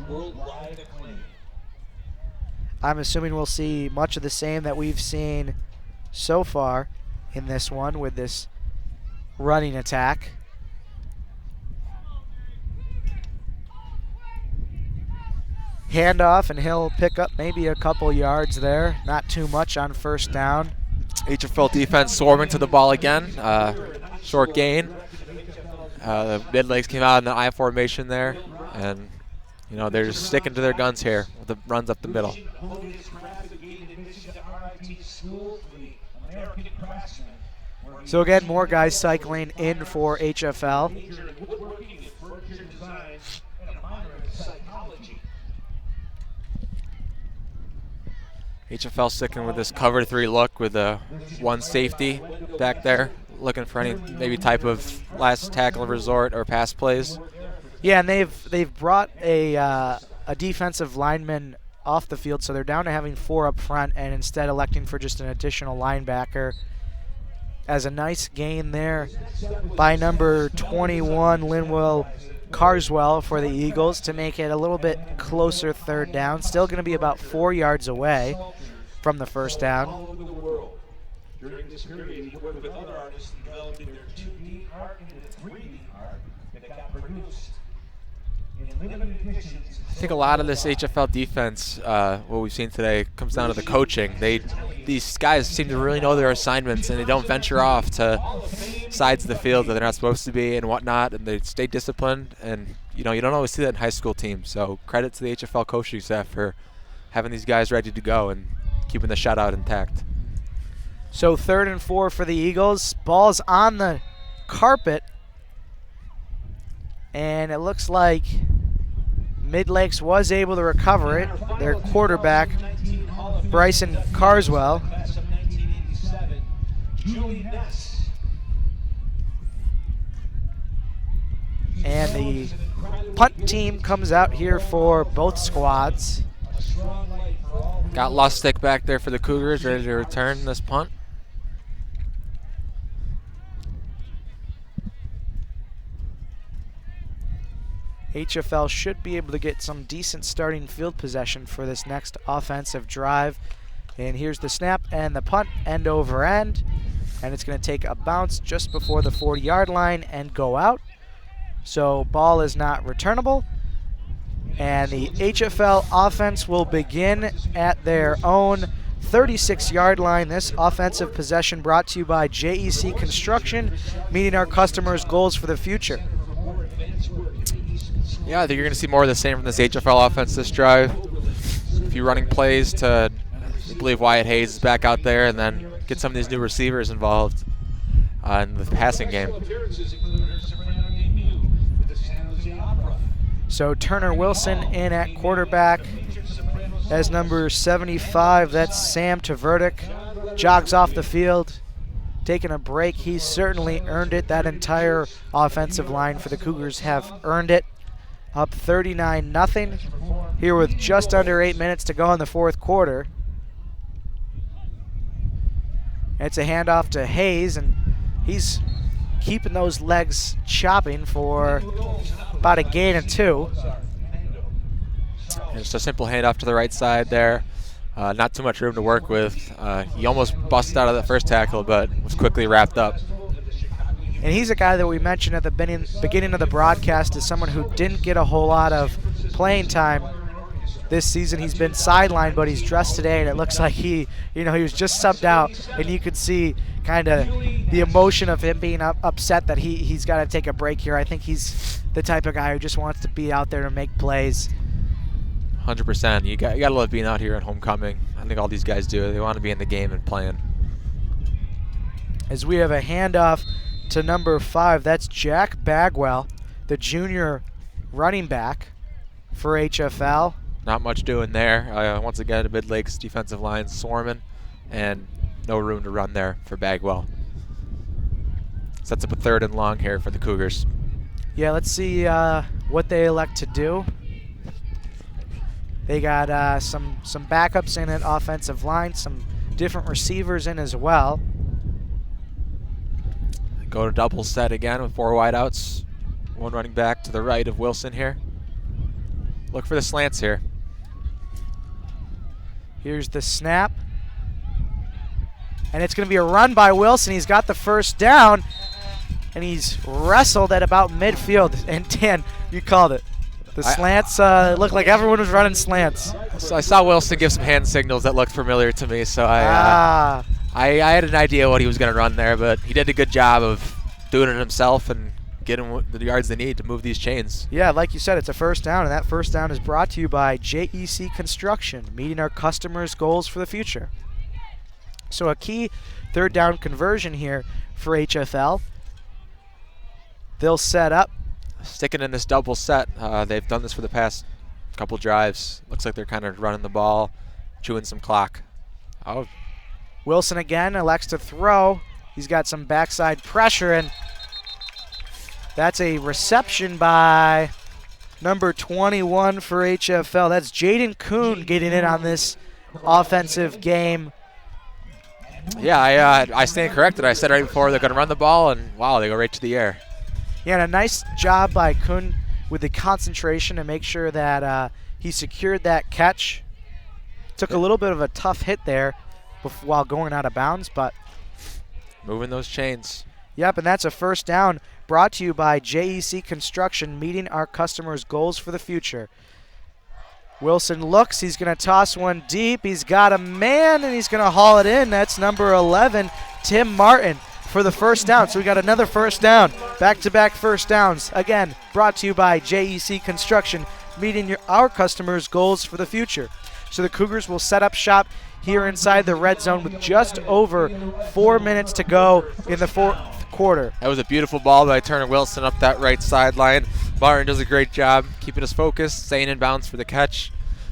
Speaker 1: I'm assuming we'll see much of the same that we've seen so far in this one with this running attack. Handoff, and he'll pick up maybe a couple yards there. Not too much on 1st down.
Speaker 2: HFL defense swarming to the ball again. Short gain. The Midlakes came out in the I formation there, and they're just sticking to their guns here with the runs up the middle.
Speaker 1: So again, more guys cycling in for HFL.
Speaker 2: HFL sticking with this cover 3 look with a 1 safety back there, looking for any maybe type of last tackle resort or pass plays.
Speaker 1: Yeah, and they've brought a defensive lineman off the field, so they're down to having 4 up front and instead electing for just an additional linebacker. As a nice gain there by number 21, Linwell Carswell for the Eagles to make it a little bit closer 3rd down. Still going to be about 4 yards away from the 1st down.
Speaker 3: During this period, he worked with other artists developing their 2D art into 3D art that got produced in limited editions.
Speaker 2: I think a lot of this HFL defense, what we've seen today, comes down to the coaching. These guys seem to really know their assignments, and they don't venture off to sides of the field that they're not supposed to be and whatnot, and they stay disciplined. And you don't always see that in high school teams. So credit to the HFL coaching staff for having these guys ready to go and keeping the shutout intact.
Speaker 1: So 3rd and 4 for the Eagles. Ball's on the carpet, and it looks like Midlakes was able to recover it. Their quarterback, Bryson Carswell. And the punt team comes out here for both squads.
Speaker 2: Got Lustig back there for the Cougars, ready to return this punt.
Speaker 1: HFL should be able to get some decent starting field possession for this next offensive drive. And here's the snap and the punt, end over end. And it's going to take a bounce just before the 40-yard line and go out. So ball is not returnable. And the HFL offense will begin at their own 36-yard line. This offensive possession brought to you by JEC Construction, meeting our customers' goals for the future.
Speaker 2: Yeah, I think you're going to see more of the same from this HFL offense this drive. A few running plays to, I believe Wyatt Hayes is back out there, and then get some of these new receivers involved in the passing game.
Speaker 1: So Turner Wilson in at quarterback as number 75. That's Sam Tverdick. Jogs off the field. taking a break. He certainly earned it. That entire offensive line for the Cougars have earned it. Up 39-0 here with just under 8 minutes to go in the fourth quarter. It's a handoff to Hayes, and he's keeping those legs chopping for about a gain of 2.
Speaker 2: And just a simple handoff to the right side there. Not too much room to work with. He almost busted out of the first tackle, but was quickly wrapped up.
Speaker 1: And he's a guy that we mentioned at the beginning of the broadcast as someone who didn't get a whole lot of playing time this season. He's been sidelined, but he's dressed today, and it looks like he was just subbed out, and you could see kind of the emotion of him being upset that he's got to take a break here. I think he's the type of guy who just wants to be out there to make plays.
Speaker 2: 100%. You got to love being out here at homecoming. I think all these guys do. They want to be in the game and playing.
Speaker 1: As we have a handoff to number 5, that's Jack Bagwell, the junior running back for HFL.
Speaker 2: Not much doing there. Once again, Midlakes defensive line swarming, and no room to run there for Bagwell. Sets up a 3rd and long here for the Cougars.
Speaker 1: Yeah, let's see what they elect to do. They got some backups in at offensive line, some different receivers in as well.
Speaker 2: Go to double set again with 4 wideouts. 1 running back to the right of Wilson here. Look for the slants here.
Speaker 1: Here's the snap. And it's going to be a run by Wilson. He's got the first down, and he's wrestled at about midfield. And Dan, you called it. The slants looked like everyone was running slants.
Speaker 2: So I saw Wilson give some hand signals that looked familiar to me, so I had an idea what he was going to run there, but he did a good job of doing it himself and getting the yards they need to move these chains.
Speaker 1: Yeah, like you said, it's a first down, and that first down is brought to you by JEC Construction, meeting our customers' goals for the future. So a key 3rd down conversion here for HFL. They'll set up.
Speaker 2: Sticking in this double set. They've done this for the past couple drives. Looks like they're kind of running the ball, chewing some clock. Oh.
Speaker 1: Wilson again elects to throw. He's got some backside pressure, and that's a reception by number 21 for HFL. That's Jaden Kuhn getting in on this offensive game.
Speaker 2: Yeah, I stand corrected. I said right before they're going to run the ball, and wow, they go right to the air.
Speaker 1: Yeah, and a nice job by Kuhn with the concentration to make sure that he secured that catch. Took a little bit of a tough hit there while going out of bounds, but
Speaker 2: moving those chains.
Speaker 1: Yep, and that's a first down brought to you by JEC Construction, meeting our customers' goals for the future. Wilson looks, he's going to toss one deep. He's got a man, and he's going to haul it in. That's number 11, Tim Martin, for the first down. So we got another first down, back-to-back first downs. Again, brought to you by JEC Construction, meeting our customers' goals for the future. So the Cougars will set up shop here inside the red zone with just over 4 minutes to go in the fourth quarter.
Speaker 2: That was a beautiful ball by Turner Wilson up that right sideline. Martin does a great job keeping us focused, staying in bounds for the catch,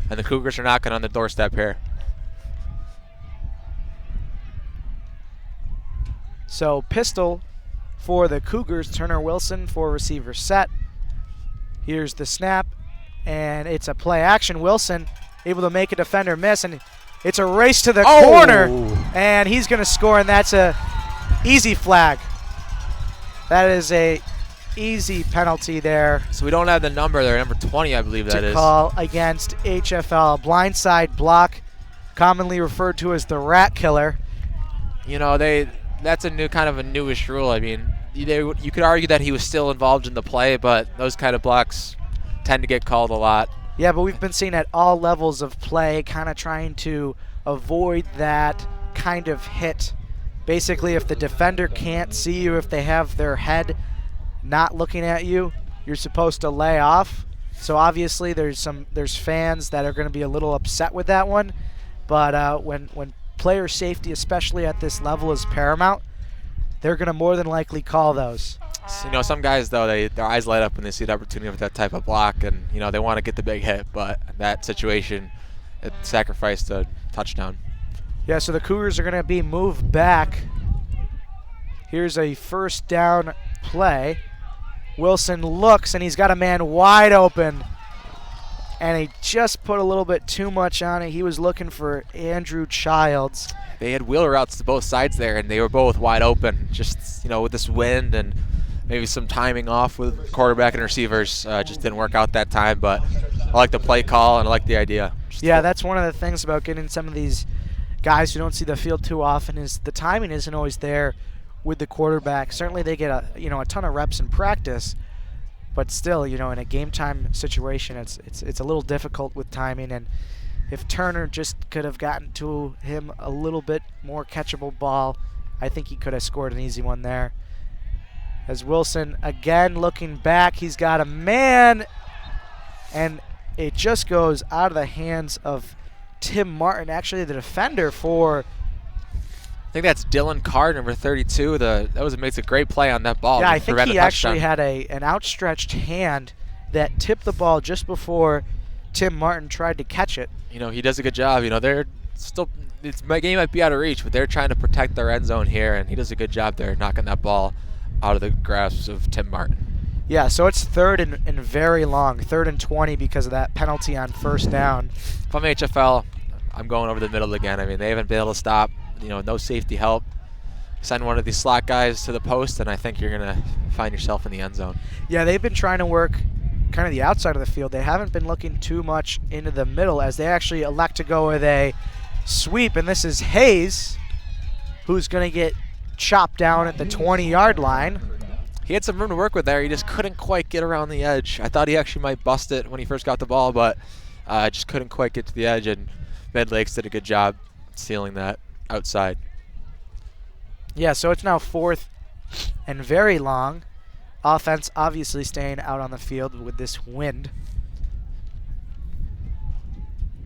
Speaker 2: and the Cougars are knocking on the doorstep here.
Speaker 1: So pistol for the Cougars, Turner Wilson for receiver set. Here's the snap, and it's a play action. Wilson able to make a defender miss, and it's a race to the corner, and he's going to score, and that's a easy flag. That is a easy penalty there.
Speaker 2: So we don't have the number there, number 20, I believe that is.
Speaker 1: To call against HFL. Blindside block, commonly referred to as the rat killer.
Speaker 2: You know, that's a newish rule. I mean, you could argue that he was still involved in the play, but those kind of blocks tend to get called a lot.
Speaker 1: Yeah, but we've been seeing at all levels of play, kind of trying to avoid that kind of hit. Basically, if the defender can't see you, if they have their head not looking at you, you're supposed to lay off. So obviously there's fans that are going to be a little upset with that one. But when player safety, especially at this level, is paramount, they're going to more than likely call those.
Speaker 2: So, you know, some guys, though, their eyes light up when they see the opportunity with that type of block, and, you know, they want to get the big hit, but that situation, it sacrificed a touchdown.
Speaker 1: Yeah, so the Cougars are going to be moved back Here's a first down play. Wilson looks, and he's got a man wide open. And he just put a little bit too much on it. He was looking for Andrew Childs.
Speaker 2: They had wheel routes to both sides there, and they were both wide open. Just, with this wind and maybe some timing off with quarterback and receivers, just didn't work out that time. But I like the play call, and I like the idea.
Speaker 1: Yeah, that's one of the things about getting some of these guys who don't see the field too often is the timing isn't always there with the quarterback. Certainly they get a ton of reps in practice, but still, in a game time situation, it's a little difficult with timing. And if Turner just could have gotten to him a little bit more catchable ball, I think he could have scored an easy one there. As Wilson again looking back, he's got a man, and it just goes out of the hands of Tim Martin, actually the defender for.
Speaker 2: I think that's Dylan Carr, number 32. Makes a great play on that ball.
Speaker 1: Yeah, I think he actually had an outstretched hand that tipped the ball just before Tim Martin tried to catch it.
Speaker 2: He does a good job. They're still, my game might be out of reach, but they're trying to protect their end zone here, and he does a good job there knocking that ball out of the grasps of Tim Martin.
Speaker 1: Yeah, so it's third and very long, 3rd and 20 because of that penalty on first down.
Speaker 2: If I'm HFL, I'm going over the middle again. I mean, they haven't been able to stop, no safety help. Send one of these slot guys to the post, and I think you're going to find yourself in the end zone.
Speaker 1: Yeah, they've been trying to work kind of the outside of the field. They haven't been looking too much into the middle as they actually elect to go with a sweep, and this is Hayes, who's going to get chopped down at the 20-yard line.
Speaker 2: He had some room to work with there. He just couldn't quite get around the edge. I thought he actually might bust it when he first got the ball, but just couldn't quite get to the edge, and Midlakes did a good job sealing that outside.
Speaker 1: Yeah, so it's now 4th and very long. Offense obviously staying out on the field with this wind.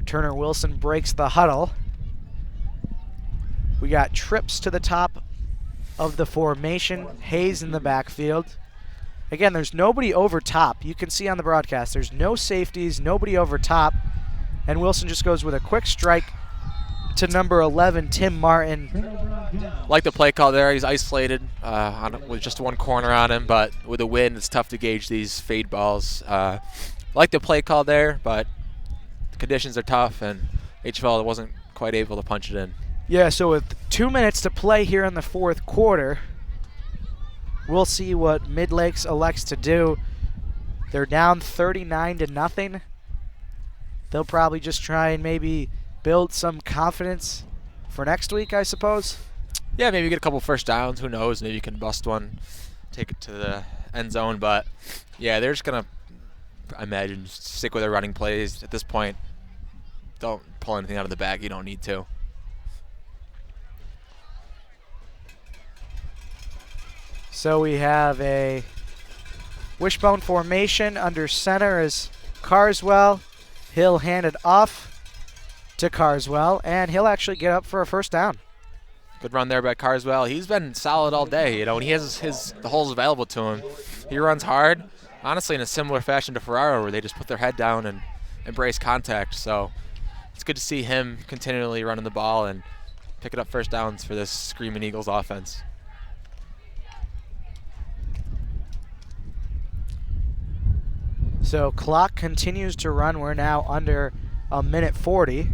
Speaker 1: Turner Wilson breaks the huddle. We got trips to the top of the formation. Hayes in the backfield. Again, there's nobody over top. You can see on the broadcast, there's no safeties, nobody over top. And Wilson just goes with a quick strike to number 11, Tim Martin.
Speaker 2: Like the play call there, he's isolated with just one corner on him, but with the wind, it's tough to gauge these fade balls. Like the play call there, but the conditions are tough, and HFL wasn't quite able to punch it in.
Speaker 1: Yeah, so with 2 minutes to play here in the 4th quarter, we'll see what Midlakes elects to do. They're down 39-0. They'll probably just try and maybe build some confidence for next week, I suppose.
Speaker 2: Yeah, maybe get a couple first downs. Who knows? Maybe you can bust one, take it to the end zone. But, yeah, they're just going to, I imagine, stick with their running plays. At this point, don't pull anything out of the bag you don't need to.
Speaker 1: So we have a wishbone formation under center is Carswell. He'll hand it off to Carswell, and he'll actually get up for a first down.
Speaker 2: Good run there by Carswell. He's been solid all day, and he has the holes available to him. He runs hard, honestly in a similar fashion to Ferraro, where they just put their head down and embrace contact. So it's good to see him continually running the ball and picking up first downs for this Screaming Eagles offense.
Speaker 1: So clock continues to run. We're now under a minute 40.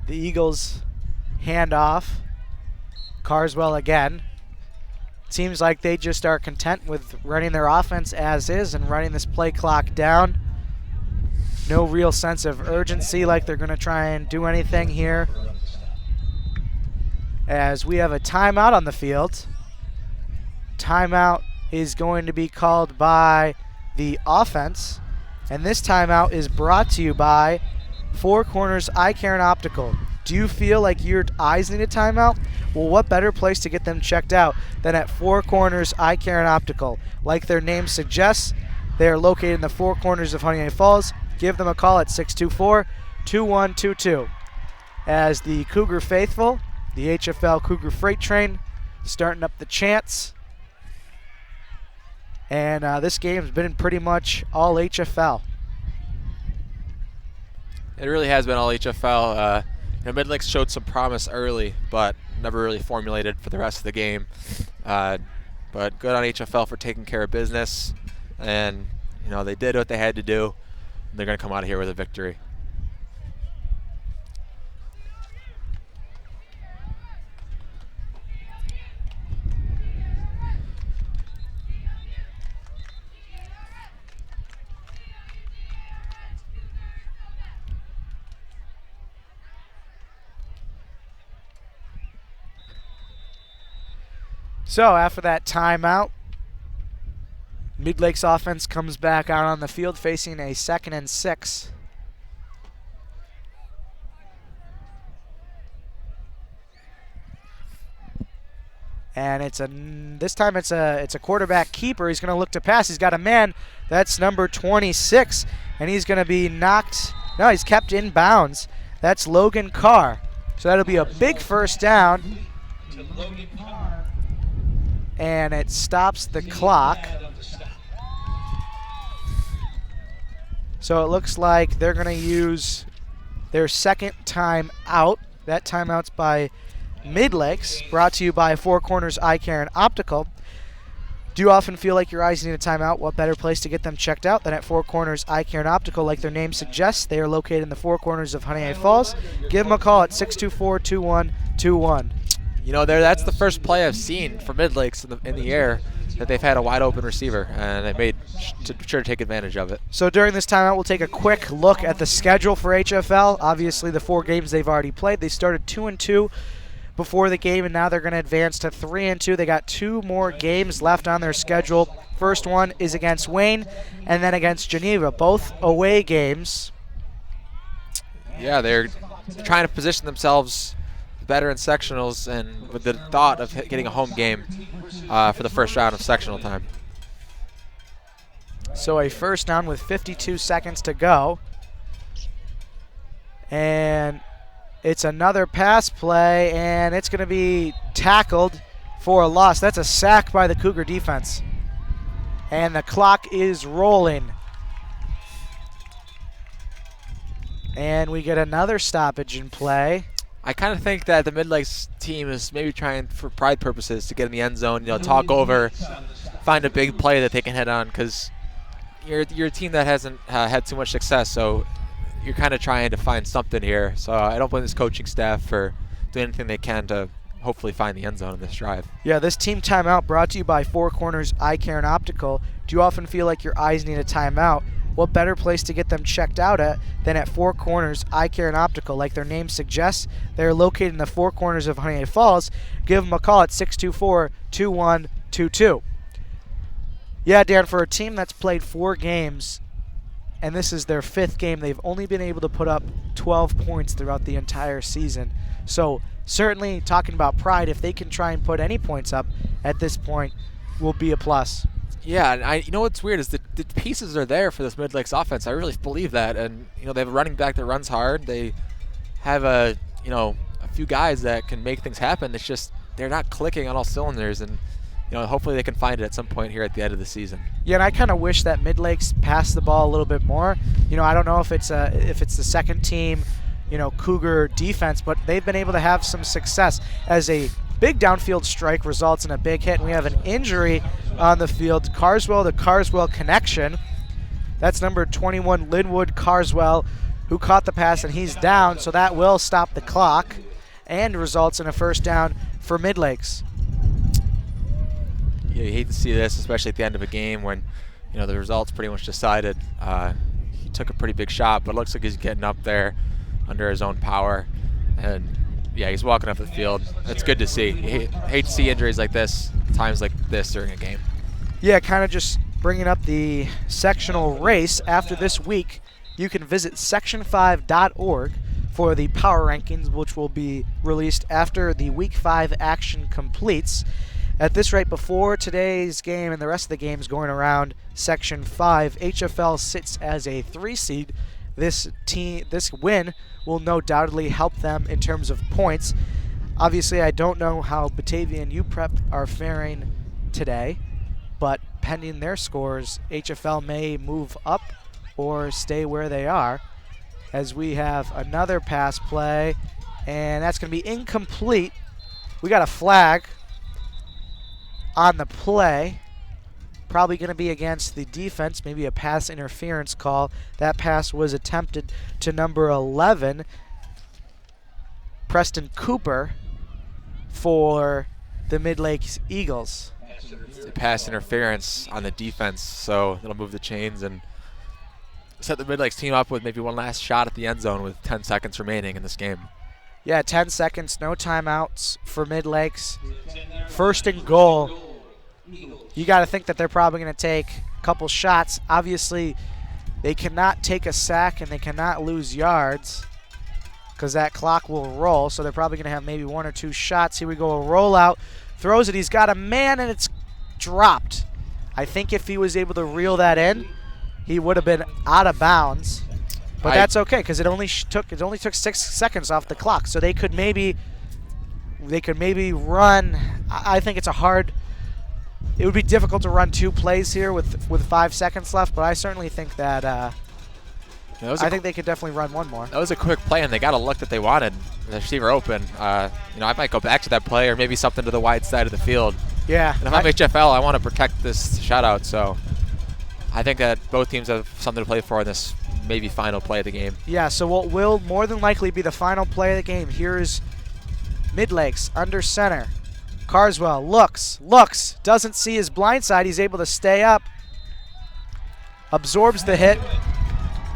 Speaker 1: The Eagles hand off. Carswell again. Seems like they just are content with running their offense as is and running this play clock down. No real sense of urgency like they're going to try and do anything here. As we have a timeout on the field. Timeout is going to be called by the offense. And this timeout is brought to you by Four Corners Eye Care and Optical. Do you feel like your eyes need a timeout? Well, what better place to get them checked out than at Four Corners Eye Care and Optical? Like their name suggests, they are located in the Four Corners of Honeoye Falls. Give them a call at 624-2122. As the Cougar faithful, the HFL Cougar Freight Train, starting up the chants. And this game's been pretty much all HFL.
Speaker 2: It really has been all HFL. Midlakes showed some promise early, but never really formulated for the rest of the game. But good on HFL for taking care of business, and they did what they had to do. They're going to come out of here with a victory.
Speaker 1: So after that timeout, Midlakes offense comes back out on the field facing a 2nd and 6. And this time it's a quarterback keeper. He's going to look to pass. He's got a man. That's number 26, and he's going to be knocked. No, he's kept in bounds. That's Logan Carr. So that'll be a big first down. And it stops the clock. So it looks like they're going to use their second time out. That timeout's by Midlakes, brought to you by Four Corners Eye Care and Optical. Do you often feel like your eyes need a timeout? What better place to get them checked out than at Four Corners Eye Care and Optical? Like their name suggests, they are located in the Four Corners of Honeoye Falls. Give them a call at 624-2121.
Speaker 2: That's the first play I've seen for Midlakes in the air that they've had a wide open receiver, and they made sure to take advantage of it.
Speaker 1: So during this timeout, we'll take a quick look at the schedule for HFL. Obviously, the 4 games they've already played. They started 2-2 before the game, and now they're going to advance to 3-2. They got 2 more games left on their schedule. First one is against Wayne, and then against Geneva, both away games.
Speaker 2: Yeah, they're trying to position themselves better in sectionals, and with the thought of getting a home game for the first round of sectional time.
Speaker 1: So a first down with 52 seconds to go. And it's another pass play, and it's going to be tackled for a loss. That's a sack by the Cougar defense. And the clock is rolling. And we get another stoppage in play.
Speaker 2: I kind of think that the Midlakes team is maybe trying, for pride purposes, to get in the end zone, talk over, find a big play that they can head on, because you're a team that hasn't had too much success, so you're kind of trying to find something here. So I don't blame this coaching staff for doing anything they can to hopefully find the end zone in this drive.
Speaker 1: Yeah, this team timeout brought to you by Four Corners Eye Care and Optical. Do you often feel like your eyes need a timeout? What better place to get them checked out at than at Four Corners Eye Care and Optical? Like their name suggests, they're located in the Four Corners of Honeoye Falls. Give them a call at 624-2122. Yeah, Dan, for a team that's played 4 games, and this is their 5th game, they've only been able to put up 12 points throughout the entire season. So certainly talking about pride, if they can try and put any points up at this point, will be a plus.
Speaker 2: Yeah, and what's weird is the pieces are there for this Midlakes offense. I really believe that, and they have a running back that runs hard. They have a few guys that can make things happen. It's just they're not clicking on all cylinders, and hopefully they can find it at some point here at the end of the season.
Speaker 1: Yeah, and I kind of wish that Midlakes passed the ball a little bit more. I don't know if it's the second team, Cougar defense, but they've been able to have some success as a big downfield strike results in a big hit, and we have an injury on the field. Carswell, the Carswell connection. That's number 21, Linwood Carswell, who caught the pass, and he's down, so that will stop the clock and results in a first down for Midlakes.
Speaker 2: Yeah, you hate to see this, especially at the end of a game when the result's pretty much decided. He took a pretty big shot, but it looks like he's getting up there under his own power, and yeah, he's walking up the field. It's good to see. You hate to see injuries like this, times like this during a game.
Speaker 1: Yeah, kind of just bringing up the sectional race. After this week, you can visit section5.org for the power rankings, which will be released after the Week 5 action completes. At this rate, before today's game and the rest of the games going around Section 5, HFL sits as a 3 seed. This win will no doubtly help them in terms of points. Obviously, I don't know how Batavia and UPrep are faring today, but pending their scores, HFL may move up or stay where they are, as we have another pass play, and that's going to be incomplete. We got a flag on the play. Probably going to be against the defense, maybe a pass interference call. That pass was attempted to number 11, Preston Cooper, for the Midlakes Eagles.
Speaker 2: It's a pass interference on the defense, so it'll move the chains and set the Midlakes team up with maybe one last shot at the end zone with 10 seconds remaining in this game.
Speaker 1: Yeah, 10 seconds, no timeouts for Midlakes. First and goal. You got to think that they're probably going to take a couple shots. Obviously, they cannot take a sack and they cannot lose yards because that clock will roll, so they're probably going to have maybe 1 or 2 shots. Here we go, a rollout. Throws it, he's got a man, and it's dropped. I think if he was able to reel that in, he would have been out of bounds. But that's okay because it only took 6 seconds off the clock, so they could maybe run. I think it's a hard. It would be difficult to run 2 plays here with 5 seconds left, but I certainly think that I think they could definitely run one more.
Speaker 2: That was a quick play, and they got a look that they wanted. The receiver open. I might go back to that play or maybe something to the wide side of the field.
Speaker 1: Yeah.
Speaker 2: And if I'm HFL, I want to protect this shutout, so I think that both teams have something to play for in this maybe final play of the game.
Speaker 1: Yeah, so what will more than likely be the final play of the game. Here's Midlakes under center. Carswell looks, doesn't see his blind side. He's able to stay up, absorbs the hit,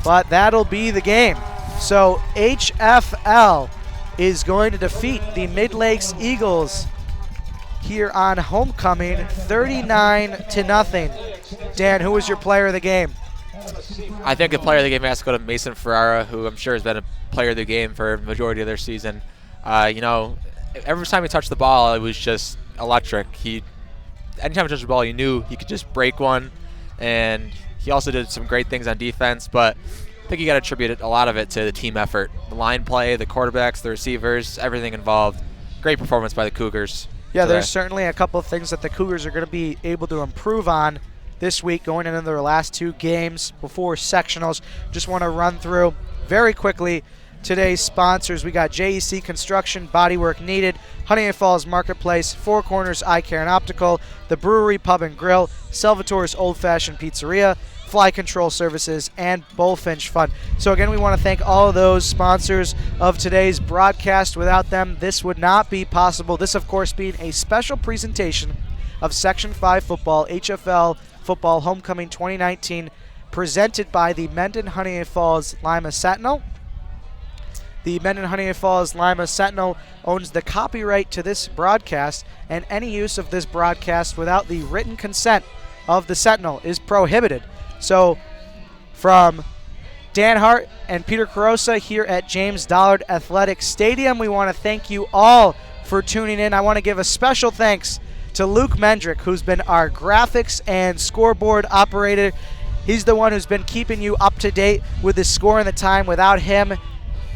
Speaker 1: but that'll be the game. So HFL is going to defeat the Midlakes Eagles here on homecoming 39-0. Dan, who was your player of the game?
Speaker 2: I think the player of the game has to go to Mason Ferrara, who I'm sure has been a player of the game for the majority of their season. Every time he touched the ball, it was just electric. Anytime he touched the ball, you knew he could just break one, and he also did some great things on defense, but I think you got to attribute a lot of it to the team effort. The line play, the quarterbacks, the receivers, everything involved. Great performance by the Cougars.
Speaker 1: Yeah, there's certainly a couple of things that the Cougars are going to be able to improve on this week going into their last 2 games before sectionals. Just want to run through very quickly today's sponsors. We got JEC Construction, Bodywork Needed, Honeoye Falls Marketplace, Four Corners Eye Care and Optical, The Brewery Pub and Grill, Salvatore's Old Fashioned Pizzeria, Fly Control Services, and Bullfinch Fund. So again, we want to thank all of those sponsors of today's broadcast. Without them, this would not be possible. This, of course, being a special presentation of Section 5 football, HFL Football Homecoming 2019, presented by the Mendon-Honeoye Falls-Lima Sentinel. The Mendon-Honeoye Falls-Lima Sentinel owns the copyright to this broadcast, and any use of this broadcast without the written consent of the Sentinel is prohibited. So, from Dan Hart and Peter Carosa here at James Dollard Athletic Stadium, we want to thank you all for tuning in. I want to give a special thanks to Luke Mendrick, who's been our graphics and scoreboard operator. He's the one who's been keeping you up to date with the score and the time. Without him,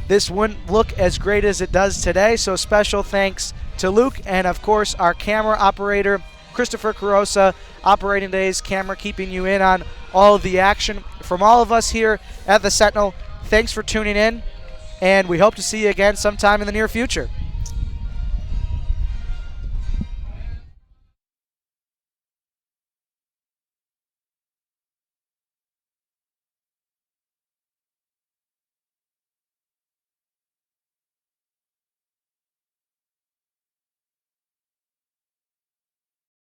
Speaker 1: this wouldn't look as great as it does today. So special thanks to Luke, and of course our camera operator, Christopher Carosa, operating today's camera, keeping you in on all of the action. From all of us here at the Sentinel, thanks for tuning in, and we hope to see you again sometime in the near future.